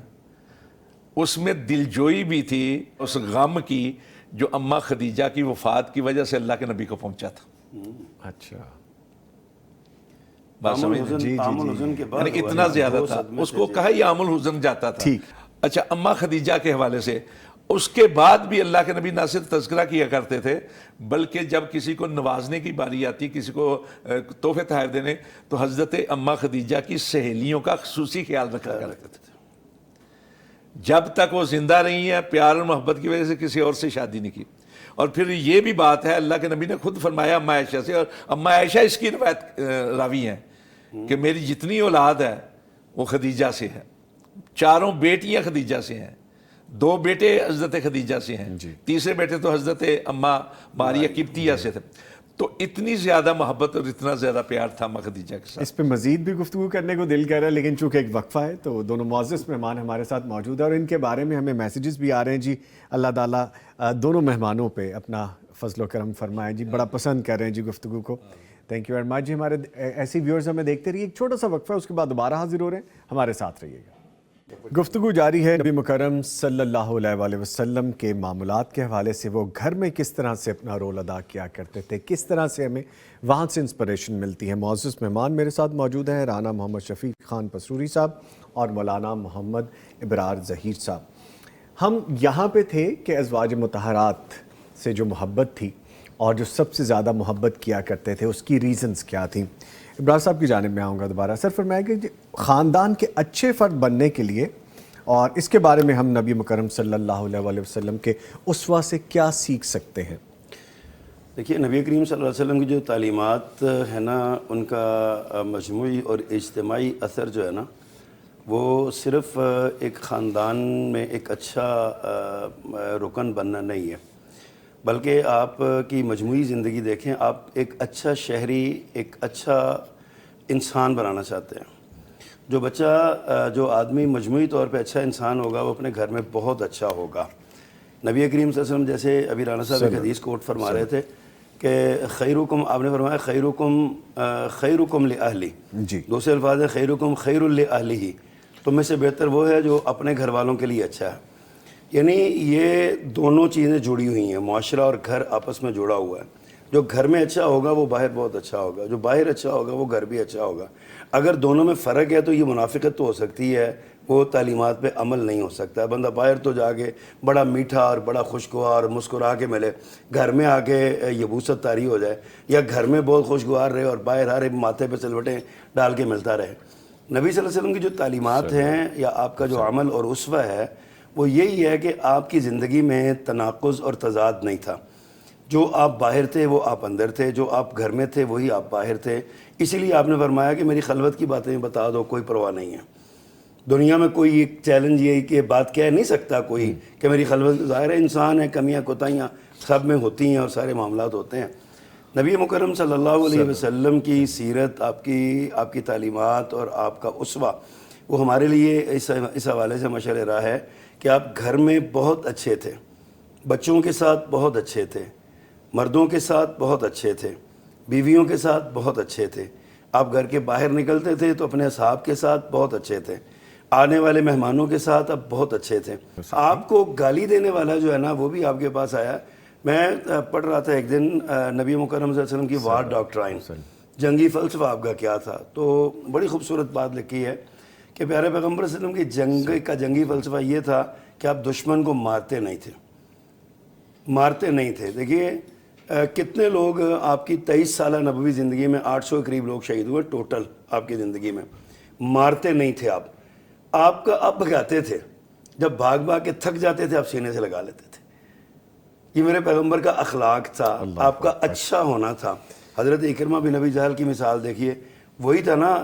اس میں دلجوئی بھی تھی اس غم کی جو اماں خدیجہ کی وفات کی وجہ سے اللہ کے نبی کو پہنچا تھا. اچھا, یعنی اتنا زیادہ تھا, اس کو کہا یہ عام الحزن جاتا تھا. اچھا, اماں خدیجہ کے حوالے سے اس کے بعد بھی اللہ کے نبی نہ صرف تذکرہ کیا کرتے تھے بلکہ جب کسی کو نوازنے کی باری آتی, کسی کو تحفے تحائف دینے, تو حضرت اماں خدیجہ کی سہیلیوں کا خصوصی خیال رکھا کرتے تھے. جب تک وہ زندہ رہی ہیں پیار اور محبت کی وجہ سے کسی اور سے شادی نہیں کی. اور پھر یہ بھی بات ہے اللہ کے نبی نے خود فرمایا اماں عائشہ سے, اور اماں عائشہ اس کی روایت راوی ہیں کہ میری جتنی اولاد ہے وہ خدیجہ سے ہے, 4 بیٹیاں خدیجہ سے ہیں, 2 بیٹے حضرت خدیجہ سے ہیں, تیسرے بیٹے تو حضرت اماں ماریہ قبطیہ سے تھے. تو اتنی زیادہ محبت اور اتنا زیادہ پیار تھا اماں خدیجہ کے ساتھ. اس پہ مزید بھی گفتگو کرنے کو دل کر رہا ہے, لیکن چونکہ ایک وقفہ ہے تو دونوں معزز مہمان ہمارے ساتھ موجود ہیں اور ان کے بارے میں ہمیں میسیجز بھی آ رہے ہیں. جی اللہ تعالیٰ دونوں مہمانوں پہ اپنا فضل و کرم فرمائے جی, بڑا پسند کر رہے ہیں جی گفتگو کو. تھینک یو ویری مچ جی. ہمارے ایسی ویورز ہمیں دیکھتے رہیے, ایک چھوٹا سا وقفہ ہے, اس کے بعد دوبارہ حاضر ہو رہے ہیں, ہمارے ساتھ رہیے گا. گفتگو جاری ہے نبی مکرم صلی اللہ علیہ وآلہ وسلم کے معاملات کے حوالے سے. وہ گھر میں کس طرح سے اپنا رول ادا کیا کرتے تھے, کس طرح سے ہمیں وہاں سے انسپریشن ملتی ہے. معزز مہمان میرے ساتھ موجود ہیں, رانا محمد شفیق خان پسروری صاحب اور مولانا محمد ابرار ظہیر صاحب. ہم یہاں پہ تھے کہ ازواج مطہرات سے جو محبت تھی اور جو سب سے زیادہ محبت کیا کرتے تھے, اس کی ریزنز کیا تھیں. ابرار صاحب کی جانب میں آؤں گا دوبارہ. سر فرمائے کہ خاندان کے اچھے فرد بننے کے لیے, اور اس کے بارے میں ہم نبی مکرم صلی اللہ علیہ وآلہ وسلم کے اسوہ سے کیا سیکھ سکتے ہیں؟ دیکھیے نبی کریم صلی اللہ علیہ وسلم کی جو تعلیمات ہے نا, ان کا مجموعی اور اجتماعی اثر جو ہے نا, وہ صرف ایک خاندان میں ایک اچھا رکن بننا نہیں ہے, بلکہ آپ کی مجموعی زندگی دیکھیں. آپ ایک اچھا شہری, ایک اچھا انسان بنانا چاہتے ہیں. جو بچہ, جو آدمی مجموعی طور پہ اچھا انسان ہوگا, وہ اپنے گھر میں بہت اچھا ہوگا. نبی کریم صلی اللہ علیہ وسلم جیسے ابھی رانا صاحب ایک حدیث کوٹ فرما رہے تھے کہ خیرکم, آپ نے فرمایا خیرکم لأہلی, دوسرے الفاظ ہے خیرکم خیر لأہلہ, تم میں سے بہتر وہ ہے جو اپنے گھر والوں کے لیے اچھا ہے. یعنی یہ دونوں چیزیں جڑی ہوئی ہیں, معاشرہ اور گھر آپس میں جڑا ہوا ہے. جو گھر میں اچھا ہوگا وہ باہر بہت اچھا ہوگا, جو باہر اچھا ہوگا وہ گھر بھی اچھا ہوگا. اگر دونوں میں فرق ہے تو یہ منافقت تو ہو سکتی ہے, وہ تعلیمات پہ عمل نہیں ہو سکتا. بندہ باہر تو جا کے بڑا میٹھا اور بڑا خوشگوار مسکرا کے ملے, گھر میں آ کے یبوست طاری ہو جائے, یا گھر میں بہت خوشگوار رہے اور باہر ہر ماتھے پہ سلوٹیں ڈال کے ملتا رہے. نبی صلی اللہ علیہ وسلم کی جو تعلیمات ہیں یا آپ کا جو عمل اور اسوہ ہے, وہ یہی ہے کہ آپ کی زندگی میں تناقض اور تضاد نہیں تھا. جو آپ باہر تھے وہ آپ اندر تھے, جو آپ گھر میں تھے وہی آپ باہر تھے. اسی لیے آپ نے فرمایا کہ میری خلوت کی باتیں بتا دو, کوئی پرواہ نہیں ہے. دنیا میں کوئی ایک چیلنج یہ کہ بات کہہ نہیں سکتا کوئی کہ میری خلوت. ظاہر ہے انسان ہے, کمیاں کوتاہیاں سب میں ہوتی ہیں اور سارے معاملات ہوتے ہیں. نبی مکرم صلی اللہ علیہ وسلم کی سیرت, آپ کی تعلیمات اور آپ کا اسوہ, وہ ہمارے لیے اس حوالے سے مشعل راہ ہے کہ آپ گھر میں بہت اچھے تھے, بچوں کے ساتھ بہت اچھے تھے, مردوں کے ساتھ بہت اچھے تھے, بیویوں کے ساتھ بہت اچھے تھے. آپ گھر کے باہر نکلتے تھے تو اپنے اصحاب کے ساتھ بہت اچھے تھے, آنے والے مہمانوں کے ساتھ آپ بہت اچھے تھے. آپ کو گالی دینے والا جو ہے نا, وہ بھی آپ کے پاس آیا. میں پڑھ رہا تھا ایک دن نبی مکرم صلی اللہ علیہ وسلم کی وار ڈاکٹرائن, جنگی فلسفہ آپ کا کیا تھا. تو بڑی خوبصورت بات لکھی ہے کہ پیارے پیغمبر صلی اللہ علیہ وسلم کی جنگی فلسفہ یہ تھا کہ آپ دشمن کو مارتے نہیں تھے. دیکھیے کتنے لوگ آپ کی 23 سالہ نبوی زندگی میں 800 کے قریب لوگ شہید ہوئے ٹوٹل آپ کی زندگی میں. مارتے نہیں تھے آپ کا اب بھگاتے تھے. جب بھاگ کے تھک جاتے تھے آپ سینے سے لگا لیتے تھے. یہ میرے پیغمبر کا اخلاق تھا, آپ کا اچھا ہونا تھا. حضرت اکرمہ بن ابی جہل کی مثال دیکھیے, وہی تھا نا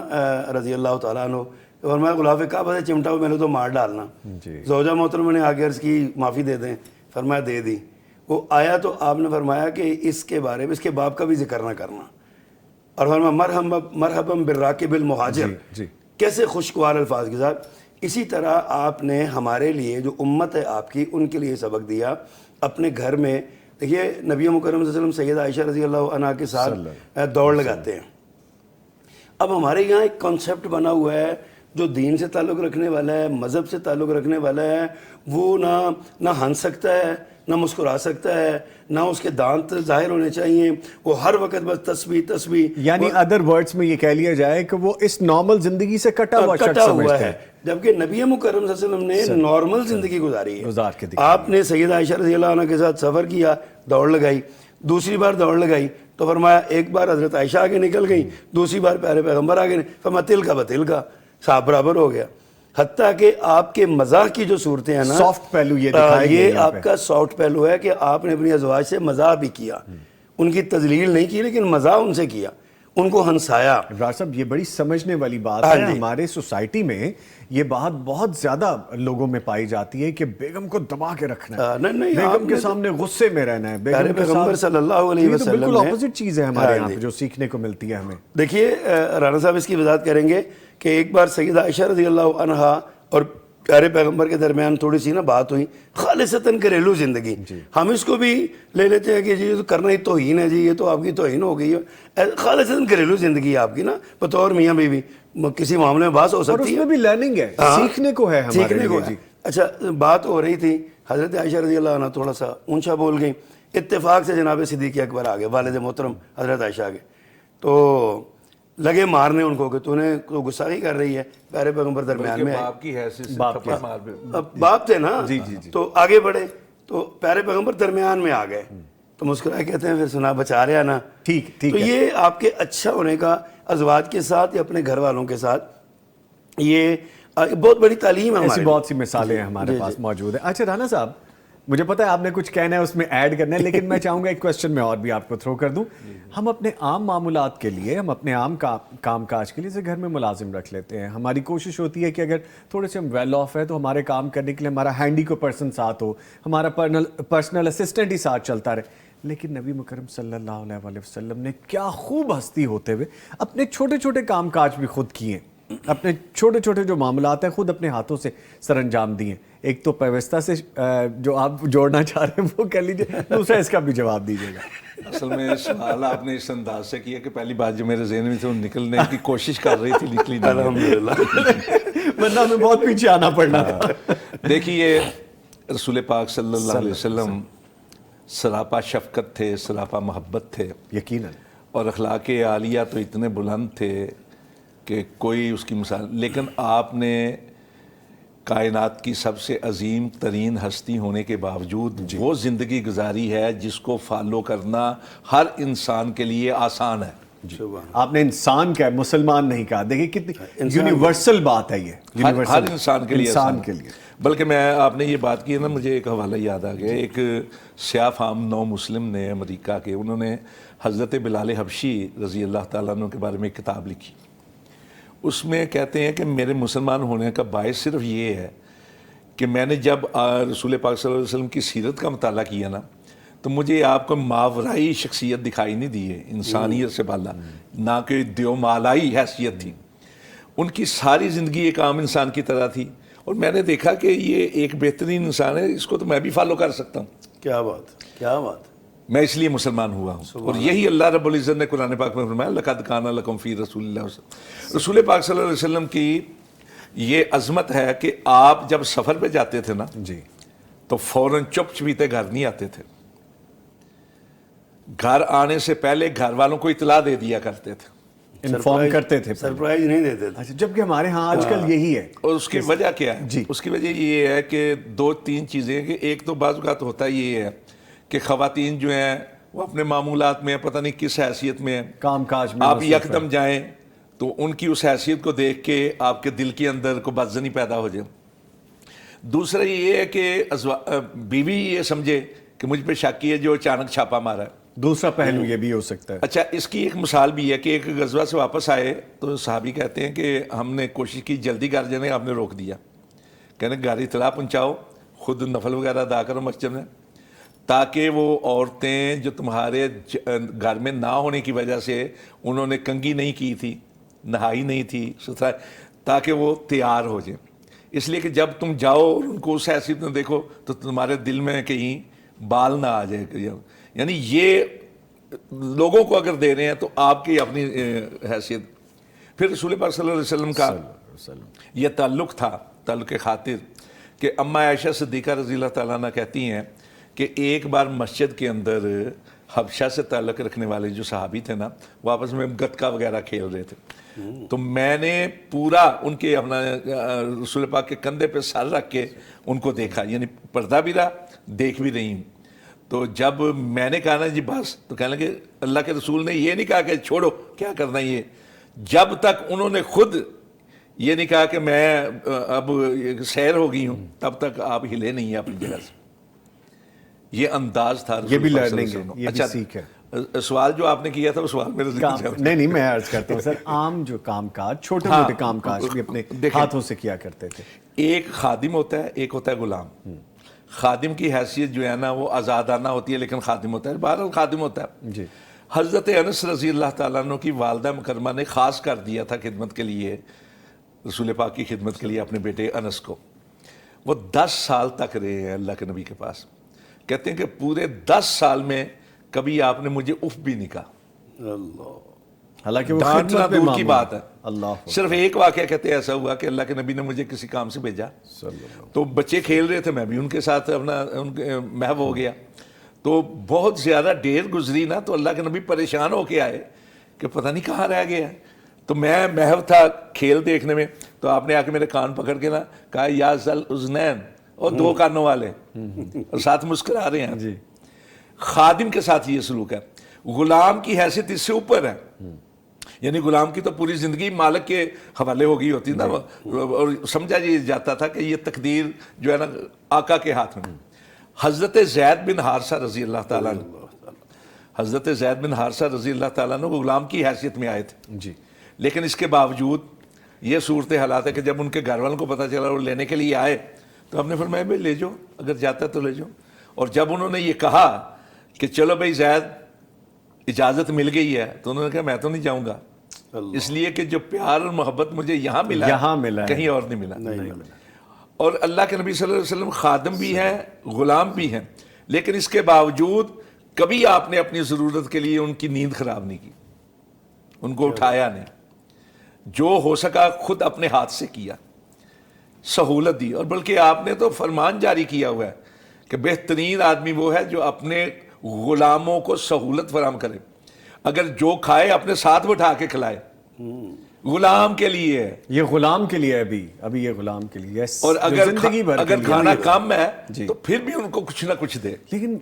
رضی اللہ تعالیٰ عنہ, فرمایا غلاف کعبہ سے چمٹا ہو میں نے تو مار ڈالنا. زوجہ محترمہ نے آگے عرض کی معافی دے دیں, فرمایا دے دی. وہ آیا تو آپ نے فرمایا کہ اس کے بارے میں اس کے باپ کا بھی ذکر نہ کرنا, اور فرمایا مرحبا بالراکب المہاجر, کیسے خوشگوار الفاظ کے ساتھ. اسی طرح آپ نے ہمارے لیے جو امت ہے آپ کی, ان کے لیے سبق دیا اپنے گھر میں. دیکھیے نبی مکرم صلی اللہ علیہ وسلم سیدہ عائشہ رضی اللہ عنہا کے ساتھ دوڑ لگاتے ہیں. اب ہمارے یہاں ایک کانسیپٹ بنا ہوا ہے, جو دین سے تعلق رکھنے والا ہے, مذہب سے تعلق رکھنے والا ہے, وہ نہ ہنس سکتا ہے, نہ مسکرا سکتا ہے, نہ اس کے دانت ظاہر ہونے چاہیے, وہ ہر وقت بس تسبیح. یعنی ادر ورڈز میں یہ کہہ لیا جائے کہ وہ اس نارمل زندگی سے کٹا ہوا ہے. جبکہ نبی مکرم صلی اللہ علیہ وسلم نے نارمل زندگی گزاری ہے. آپ نے سیدہ عائشہ رضی اللہ عنہ کے ساتھ سفر کیا, دوڑ لگائی, دوسری بار دوڑ لگائی تو فرمایا ایک بار حضرت عائشہ آگے نکل گئی, دوسری بار پیارے پیغمبر آگے, فرمایا تل کا بتل کا, صاحب برابر ہو گیا. حتیٰ کہ آپ کے مزاح کی جو صورتیں ہیں نا، سافٹ پہلو یہ دکھائے گئے یہ یہاں آپ پہ۔ کا سافٹ پہلو ہے کہ آپ نے اپنی ازواج سے مزاح بھی کیا، ان کی تذلیل نہیں کی لیکن مزاح ان سے کیا، ان کو ہنسایا۔ ابرار صاحب یہ بڑی سمجھنے والی بات ہاں ہے، جی۔ ہمارے سوسائٹی میں یہ بات بہت زیادہ لوگوں میں پائی جاتی ہے کہ بیگم کو دبا کے رکھنا ہے، نہیں، بیگم کے سامنے غصے میں رہنا ہے، پیارے بیگم کے پیغمبر ساتھ، صلی اللہ علیہ یہ تو وسلم بالکل نے، اپوزٹ چیز ہے ہمارے ہاں یہاں جی۔ پہ جو سیکھنے کو ملتی ہے ہمیں۔ دیکھیے رانا صاحب اس کی وضاحت کریں گے کہ ایک بار سیدہ عائشہ رضی اللہ عنہا اور پیارے پیغمبر کے درمیان تھوڑی سی نا بات ہوئی، خالصتاً گھریلو زندگی، ہم اس کو بھی لے لیتے ہیں کہ جی یہ تو کرنا ہی توہین ہے، جی یہ تو آپ کی توہین ہو گئی ہے، خالصتاً گھریلو زندگی آپ کی نا بطور میاں بیوی، کسی معاملے میں بات ہو اور سکتی اس ہے، میں بھی لرننگ ہے، سیکھنے کو ہے ہمارے سیکھنے کو لیے۔ ہے۔ اچھا بات ہو رہی تھی، حضرت عائشہ رضی اللہ عنہ تھوڑا سا اونچا بول گئی، اتفاق سے جناب صدیق اکبر آ گئے، والد محترم حضرت عائشہ کے، تو لگے مارنے ان کو کہ تو نے تو گستاخی کر رہی ہے، پیارے پیغمبر درمیان میں باپ کی حیثیت سے باپ تھپڑ مار پہ باپ تھے نا، جی۔ تو آگے بڑھے تو پیارے پیغمبر درمیان میں آ گئے، تو مسکرائے کہتے ہیں پھر سنا بچا رہے نا۔ ٹھیک تو یہ آپ کے اچھا ہونے کا ازواج کے ساتھ یا اپنے گھر والوں کے ساتھ یہ بہت بڑی تعلیم ہے، ایسی بہت سی مثالیں ہمارے پاس موجود ہیں۔ اچھا رانا صاحب مجھے پتا ہے آپ نے کچھ کہنا ہے اس میں ایڈ کرنا ہے، لیکن میں چاہوں گا ایک کوشچن میں اور بھی آپ کو تھرو کر دوں۔ ہم اپنے عام معاملات کے لیے، ہم اپنے عام کام کاج کے لیے سے گھر میں ملازم رکھ لیتے ہیں، ہماری کوشش ہوتی ہے کہ اگر تھوڑے سے ہم ویل آف ہے تو ہمارے کام کرنے کے لیے ہمارا ہینڈی کو پرسن ساتھ ہو، ہمارا پرسنل اسسٹنٹ ہی ساتھ چلتا رہے۔ لیکن نبی مکرم صلی اللہ علیہ وسلم نے کیا خوب ہستی ہوتے ہوئے اپنے چھوٹے چھوٹے کام کاج بھی خود کیے، اپنے چھوٹے چھوٹے جو معاملات ہیں خود اپنے ہاتھوں سے سر انجام دیے۔ ایک تو پیوستہ سے جو آپ جوڑنا چاہ رہے ہیں وہ کہہ لیجیے، دوسرا اس کا بھی جواب دیجیے گا۔ اصل میں سوال آپ نے اس انداز سے کیا کہ پہلی بات جو میرے ذہن میں تھی وہ نکلنے کی کوشش کر رہی تھی، نکلی نہیں۔ الحمدللہ، ورنہ ہمیں بہت پیچھے آنا پڑنا تھا۔ دیکھیے رسول پاک صلی اللہ علیہ وسلم سراپا شفقت تھے، سراپا محبت تھے، یقیناً، اور اخلاق عالیہ تو اتنے بلند تھے کہ کوئی اس کی مثال۔ لیکن آپ نے کائنات کی سب سے عظیم ترین ہستی ہونے کے باوجود وہ زندگی گزاری ہے جس کو فالو کرنا ہر انسان کے لیے آسان ہے۔ آپ نے انسان کہا، مسلمان نہیں کہا۔ دیکھیں کتنی یونیورسل بات ہے یہ، ہر انسان کے لیے انسان کے لیے۔ بلکہ میں آپ نے یہ بات کی ہے نا، مجھے ایک حوالہ یاد آ گیا، ایک سیاہ فام نو مسلم نے امریکہ کے، انہوں نے حضرت بلال حبشی رضی اللہ تعالیٰ عنہ کے بارے میں ایک کتاب لکھی۔ اس میں کہتے ہیں کہ میرے مسلمان ہونے کا باعث صرف یہ ہے کہ میں نے جب رسول پاک صلی اللہ علیہ وسلم کی سیرت کا مطالعہ کیا نا، تو مجھے آپ کو ماورائی شخصیت دکھائی نہیں دی ہے، انسانیت سے بالا، نہ کہ دیومالائی حیثیت تھی۔ ان کی ساری زندگی ایک عام انسان کی طرح تھی، اور میں نے دیکھا کہ یہ ایک بہترین انسان ہے، اس کو تو میں بھی فالو کر سکتا ہوں۔ کیا بات، کیا بات۔ میں اس لیے مسلمان ہوا ہوں، اور یہی اللہ رب العزت نے قرآن پاک میں فرمایا لَقَدْ کَانَ لَكُمْ فِي رَسُولِ اللَّهِ۔ رسول پاک صلی اللہ علیہ وسلم کی یہ عظمت ہے کہ آپ جب سفر پہ جاتے تھے نا جی، تو فوراً چپ چپیتے گھر نہیں آتے تھے، گھر آنے سے پہلے گھر والوں کو اطلاع دے دیا کرتے تھے، انفارم کرتے تھے، سرپرائز نہیں دیتے تھے۔ اچھا، جبکہ ہمارے ہاں آج کل یہی ہے۔ اور اس کی وجہ کیا ہے؟ جی، اس کی وجہ یہ ہے کہ دو تین چیزیں ہیں، کہ ایک تو بعض اوقات ہوتا یہ ہے کہ خواتین جو ہیں وہ اپنے معمولات میں پتہ نہیں کس حیثیت میں ہیں، کام کاج میں آپ یکدم جائیں تو ان کی اس حیثیت کو دیکھ کے آپ کے دل کے اندر کو بدزنی پیدا ہو جائے۔ دوسرا یہ ہے کہ بیوی یہ سمجھے کہ مجھ پہ شک ہے جو اچانک چھاپا مارا ہے۔ دوسرا پہلو یہ بھی ہو سکتا ہے۔ اچھا، اس کی ایک مثال بھی ہے کہ ایک غزوہ سے واپس آئے تو صحابی کہتے ہیں کہ ہم نے کوشش کی جلدی کر جانے، آپ نے روک دیا، کہنے گاڑی اطلاع پہنچاؤ، خود نفل وغیرہ ادا کرو مسجد میں، تاکہ وہ عورتیں جو تمہارے گھر میں نہ ہونے کی وجہ سے انہوں نے کنگھی نہیں کی تھی، نہائی نہیں تھی، ستھرائی، تاکہ وہ تیار ہو جائیں۔ اس لیے کہ جب تم جاؤ اور ان کو اس حیثیت میں دیکھو تو تمہارے دل میں کہیں بال نہ آ جائے، یعنی یہ لوگوں کو اگر دے رہے ہیں تو آپ کی اپنی حیثیت۔ پھر رسول پاک صلی اللہ علیہ وسلم کا یہ تعلق تھا، تعلق خاطر، کہ اماں عائشہ صدیقہ رضی اللہ تعالیٰ عنہ کہتی ہیں کہ ایک بار مسجد کے اندر حبشہ سے تعلق رکھنے والے جو صحابی تھے نا، وہ آپس میں گتکا وغیرہ کھیل رہے تھے، تو میں نے پورا ان کے اپنا رسول پاک کے کندھے پہ سر رکھ کے ان کو دیکھا، یعنی پردہ بھی رہا، دیکھ بھی رہی ہوں۔ تو جب میں نے کہا نا جی بس، تو کہنے لگے اللہ کے رسول نے یہ نہیں کہا کہ چھوڑو کیا کرنا یہ، جب تک انہوں نے خود یہ نہیں کہا کہ میں اب سیر ہو گئی ہوں تب تک آپ ہلے نہیں ہیں اپنی جگہ سے. یہ انداز تھا. یہ بھی لرننگ ہے, یہ بھی سیکھ ہے. سوال جو آپ نے کیا تھا وہ سوال میرے نہیں میں عرض کرتا ہوں سر, عام جو کام کاج چھوٹے موٹے کام کاج بھی اپنے ہاتھوں سے کیا کرتے تھے. ایک خادم ہوتا ہے, ایک ہوتا ہے غلام. خادم کی حیثیت جو ہے نا وہ آزادانہ ہوتی ہے لیکن خادم ہوتا ہے, بہرحال خادم ہوتا ہے. جی. حضرت انس رضی اللہ تعالیٰ عنہ کی والدہ مکرمہ نے خاص کر دیا تھا خدمت کے لیے, رسول پاک کی خدمت کے لیے اپنے بیٹے انس کو. وہ 10 سال تک رہے ہیں اللہ کے نبی کے پاس. کہتے ہیں کہ پورے 10 سال میں کبھی آپ نے مجھے اف بھی نہیں کہا. اللہ, حالانکہ وہ ڈانٹنا دور کی بات ہے. اللہ صرف ایک واقعہ کہتے ہیں ایسا ہوا کہ اللہ کے نبی نے مجھے کسی کام سے بھیجا, تو بچے کھیل رہے تھے, میں بھی ان کے ساتھ اپنا محو ہو گیا. تو بہت زیادہ دیر گزری نا, تو اللہ کے نبی پریشان ہو کے آئے کہ پتہ نہیں کہاں رہ گیا. تو میں محو تھا کھیل دیکھنے میں, تو آپ نے آ کے میرے کان پکڑ کے نا کہا یا ذل اذنین, اور 2 کانوں والے, اور ساتھ مسکرا رہے ہیں. جی. خادم کے ساتھ یہ سلوک ہے. غلام کی حیثیت اس سے اوپر ہے, یعنی غلام کی تو پوری زندگی مالک کے حوالے ہو گئی ہوتی نا, اور سمجھا جاتا تھا کہ یہ تقدیر جو ہے نا آقا کے ہاتھ میں. حضرت زید بن حارثہ رضی اللہ تعالیٰ عنہ, حضرت زید بن حارثہ رضی اللہ تعالیٰ عنہ غلام کی حیثیت میں آئے تھے. جی. لیکن اس کے باوجود یہ صورت حالات ہے کہ جب ان کے گھر والوں کو پتہ چلا اور لینے کے لیے آئے, تو ہم نے فرمایا بھائی لے جاؤ, اگر جاتا ہے تو لے جاؤ. اور جب انہوں نے یہ کہا کہ چلو بھائی زید اجازت مل گئی ہے, تو انہوں نے کہا میں تو نہیں جاؤں گا, اس لیے کہ جو پیار اور محبت مجھے یہاں ملا کہیں اور نہیں ملا. اور اللہ کے نبی صلی اللہ علیہ وسلم خادم بھی ہیں, غلام بھی ہیں, لیکن اس کے باوجود کبھی آپ نے اپنی ضرورت کے لیے ان کی نیند خراب نہیں کی, ان کو اٹھایا نہیں. جو ہو سکا خود اپنے ہاتھ سے کیا, سہولت دی. اور بلکہ آپ نے تو فرمان جاری کیا ہوا ہے کہ بہترین آدمی وہ ہے جو اپنے غلاموں کو سہولت فراہم کرے. اگر جو کھائے اپنے ساتھ بٹھا کے کھلائے, غلام کے لیے ہے یہ, غلام کے لیے ابھی یہ غلام کے لیے. اور اگر کھانا کم ہے تو پھر بھی ان کو کچھ نہ کچھ دے. لیکن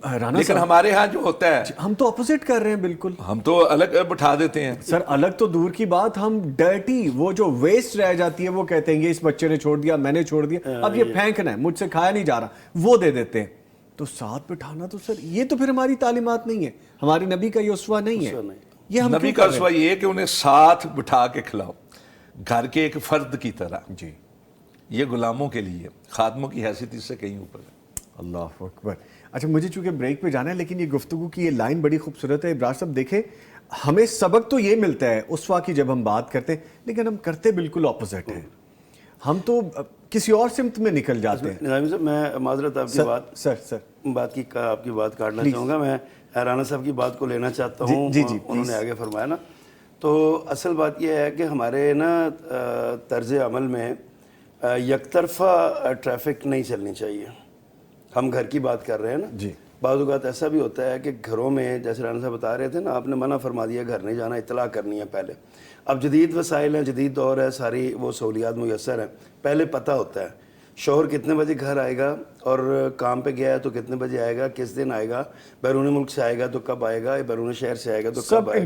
ہمارے ہاں جو ہوتا ہے, ہم تو اپوزٹ کر رہے ہیں بالکل. ہم تو الگ بٹھا دیتے ہیں سر. الگ تو دور کی بات, ہم ڈرٹی وہ جو ویسٹ رہ جاتی ہے وہ کہتے ہیں یہ اس بچے نے چھوڑ دیا, میں نے چھوڑ دیا, اب یہ پھینکنا ہے, مجھ سے کھایا نہیں جا رہا, وہ دے دیتے ہیں. تو ساتھ بٹھانا تو سر یہ تو پھر ہماری تعلیمات نہیں ہے, ہمارے نبی کا یہ اسوہ نہیں ہے. یہ ہم نبی کا اسوہ یہ ہے کہ انہیں ساتھ بٹھا کے کھلاؤ, گھر کے ایک فرد کی طرح. جی. یہ غلاموں کے لیے, خادموں کی حیثیت اس سے کہیں اوپر ہے. اللہ اکبر. اچھا مجھے چونکہ بریک پہ جانا ہے, لیکن یہ گفتگو کی یہ لائن بڑی خوبصورت ہے. ابراز صاحب دیکھیں, ہمیں سبق تو یہ ملتا ہے اسوہ کی جب ہم بات کرتے ہیں, لیکن ہم کرتے بالکل اپوزٹ ہیں. ہم تو کسی اور سمت میں نکل جاتے ہیں. نظامی صاحب میں معذرت آپ کی آپ کی بات کاٹنا چاہوں گا. میں رانا صاحب کی بات کو لینا چاہتا ہوں. جی انہوں نے آگے فرمایا نا, تو اصل بات یہ ہے کہ ہمارے نا طرز عمل میں یک طرفہ ٹریفک نہیں چلنی چاہیے. ہم گھر کی بات کر رہے ہیں نا. جی. بعض اوقات ایسا بھی ہوتا ہے کہ گھروں میں, جیسے رانا صاحب بتا رہے تھے نا, آپ نے منع فرما دیا گھر نہیں جانا, اطلاع کرنی ہے پہلے. اب جدید وسائل ہیں, جدید دور ہے, ساری وہ سہولیات میسر ہیں. پہلے پتہ ہوتا ہے شوہر کتنے بجے گھر آئے گا, اور کام پہ گیا ہے تو کتنے بجے آئے گا, کس دن آئے گا, بیرون ملک سے آئے گا تو کب آئے گا, بیرون شہر سے آئے گا تو کب آئے گا.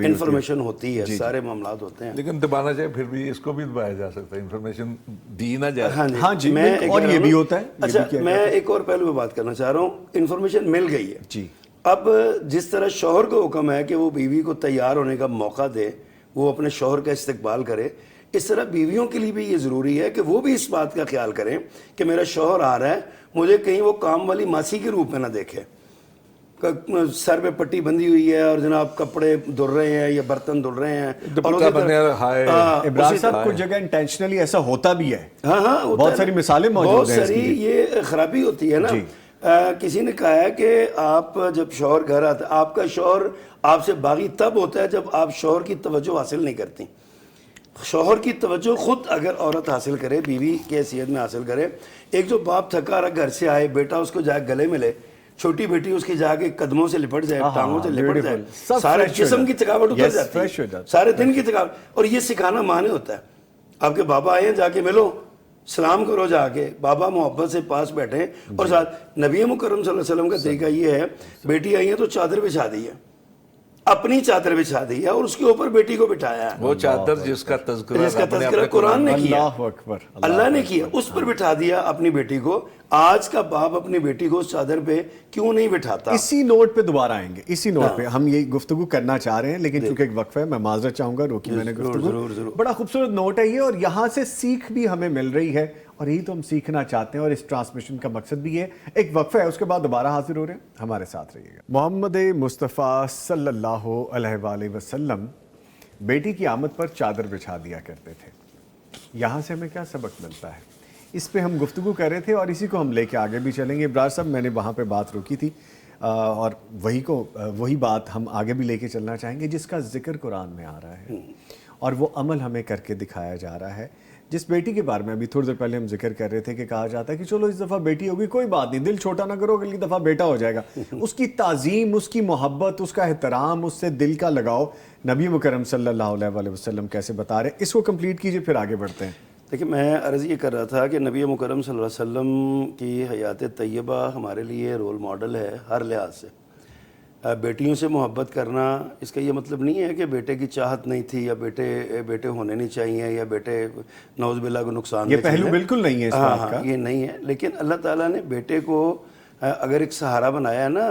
انفارمیشن ہوتی ہے, سارے معاملات ہوتے ہیں. لیکن دبانا چاہے پھر بھی اس کو بھی دبایا جا سکتا ہے, انفارمیشن دی نہ جائے. ہاں جی, اور یہ بھی ہوتا ہے. اچھا میں ایک اور پہلو پہ بات کرنا چاہ رہا ہوں. انفارمیشن مل گئی ہے جی. اب جس طرح شوہر کو حکم ہے کہ وہ بیوی کو تیار ہونے کا موقع دے, وہ اپنے شوہر کا استقبال کرے, اس طرح بیویوں کے لیے بھی یہ ضروری ہے کہ وہ بھی اس بات کا خیال کریں کہ میرا شوہر آ رہا ہے, مجھے کہیں وہ کام والی ماسی کے روپ میں نہ دیکھے, سر پہ پٹی بندھی ہوئی ہے اور جناب کپڑے دھل رہے ہیں یا برتن دھل رہے ہیں. ابراز صاحب کچھ جگہ انٹینشنلی ایسا ہوتا بھی ہے. ہاں بہت ساری مثالیں موجود ہیں. بہت ساری یہ خرابی ہوتی ہے نا. کسی نے کہا ہے کہ آپ جب شوہر گھر آتا ہے, آپ کا شوہر آپ سے باغی تب ہوتا ہے جب آپ شوہر کی توجہ حاصل نہیں کرتی. شوہر کی توجہ خود اگر عورت حاصل کرے, بیوی کی حیثیت میں حاصل کرے. ایک جو باپ تھکا رہا گھر سے آئے, بیٹا اس کو جا کے گلے ملے, چھوٹی بیٹی اس کی جا کے قدموں سے لپٹ جائے, ٹانگوں سے لپٹ جائے, سارے جسم کی تھکاوٹ اتر جاتی ہے, سارے دن کی تھکاوٹ. اور یہ سکھانا ماں نے ہوتا ہے. آپ کے بابا آئے ہیں, جا کے ملو, سلام کرو جا کے, بابا محبت سے پاس بیٹھیں. اور ساتھ نبی مکرم صلی اللہ علیہ وسلم کا طریقہ یہ ہے, بیٹی آئی ہے تو چادر بچھا دی ہے, اپنی چادر بچھا دی ہے اور اس کے اوپر بیٹی کو بٹھایا ہے. وہ چادر جس کا تذکرہ قرآن نے کیا, اللہ اکبر, اللہ نے کیا, اس پر بٹھا دیا اپنی بیٹی کو. آج کا باپ اپنی بیٹی کو اس چادر پہ کیوں نہیں بٹھاتا؟ اسی نوٹ پہ دوبارہ آئیں گے, اسی نوٹ پہ ہم یہ گفتگو کرنا چاہ رہے ہیں, لیکن چونکہ ایک وقفہ ہے میں معذرت چاہوں گا, روکی میں نے گفتگو. بڑا خوبصورت نوٹ ہے یہ, اور یہاں سے سیکھ بھی ہمیں مل رہی ہے, اور یہی تو ہم سیکھنا چاہتے ہیں, اور اس ٹرانسمیشن کا مقصد بھی ہے. ایک وقفہ ہے, اس کے بعد دوبارہ حاضر ہو رہے ہیں, ہمارے ساتھ رہیے گا. محمد مصطفیٰ صلی اللہ علیہ وآلہ وسلم بیٹی کی آمد پر چادر بچھا دیا کرتے تھے. یہاں سے ہمیں کیا سبق ملتا ہے, اس پہ ہم گفتگو کر رہے تھے, اور اسی کو ہم لے کے آگے بھی چلیں گے. ابرار صاحب, میں نے وہاں پہ بات روکی تھی, اور وہی بات ہم آگے بھی لے کے چلنا چاہیں گے, جس کا ذکر قرآن میں آ رہا ہے, اور وہ عمل ہمیں کر کے دکھایا جا رہا ہے. جس بیٹی کے بارے میں ابھی تھوڑی دیر پہلے ہم ذکر کر رہے تھے کہ کہا جاتا ہے کہ چلو اس دفعہ بیٹی ہوگی, کوئی بات نہیں, دل چھوٹا نہ کرو, اگلی دفعہ بیٹا ہو جائے گا. اس کی تعظیم, اس کی محبت, اس کا احترام, اس سے دل کا لگاؤ نبی مکرم صلی اللہ علیہ وآلہ وسلم کیسے بتا رہے ہیں. اس کو کمپلیٹ کیجئے, پھر آگے بڑھتے ہیں. دیکھیں, میں عرض یہ کر رہا تھا کہ نبی مکرم صلی اللہ علیہ وسلم کی حیات طیبہ ہمارے لیے رول ماڈل ہے ہر لحاظ سے. بیٹیوں سے محبت کرنا, اس کا یہ مطلب نہیں ہے کہ بیٹے کی چاہت نہیں تھی, یا بیٹے ہونے نہیں چاہیے, یا بیٹے نعوذ باللہ کو نقصان. یہ پہلو بالکل نہیں ہے اس بات کا, یہ نہیں ہے. لیکن اللہ تعالیٰ نے بیٹے کو اگر ایک سہارا بنایا ہے نا,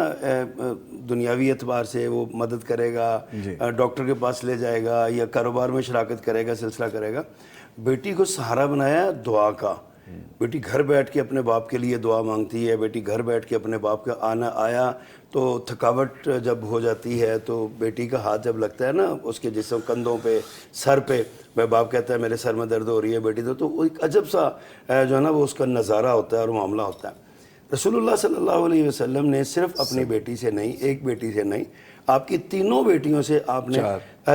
دنیاوی اعتبار سے وہ مدد کرے گا, ڈاکٹر کے پاس لے جائے گا, یا کاروبار میں شراکت کرے گا, سلسلہ کرے گا, بیٹی کو سہارا بنایا دعا کا. بیٹی گھر بیٹھ کے اپنے باپ کے لیے دعا مانگتی ہے, بیٹی گھر بیٹھ کے اپنے باپ کا آیا تو تھکاوٹ جب ہو جاتی ہے تو بیٹی کا ہاتھ جب لگتا ہے نا اس کے جسم, کندھوں پہ, سر پہ, میں باپ کہتا ہے میرے سر میں درد ہو رہی ہے بیٹی, تو وہ ایک عجب سا جو ہے نا وہ اس کا نظارہ ہوتا ہے اور معاملہ ہوتا ہے. رسول اللہ صلی اللہ علیہ وسلم نے صرف اپنی بیٹی سے نہیں, ایک بیٹی سے نہیں, آپ کی تینوں بیٹیوں سے آپ نے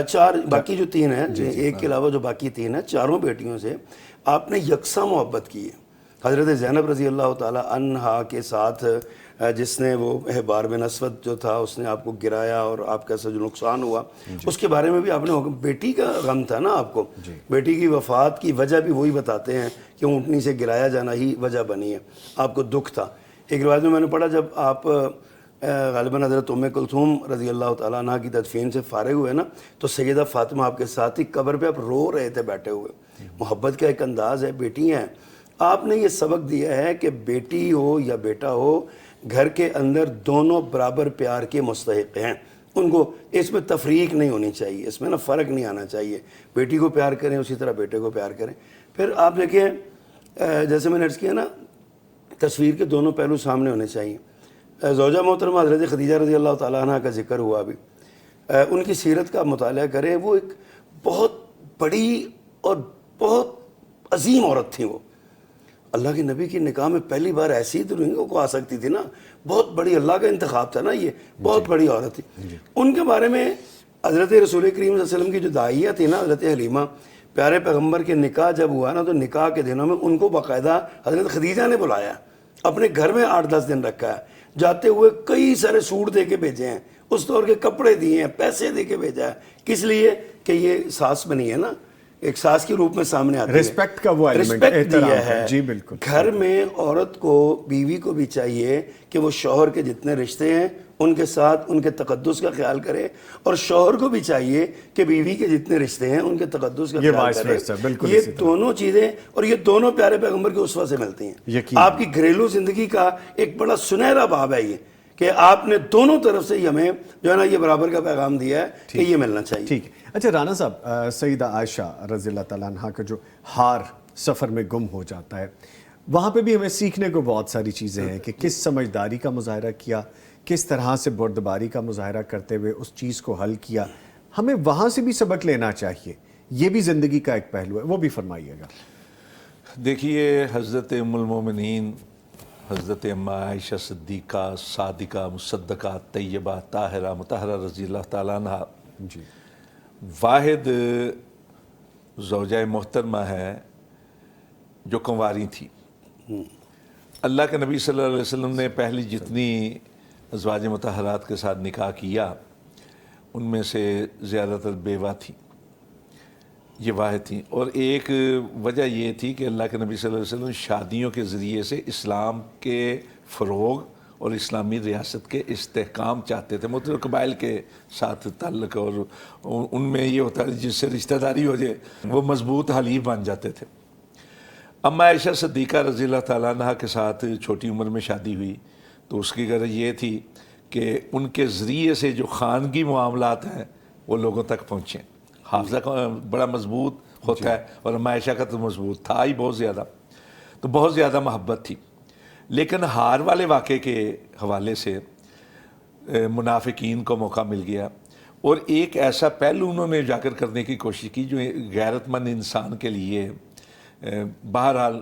چار, باقی جو تین ہیں, ایک کے علاوہ جو باقی تین ہیں, چاروں بیٹیوں سے آپ نے یکساں محبت کی ہے. حضرت زینب رضی اللہ تعالی عنہا کے ساتھ جس نے وہ حبار بن اسود جو تھا اس نے آپ کو گرایا اور آپ کا جو نقصان ہوا, اس کے بارے میں بھی آپ نے, بیٹی کا غم تھا نا آپ کو, بیٹی کی وفات کی وجہ بھی وہی بتاتے ہیں کہ اونٹنی سے گرایا جانا ہی وجہ بنی ہے, آپ کو دکھ تھا. ایک روایت میں نے پڑھا, جب آپ غالباً حضرت ام کلثوم رضی اللہ تعالیٰ عنہ کی تدفین سے فارغ ہوئے نا, تو سیدہ فاطمہ آپ کے ساتھ ہی قبر پہ آپ رو رہے تھے بیٹھے ہوئے. محبت کا ایک انداز ہے, بیٹی ہیں. آپ نے یہ سبق دیا ہے کہ بیٹی ہو یا بیٹا ہو, گھر کے اندر دونوں برابر پیار کے مستحق ہیں. ان کو اس میں تفریق نہیں ہونی چاہیے, اس میں نا فرق نہیں آنا چاہیے. بیٹی کو پیار کریں اسی طرح بیٹے کو پیار کریں. پھر آپ دیکھیں, جیسے میں نے عرض کیا نا, تصویر کے دونوں پہلو سامنے ہونے چاہیے. زوجہ محترمہ حضرت خدیجہ رضی اللہ تعالیٰ عنہ کا ذکر ہوا ابھی, ان کی سیرت کا مطالعہ کریں. وہ ایک بہت بڑی اور بہت عظیم عورت تھی. وہ اللہ کے نبی کی نکاح میں پہلی بار ایسی تو نہیں کو آ سکتی تھی نا, بہت بڑی, اللہ کا انتخاب تھا نا, یہ بہت بڑی عورت تھی. ان کے بارے میں حضرت رسول کریم صلی اللہ علیہ وسلم کی جو داعیہ تھی نا, حضرت حلیمہ, پیارے پیغمبر کے نکاح جب ہوا نا, تو نکاح کے دنوں میں ان کو باقاعدہ حضرت خدیجہ نے بلایا, اپنے گھر میں 8-10 دن رکھا ہے. جاتے ہوئے کئی سارے سوٹ دے کے بھیجے ہیں, اس دور کے کپڑے دیے ہیں, پیسے دے کے بھیجا ہے. کس لیے کہ یہ ساس بنی ہے نا, ایک ساس کے روپ میں سامنے آتی ہے. رسپیکٹ کا وہ ایلیمنٹ, دیا ہے. جی بالکل. گھر میں عورت کو, بیوی کو بھی چاہیے کہ وہ شوہر کے جتنے رشتے ہیں ان کے ساتھ ان کے تقدس کا خیال کرے, اور شوہر کو بھی چاہیے کہ بیوی کے جتنے رشتے ہیں ان کے تقدس کا خیال کرے. یہ دونوں چیزیں, اور یہ دونوں پیارے پیغمبر کے اسوہ سے ملتی ہیں. آپ کی گھریلو زندگی کا ایک بڑا سنہرا باب ہے یہ, کہ آپ نے دونوں طرف سے ہمیں جو ہے نا یہ برابر کا پیغام دیا ہے کہ یہ ملنا چاہیے. ٹھیک. اچھا رانا صاحب, سیدہ عائشہ رضی اللہ تعالیٰ عنہ کا جو ہار سفر میں گم ہو جاتا ہے, وہاں پہ بھی ہمیں سیکھنے کو بہت ساری چیزیں ہیں کہ کس سمجھداری کا مظاہرہ کیا, کس طرح سے بردباری کا مظاہرہ کرتے ہوئے اس چیز کو حل کیا. ہمیں وہاں سے بھی سبق لینا چاہیے, یہ بھی زندگی کا ایک پہلو ہے, وہ بھی فرمائیے گا. دیکھیے, حضرت ام المومنین حضرت اماں عائشہ صدیقہ, صادقہ, مصدقہ, طیبہ, طاہرہ, مطہرہ رضی اللہ تعالیٰ عنہ, جی, واحد زوجہ محترمہ ہے جو کنواری تھی. اللہ کے نبی صلی اللہ علیہ وسلم نے پہلی جتنی ازواج مطہرات کے ساتھ نکاح کیا ان میں سے زیادہ تر بیوہ تھیں, یہ واحد تھیں. اور ایک وجہ یہ تھی کہ اللہ کے نبی صلی اللہ علیہ وسلم شادیوں کے ذریعے سے اسلام کے فروغ اور اسلامی ریاست کے استحکام چاہتے تھے. مختلف قبائل کے ساتھ تعلق اور ان میں یہ ہوتا ہے جس سے رشتہ داری ہو جائے وہ مضبوط حلیف بن جاتے تھے. اما عائشہ صدیقہ رضی اللہ تعالیٰ عنہ کے ساتھ چھوٹی عمر میں شادی ہوئی تو اس کی غرض یہ تھی کہ ان کے ذریعے سے جو خانگی معاملات ہیں وہ لوگوں تک پہنچیں. حافظہ کا بڑا مضبوط ہوتا ہے اور اما عائشہ کا تو مضبوط تھا ہی بہت زیادہ, تو بہت زیادہ محبت تھی. لیکن ہار والے واقعے کے حوالے سے منافقین کو موقع مل گیا اور ایک ایسا پہلو انہوں نے اجاگر کرنے کی کوشش کی جو غیرت مند انسان کے لیے بہرحال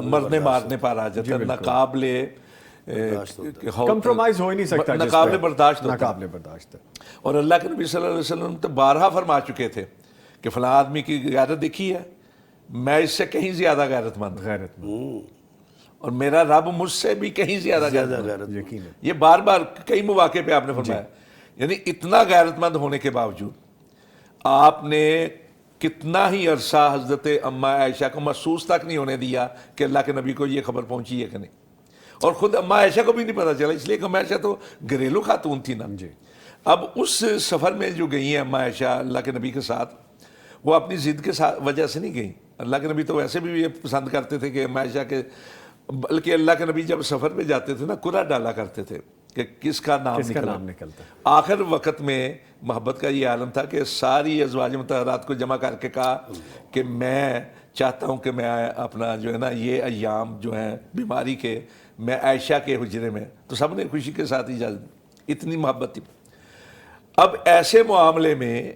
مرنے مارنے پر آ جاتا ہے, ناقابل کمپرومائز ہو ہی نہیں سکتا, ناقابل برداشت ناقابل برداشت. اور اللہ کے نبی صلی اللہ علیہ وسلم تو بارہا فرما چکے تھے کہ فلاں آدمی کی غیرت دیکھی ہے, میں اس سے کہیں زیادہ غیرت مند اور میرا رب مجھ سے بھی کہیں زیادہ غیرت مند. یقین ہے یہ بار بار کئی مواقع پہ آپ نے فرمایا. یعنی اتنا غیرت مند ہونے کے باوجود آپ نے کتنا ہی عرصہ حضرت اما عائشہ کو محسوس تک نہیں ہونے دیا کہ اللہ کے نبی کو یہ خبر پہنچی ہے کہ نہیں, اور خود اما عائشہ کو بھی نہیں پتا چلا, اس لیے کہ اما عائشہ تو گھریلو خاتون تھی نا. اب اس سفر میں جو گئی ہیں اما عائشہ اللہ کے نبی کے ساتھ, وہ اپنی ضد کے وجہ سے نہیں گئیں. اللہ کے نبی تو ویسے بھی یہ پسند کرتے تھے کہ اما عائشہ کے, بلکہ اللہ کے نبی جب سفر پہ جاتے تھے نا قرعہ ڈالا کرتے تھے کہ کس کا نام نکلتا. آخر وقت میں محبت کا یہ عالم تھا کہ ساری ازواج مطہرات کو جمع کر کے کہا کہ میں چاہتا ہوں کہ میں اپنا جو ہے نا یہ ایام جو ہیں بیماری کے میں عائشہ کے حجرے میں, تو سب نے خوشی کے ساتھ اجازت دی, اتنی محبت تھی. اب ایسے معاملے میں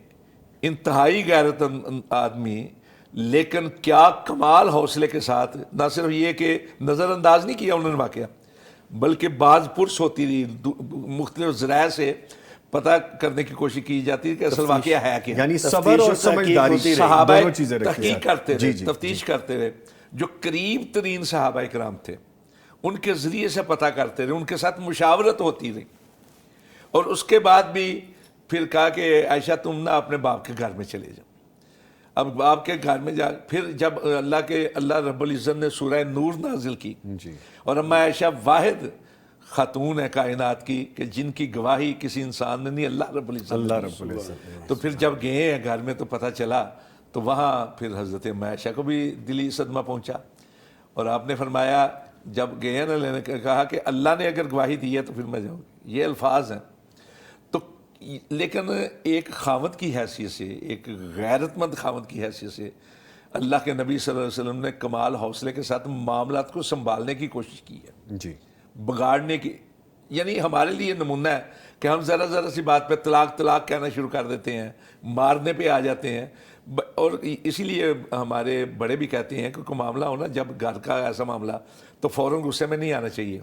انتہائی غیرت آدمی, لیکن کیا کمال حوصلے کے ساتھ, نہ صرف یہ کہ نظر انداز نہیں کیا انہوں نے واقعہ, بلکہ بعض پرس ہوتی رہی, مختلف ذرائع سے پتہ کرنے کی کوشش کی جاتی ہے کہ اصل واقعہ ہے کیا. یعنی صبر اور سمجھداری صحابہ دونوں چیزیں تحقیق کرتے رہے, تفتیش کرتے رہے. جو قریب ترین صحابہ کرام تھے ان کے ذریعے سے پتہ کرتے رہے, ان کے ساتھ مشاورت ہوتی رہی, اور اس کے بعد بھی پھر کہا کہ عائشہ تم نہ اپنے باپ کے گھر میں چلے جاؤ. اب باپ کے گھر میں جا, پھر جب اللہ رب العزت نے سورہ نور نازل کی اور اما عائشہ واحد خاتون ہے کائنات کی کہ جن کی گواہی کسی انسان نے نہیں, اللہ رب العزت. تو پھر جب گئے ہیں گھر میں تو پتہ چلا, تو وہاں پھر حضرت اما عائشہ کو بھی دلی صدمہ پہنچا, اور آپ نے فرمایا جب گئے نا لینے کہا کہ اللہ نے اگر گواہی دی ہے تو پھر میں جاؤں. یہ الفاظ ہیں. تو لیکن ایک خاوند کی حیثیت سے, ایک غیرت مند خاوند کی حیثیت سے اللہ کے نبی صلی اللہ علیہ وسلم نے کمال حوصلے کے ساتھ معاملات کو سنبھالنے کی کوشش کی ہے, بگاڑنے کی. یعنی ہمارے لیے نمونہ ہے کہ ہم ذرا سی بات پہ طلاق کہنا شروع کر دیتے ہیں, مارنے پہ آ جاتے ہیں. اور اسی لیے ہمارے بڑے بھی کہتے ہیں کہ کوئی معاملہ ہو نا, جب گھر کا ایسا معاملہ, تو فوراً غصے میں نہیں آنا چاہیے,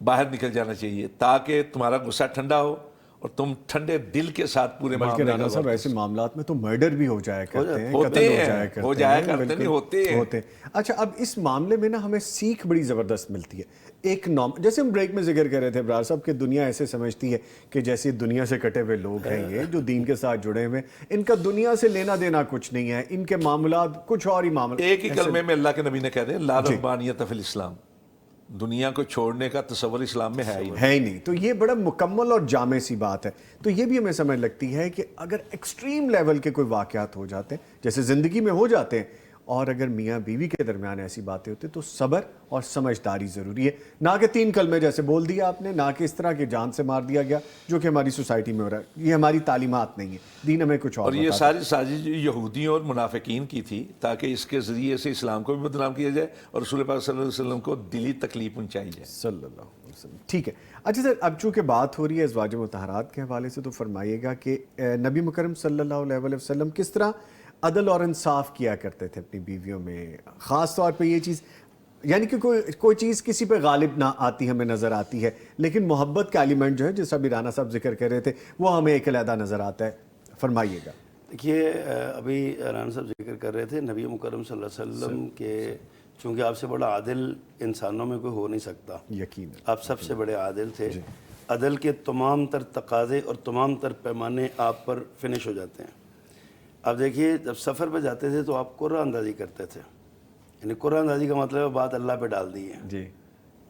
باہر نکل جانا چاہیے تاکہ تمہارا غصہ ٹھنڈا ہو اور تم ٹھنڈے دل کے ساتھ پورے بلکہ رانا صاحب ایسے معاملات میں تو مرڈر بھی ہو جایا کرتے ہیں, ہو جایا کرتے ہیں ہوتے. اچھا, اب اس معاملے میں نا ہمیں سیکھ بڑی زبردست ملتی ہے. ایک جیسے ہم بریک میں ذکر کر رہے تھے ابرار صاحب کہ دنیا ایسے سمجھتی ہے کہ جیسے دنیا سے کٹے ہوئے لوگ ہیں یہ جو دین کے ساتھ جڑے ہوئے, ان کا دنیا سے لینا دینا کچھ نہیں ہے, ان کے معاملات کچھ اور ہی معاملات. ایک ہی کلمے میں اللہ کے نبی نے کہہ دیا لا رہبانیت فی الاسلام, دنیا کو چھوڑنے کا تصور اسلام میں ہے ہی نہیں. تو یہ بڑا مکمل اور جامع سی بات ہے. تو یہ بھی ہمیں سمجھ لگتی ہے کہ اگر ایکسٹریم لیول کے کوئی واقعات ہو جاتے ہیں جیسے زندگی میں ہو جاتے ہیں, اور اگر میاں بیوی کے درمیان ایسی باتیں ہوتی تو صبر اور سمجھداری ضروری ہے. نہ کہ 3 کلمے جیسے بول دیا آپ نے, نہ کہ اس طرح کی جان سے مار دیا گیا جو کہ ہماری سوسائٹی میں ہو رہا ہے. یہ ہماری تعلیمات نہیں ہے, دین ہمیں کچھ اور یہ ساری سازش یہودیوں اور منافقین کی تھی تاکہ اس کے ذریعے سے اسلام کو بھی بدنام کیا جائے اور رسول پاک صلی اللہ علیہ وسلم کو دلی تکلیف پہنچائی جائے صلی اللہ علیہ وسلم. ٹھیک ہے. اچھا سر, اب چونکہ بات ہو رہی ہے ازواج مطہرات کے حوالے سے, تو فرمائیے گا کہ نبی مکرم صلی اللہ علیہ وسلم کس طرح عدل اور انصاف کیا کرتے تھے اپنی بیویوں میں, خاص طور پہ یہ چیز, یعنی کہ کوئی چیز کسی پہ غالب نہ آتی ہمیں نظر آتی ہے, لیکن محبت کا ایلیمنٹ جو ہے جیسا بھی رانا صاحب ذکر کر رہے تھے وہ ہمیں ایک علیحدہ نظر آتا ہے. فرمائیے گا. دیکھیے ابھی رانا صاحب ذکر کر رہے تھے نبی مکرم صلی اللہ علیہ وسلم کے, چونکہ آپ سے بڑا عادل انسانوں میں کوئی ہو نہیں سکتا, یقین آپ سب سے بڑے عادل تھے. عدل کے تمام تر تقاضے اور تمام تر پیمانے آپ پر فنش ہو جاتے ہیں. اب دیکھیے جب سفر پہ جاتے تھے تو آپ قرعہ اندازی کرتے تھے, یعنی قرعہ اندازی کا مطلب ہے بات اللہ پہ ڈال دی ہے.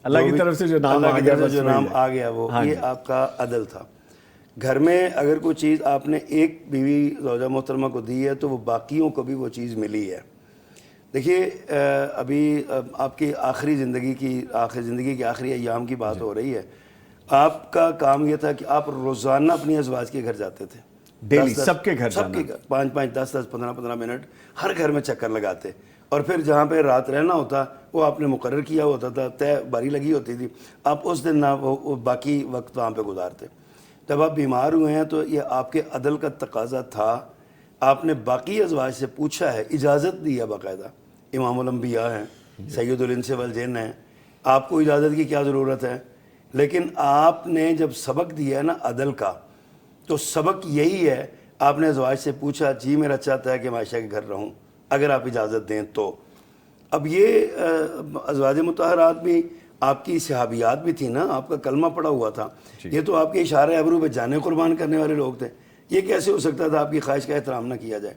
اللہ کی طرف سے جو نام اللہ آ کی گیا طرف سے جو بس نام وہی ہے۔ آ گیا وہ یہ آپ کا عدل تھا۔ گھر میں اگر کوئی چیز آپ نے ایک بیوی زوجہ محترمہ کو دی ہے تو وہ باقیوں کو بھی وہ چیز ملی ہے۔ دیکھیے ابھی آپ کی آخری زندگی کے آخری ایام کی بات ہو رہی ہے، آپ کا کام یہ تھا کہ آپ روزانہ اپنی ازواج کے گھر جاتے تھے، ڈیلی سب کے گھر جانا، 5-5 10-10 15-15 منٹ ہر گھر میں چکر لگاتے، اور پھر جہاں پہ رات رہنا ہوتا وہ آپ نے مقرر کیا ہوتا تھا، طے باری لگی ہوتی تھی، آپ اس دن نہ وہ باقی وقت وہاں پہ گزارتے۔ جب آپ بیمار ہوئے ہیں تو یہ آپ کے عدل کا تقاضا تھا، آپ نے باقی ازواج سے پوچھا ہے، اجازت دی ہے باقاعدہ، امام الانبیاء ہیں، سید الانس والجن ہیں، آپ کو اجازت کی کیا ضرورت ہے؟ لیکن آپ نے جب سبق دیا ہے نا عدل کا، تو سبق یہی ہے، آپ نے ازواج سے پوچھا جی میرا چاہتا ہے کہ میں عائشہ کے گھر رہوں، اگر آپ اجازت دیں تو۔ اب یہ ازواج مطہرات بھی آپ کی صحابیات بھی تھی نا، آپ کا کلمہ پڑا ہوا تھا، یہ تو آپ کے اشارے ابرو پہ جانے قربان کرنے والے لوگ تھے، یہ کیسے ہو سکتا تھا آپ کی خواہش کا احترام نہ کیا جائے؟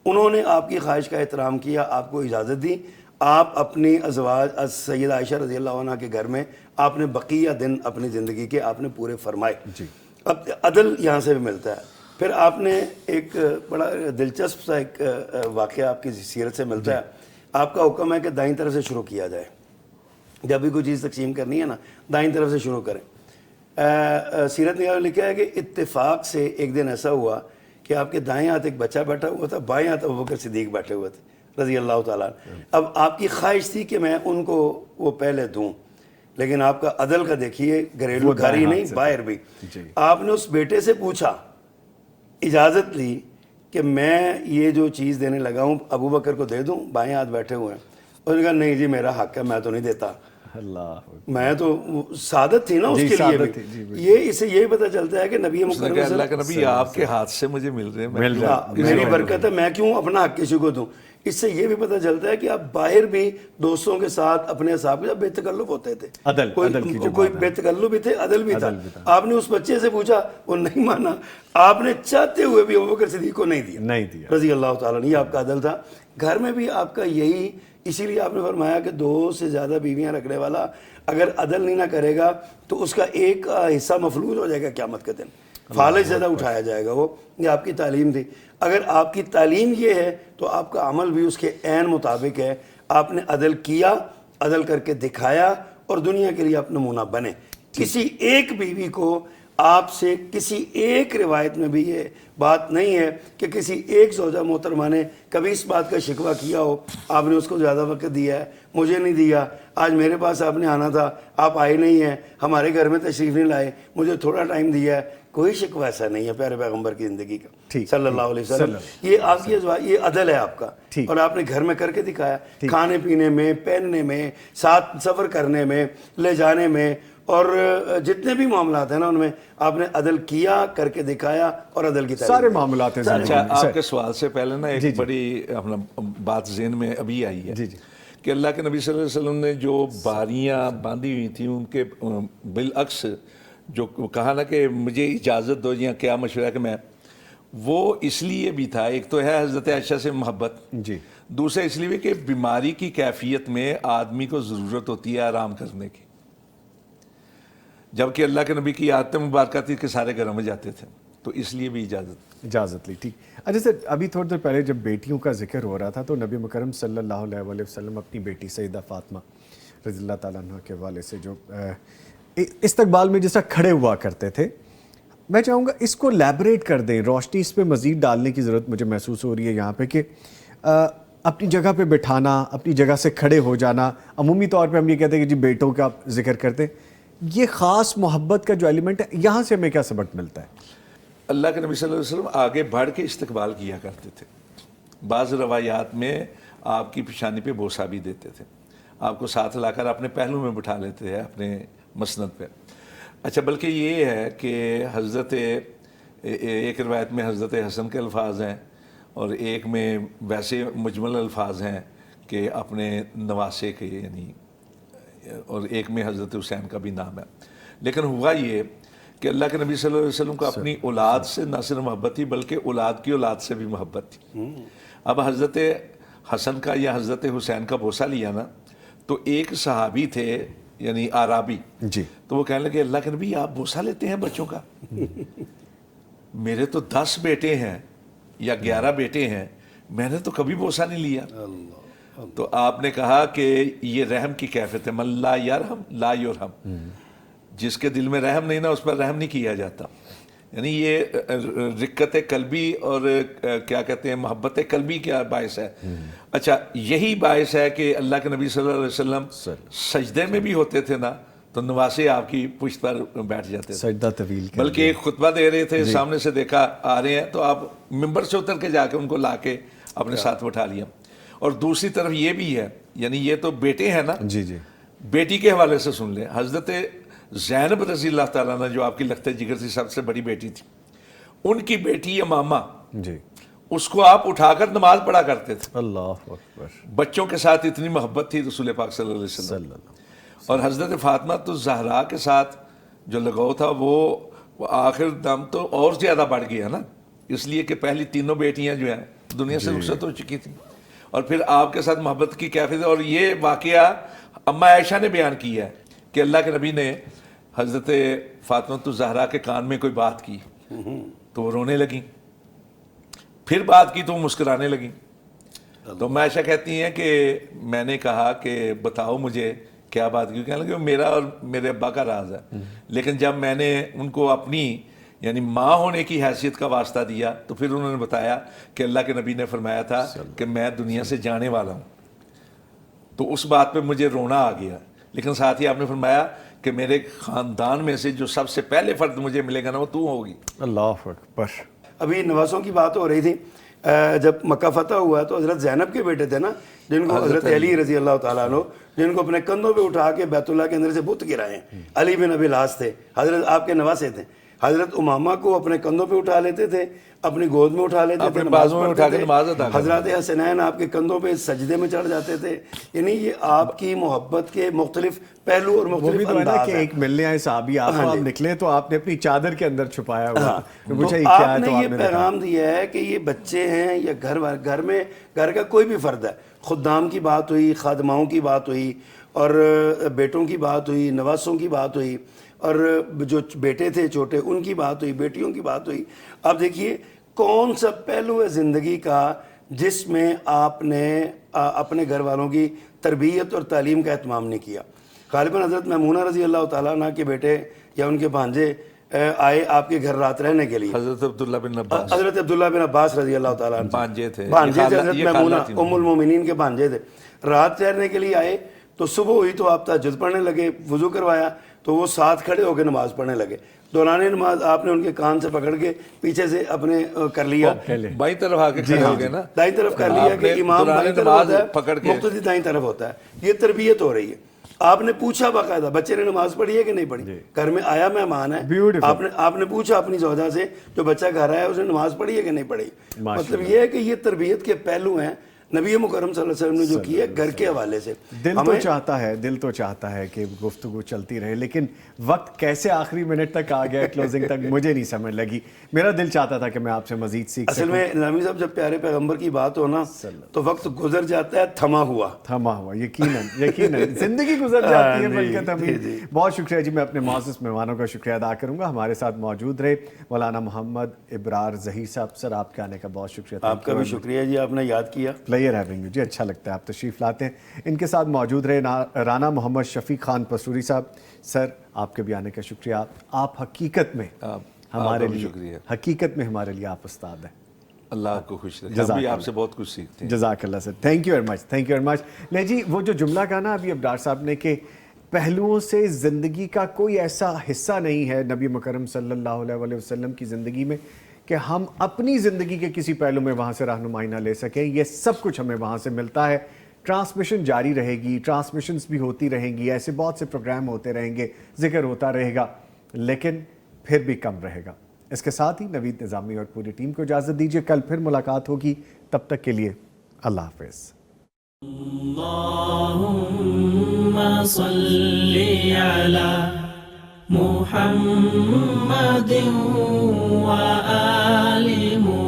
انہوں نے آپ کی خواہش کا احترام کیا، آپ کو اجازت دی، آپ اپنی ازواج سیدہ عائشہ رضی اللہ عنہ کے گھر میں آپ نے بقیہ دن اپنی زندگی کے آپ نے پورے فرمائے۔ اب عدل یہاں سے بھی ملتا ہے۔ پھر آپ نے ایک بڑا دلچسپ سا ایک واقعہ آپ کی سیرت سے ملتا ہے، آپ کا حکم ہے کہ دائیں طرف سے شروع کیا جائے، جب بھی کوئی چیز تقسیم کرنی ہے نا دائیں طرف سے شروع کریں۔ سیرت نگار نے لکھا ہے کہ اتفاق سے ایک دن ایسا ہوا کہ آپ کے دائیں ہاتھ ایک بچہ بیٹھا ہوا تھا، بائیں ہاتھ ابوبکر صدیق بیٹھے ہوئے تھے رضی اللہ تعالیٰ۔ اب آپ کی خواہش تھی کہ میں ان کو وہ پہلے دوں، لیکن آپ کا عدل کا دیکھیے، گھریلو گھر ہی نہیں باہر بھی، آپ نے اس بیٹے سے پوچھا، اجازت لی کہ میں یہ جو چیز دینے لگا ہوں ابوبکر کو دے دوں، بائیں ہاتھ بیٹھے ہوئے ہیں؟ اس نے کہا نہیں جی میرا حق ہے، میں تو نہیں دیتا۔ اللہ میں تو سعادت تھی نا اس کے لیے بھی، یہ اس سے یہی پتہ چلتا ہے کہ نبی مکرم اللہ کے نبی آپ کے ہاتھ سے مجھے مل رہے ہیں، میری برکت ہے، میں کیوں اپنا حق کسی کو دوں؟ اس سے یہ بھی پتہ چلتا ہے کہ آپ باہر بھی دوستوں کے ساتھ اپنے صاحب کے بے تکلف ہوتے تھے، کوئی بے تکلف بھی تھے، عدل بھی تھا۔ آپ نے اس بچے سے پوچھا، وہ نہیں مانا، آپ نے چاہتے ہوئے بھی ابوبکر صدیق کو نہیں دیا رضی اللہ تعالیٰ نے، یہ آپ کا عدل تھا۔ گھر میں بھی آپ کا یہی، اسی لیے آپ نے فرمایا کہ 2 سے زیادہ بیویاں رکھنے والا اگر عدل نہیں نہ کرے گا تو اس کا ایک حصہ مفلوج ہو جائے گا قیامت کے دن، فالج زیادہ اٹھایا جائے گا۔ وہ یہ آپ کی تعلیم تھی۔ اگر آپ کی تعلیم یہ ہے تو آپ کا عمل بھی اس کے عین مطابق ہے، آپ نے عدل کیا، عدل کر کے دکھایا، اور دنیا کے لیے آپ نمونہ بنے۔ کسی ایک بیوی کو آپ سے کسی ایک روایت میں بھی یہ بات نہیں ہے کہ کسی ایک زوجہ محترمہ نے کبھی اس بات کا شکوہ کیا ہو آپ نے اس کو زیادہ وقت دیا ہے، مجھے نہیں دیا، آج میرے پاس آپ نے آنا تھا آپ آئے نہیں ہیں، ہمارے گھر میں تشریف نہیں لائے، مجھے تھوڑا ٹائم دیا ہے۔ کوئی شکوہ ایسا نہیں ہے پیارے پیغمبر کی زندگی کا صلی اللہ علیہ وسلم۔ یہ آپ کی یہ عدل ہے آپ کا، اور آپ نے گھر میں کر کے دکھایا، کھانے پینے میں، پہننے میں، ساتھ سفر کرنے میں، لے جانے میں، اور جتنے بھی معاملات ہیں نا ان میں آپ نے عدل کیا، کر کے دکھایا، اور عدل کی تعلیم سارے معاملات ہیں۔ اچھا آپ کے سوال سے پہلے نا ایک بڑی اپنا بات ذہن میں ابھی آئی ہے کہ اللہ کے نبی صلی اللہ علیہ وسلم نے جو باریاں باندھی ہوئی تھیں ان کے بالعکس جو کہا نا کہ مجھے اجازت دو یا کیا مشورہ کہ میں، وہ اس لیے بھی تھا، ایک تو ہے حضرت عائشہ سے محبت، دوسرا اس لیے بھی کہ بیماری کی کیفیت میں آدمی کو ضرورت ہوتی ہے آرام کرنے کی، جبکہ اللہ کے نبی کی عادت مبارکہ تھی کہ سارے گھروں میں جاتے تھے، تو اس لیے بھی اجازت لی۔ ٹھیک، اچھا سر ابھی تھوڑی دیر پہلے جب بیٹیوں کا ذکر ہو رہا تھا تو نبی مکرم صلی اللہ علیہ وسلم اپنی بیٹی سیدہ فاطمہ رضی اللہ تعالیٰ عنہ کے حوالے سے جو استقبال میں جیسا کھڑے ہوا کرتے تھے، میں چاہوں گا اس کو لیبریٹ کر دیں، روشنی اس پہ مزید ڈالنے کی ضرورت مجھے محسوس ہو رہی ہے یہاں پہ کہ اپنی جگہ پہ بٹھانا، اپنی جگہ سے کھڑے ہو جانا، عمومی طور پہ ہم یہ کہتے ہیں کہ جی بیٹوں کا ذکر کرتے ہیں، یہ خاص محبت کا جو ایلیمنٹ ہے یہاں سے ہمیں کیا سبق ملتا ہے؟ اللہ کے نبی صلی اللہ علیہ وسلم آگے بڑھ کے استقبال کیا کرتے تھے، بعض روایات میں آپ کی پیشانی پہ بوسہ بھی دیتے تھے، آپ کو ساتھ لا کر اپنے پہلو میں بٹھا لیتے تھے اپنے مسند پہ۔ اچھا بلکہ یہ ہے کہ حضرت ایک روایت میں حضرت حسن کے الفاظ ہیں اور ایک میں ویسے مجمل الفاظ ہیں کہ اپنے نواسے کے، یعنی اور ایک میں حضرت حسین کا بھی نام ہے، لیکن ہوا یہ کہ اللہ کے نبی صلی اللہ علیہ وسلم کو اپنی اولاد سے نہ صرف محبت تھی بلکہ اولاد کی اولاد سے بھی محبت تھی۔ اب حضرت حسن کا یا حضرت حسین کا بوسہ لیا نا تو ایک صحابی تھے یعنی آرابی جی تو وہ کہنے لگے اللہ کے نبی آپ بوسہ لیتے ہیں بچوں کا؟ میرے تو 10 بیٹے ہیں یا 11 بیٹے ہیں, میں نے تو کبھی بوسہ نہیں لیا. تو آپ نے کہا کہ یہ رحم کی کیفیت ہے, من لا یرحم لا یرحم, جس کے دل میں رحم نہیں نا اس پر رحم نہیں کیا جاتا. یعنی یہ رقت قلبی اور کیا کہتے ہیں محبت قلبی کیا باعث ہے. اچھا یہی باعث ہے کہ اللہ کے نبی صلی اللہ علیہ وسلم سجدے میں بھی ہوتے تھے نا تو نواسے آپ کی پشت پر بیٹھ جاتے تھے, سجدہ طویل کر بلکہ ایک خطبہ دے رہے تھے سامنے سے دیکھا آ رہے ہیں تو آپ ممبر سے اتر کے جا کے ان کو لا کے اپنے ساتھ بٹھا لیا. اور دوسری طرف یہ بھی ہے, یعنی یہ تو بیٹے ہیں نا, جی جی بیٹی کے حوالے سے سن لیں. حضرت زینب رضی اللہ تعالیٰ عنہ جو آپ کی لخت جگر سے سب سے بڑی بیٹی تھی, ان کی بیٹی امامہ جی اس کو آپ اٹھا کر نماز پڑھا کرتے تھے. اللہ اکبر. بچوں کے ساتھ اتنی محبت تھی رسول پاک صلی اللہ علیہ وسلم. اور حضرت فاطمہ تو زہرا کے ساتھ جو لگاؤ تھا وہ آخر دم تو اور زیادہ بڑھ گیا نا, اس لیے کہ پہلی تینوں بیٹیاں جو ہیں دنیا سے رخصت ہو چکی تھیں اور پھر آپ کے ساتھ محبت کی کیفیت. اور یہ واقعہ اماں عائشہ نے بیان کیا ہے کہ اللہ کے نبی نے حضرت فاطمہ زہرا کے کان میں کوئی بات کی تو وہ رونے لگیں, پھر بات کی تو وہ مسکرانے لگیں. تو اماں عائشہ کہتی ہیں کہ میں نے کہا کہ بتاؤ مجھے کیا بات کی, کہنے لگے میرا اور میرے ابا کا راز ہے. لیکن جب میں نے ان کو اپنی یعنی ماں ہونے کی حیثیت کا واسطہ دیا تو پھر انہوں نے بتایا کہ اللہ کے نبی نے فرمایا تھا کہ میں دنیا سے جانے والا ہوں, تو اس بات پہ مجھے رونا آ گیا. لیکن ساتھ ہی آپ نے فرمایا کہ میرے خاندان میں سے جو سب سے پہلے فرد مجھے ملے گا نا وہ تو ہوگی. اللہ اکبر. ابھی نوازوں کی بات ہو رہی تھی, جب مکہ فتح ہوا تو حضرت زینب کے بیٹے تھے نا جن کو حضرت علی رضی اللہ تعالیٰ عنہ جن کو اپنے کندھوں پہ اٹھا کے بیت اللہ کے اندر سے بت گرائے, علی بن ابی العاص تھے, حضرت آپ کے نواسے تھے. حضرت امامہ کو اپنے کندھوں پہ اٹھا لیتے تھے, اپنی گود میں اٹھا لیتے تھے, بازو میں اٹھا کے نماز ادا کرتے. حضرت حسنین آپ کے کندھوں پہ سجدے میں چڑھ جاتے تھے. یعنی یہ آپ کی محبت کے مختلف پہلو اور مختلف انداز ہیں. ایک ملنے آئے صحابی آپ کو آپ نکلے تو آپ نے اپنی چادر کے اندر چھپایا ہوا, آپ نے یہ پیغام دیا ہے کہ یہ بچے ہیں یا گھر میں گھر کا کوئی بھی فرد ہے, خدام کی بات ہوئی, خادماؤں کی بات ہوئی, اور بیٹوں کی بات ہوئی, نواسوں کی بات ہوئی, اور جو بیٹے تھے چھوٹے ان کی بات ہوئی, بیٹیوں کی بات ہوئی. اب دیکھیے کون سا پہلو ہے زندگی کا جس میں آپ نے اپنے گھر والوں کی تربیت اور تعلیم کا اہتمام نہیں کیا. غالباً حضرت میمونہ رضی اللہ تعالیٰ عنہ کے بیٹے یا ان کے بھانجے آئے آپ کے گھر رات رہنے کے لیے. حضرت عبداللہ بن عباس, حضرت عبداللہ بن عباس رضی اللہ تعالیٰ عنہ بھانجے تھے حضرت میمونہ ام المومنین کے بھانجے تھے. رات ٹھہرنے کے لیے آئے تو صبح ہوئی تو آپ تہجد پڑھنے لگے, وضو کروایا تو وہ ساتھ کھڑے ہو کے نماز پڑھنے لگے. دوران نماز آپ نے ان کے کان سے پکڑ کے پیچھے سے اپنے کر لیا, بائیں طرف آ کے کھڑے ہو گئے نا, دائیں طرف کر لیا کہ امام بائیں طرف ہوتا ہے, مقتدی دائیں طرف ہوتا ہے. یہ تربیت ہو رہی ہے. آپ نے پوچھا باقاعدہ بچے نے نماز پڑھی ہے کہ نہیں پڑھی, گھر میں آیا مہمان ہے, آپ نے پوچھا اپنی زوجہ سے جو بچہ گھر آیا اس نے نماز پڑھی ہے کہ نہیں پڑھی. مطلب یہ ہے کہ یہ تربیت کے پہلو ہیں نبی مکرم صلی اللہ علیہ وسلم نے جو کی ہے گھر کے حوالے سے. دل تو چاہتا ہے کہ گفتگو چلتی رہے, لیکن وقت کیسے آخری منٹ تک آ گیا کلوزنگ تک مجھے نہیں سمجھ لگی. میرا دل چاہتا تھا کہ میں آپ سے مزید سیکھ اصل میں نظامی صاحب جب پیارے پیغمبر کی بات ہو نا تو وقت گزر جاتا ہے تھما ہوا, یقیناً زندگی گزر جاتی ہے بلکہ تبھی. بہت شکریہ جی. میں اپنے معزز مہمانوں کا شکریہ ادا کروں گا. ہمارے ساتھ موجود رہے مولانا محمد ابرار ظہیر صاحب. سر آپ کے آنے کا بہت شکریہ. آپ کا بھی شکریہ جی, آپ نے یاد کیا. جی اچھا لگتا ہے آپ تشریف لاتے ہیں. ان کے ساتھ موجود رہے رانا محمد شفیق خان پسوری صاحب. سر آپ کے بھی آنے کا شکریہ. آپ حقیقت میں ہمارے لیے آپ استاد ہیں. اللہ آپ کو خوش رکھے. ہم بھی آپ سے بہت کچھ سیکھتے ہیں. جزاک اللہ sir. Thank you very much. نہیں جی, وہ جو جملہ کہا نا ابھی ابرار صاحب نے کہ پہلوؤں سے زندگی کا کوئی ایسا حصہ نہیں ہے نبی مکرم صلی اللہ علیہ وسلم کی زندگی میں کہ ہم اپنی زندگی کے کسی پہلو میں وہاں سے رہنمائی نہ لے سکیں. یہ سب کچھ ہمیں وہاں سے ملتا ہے. ٹرانسمیشن جاری رہے گی, ٹرانسمیشنز بھی ہوتی رہیں گی, ایسے بہت سے پروگرام ہوتے رہیں گے, ذکر ہوتا رہے گا, لیکن پھر بھی کم رہے گا. اس کے ساتھ ہی نوید نظامی اور پوری ٹیم کو اجازت دیجیے. کل پھر ملاقات ہوگی. تب تک کے لیے اللہ حافظ. اللہم صلی علی محمد و آل محمد.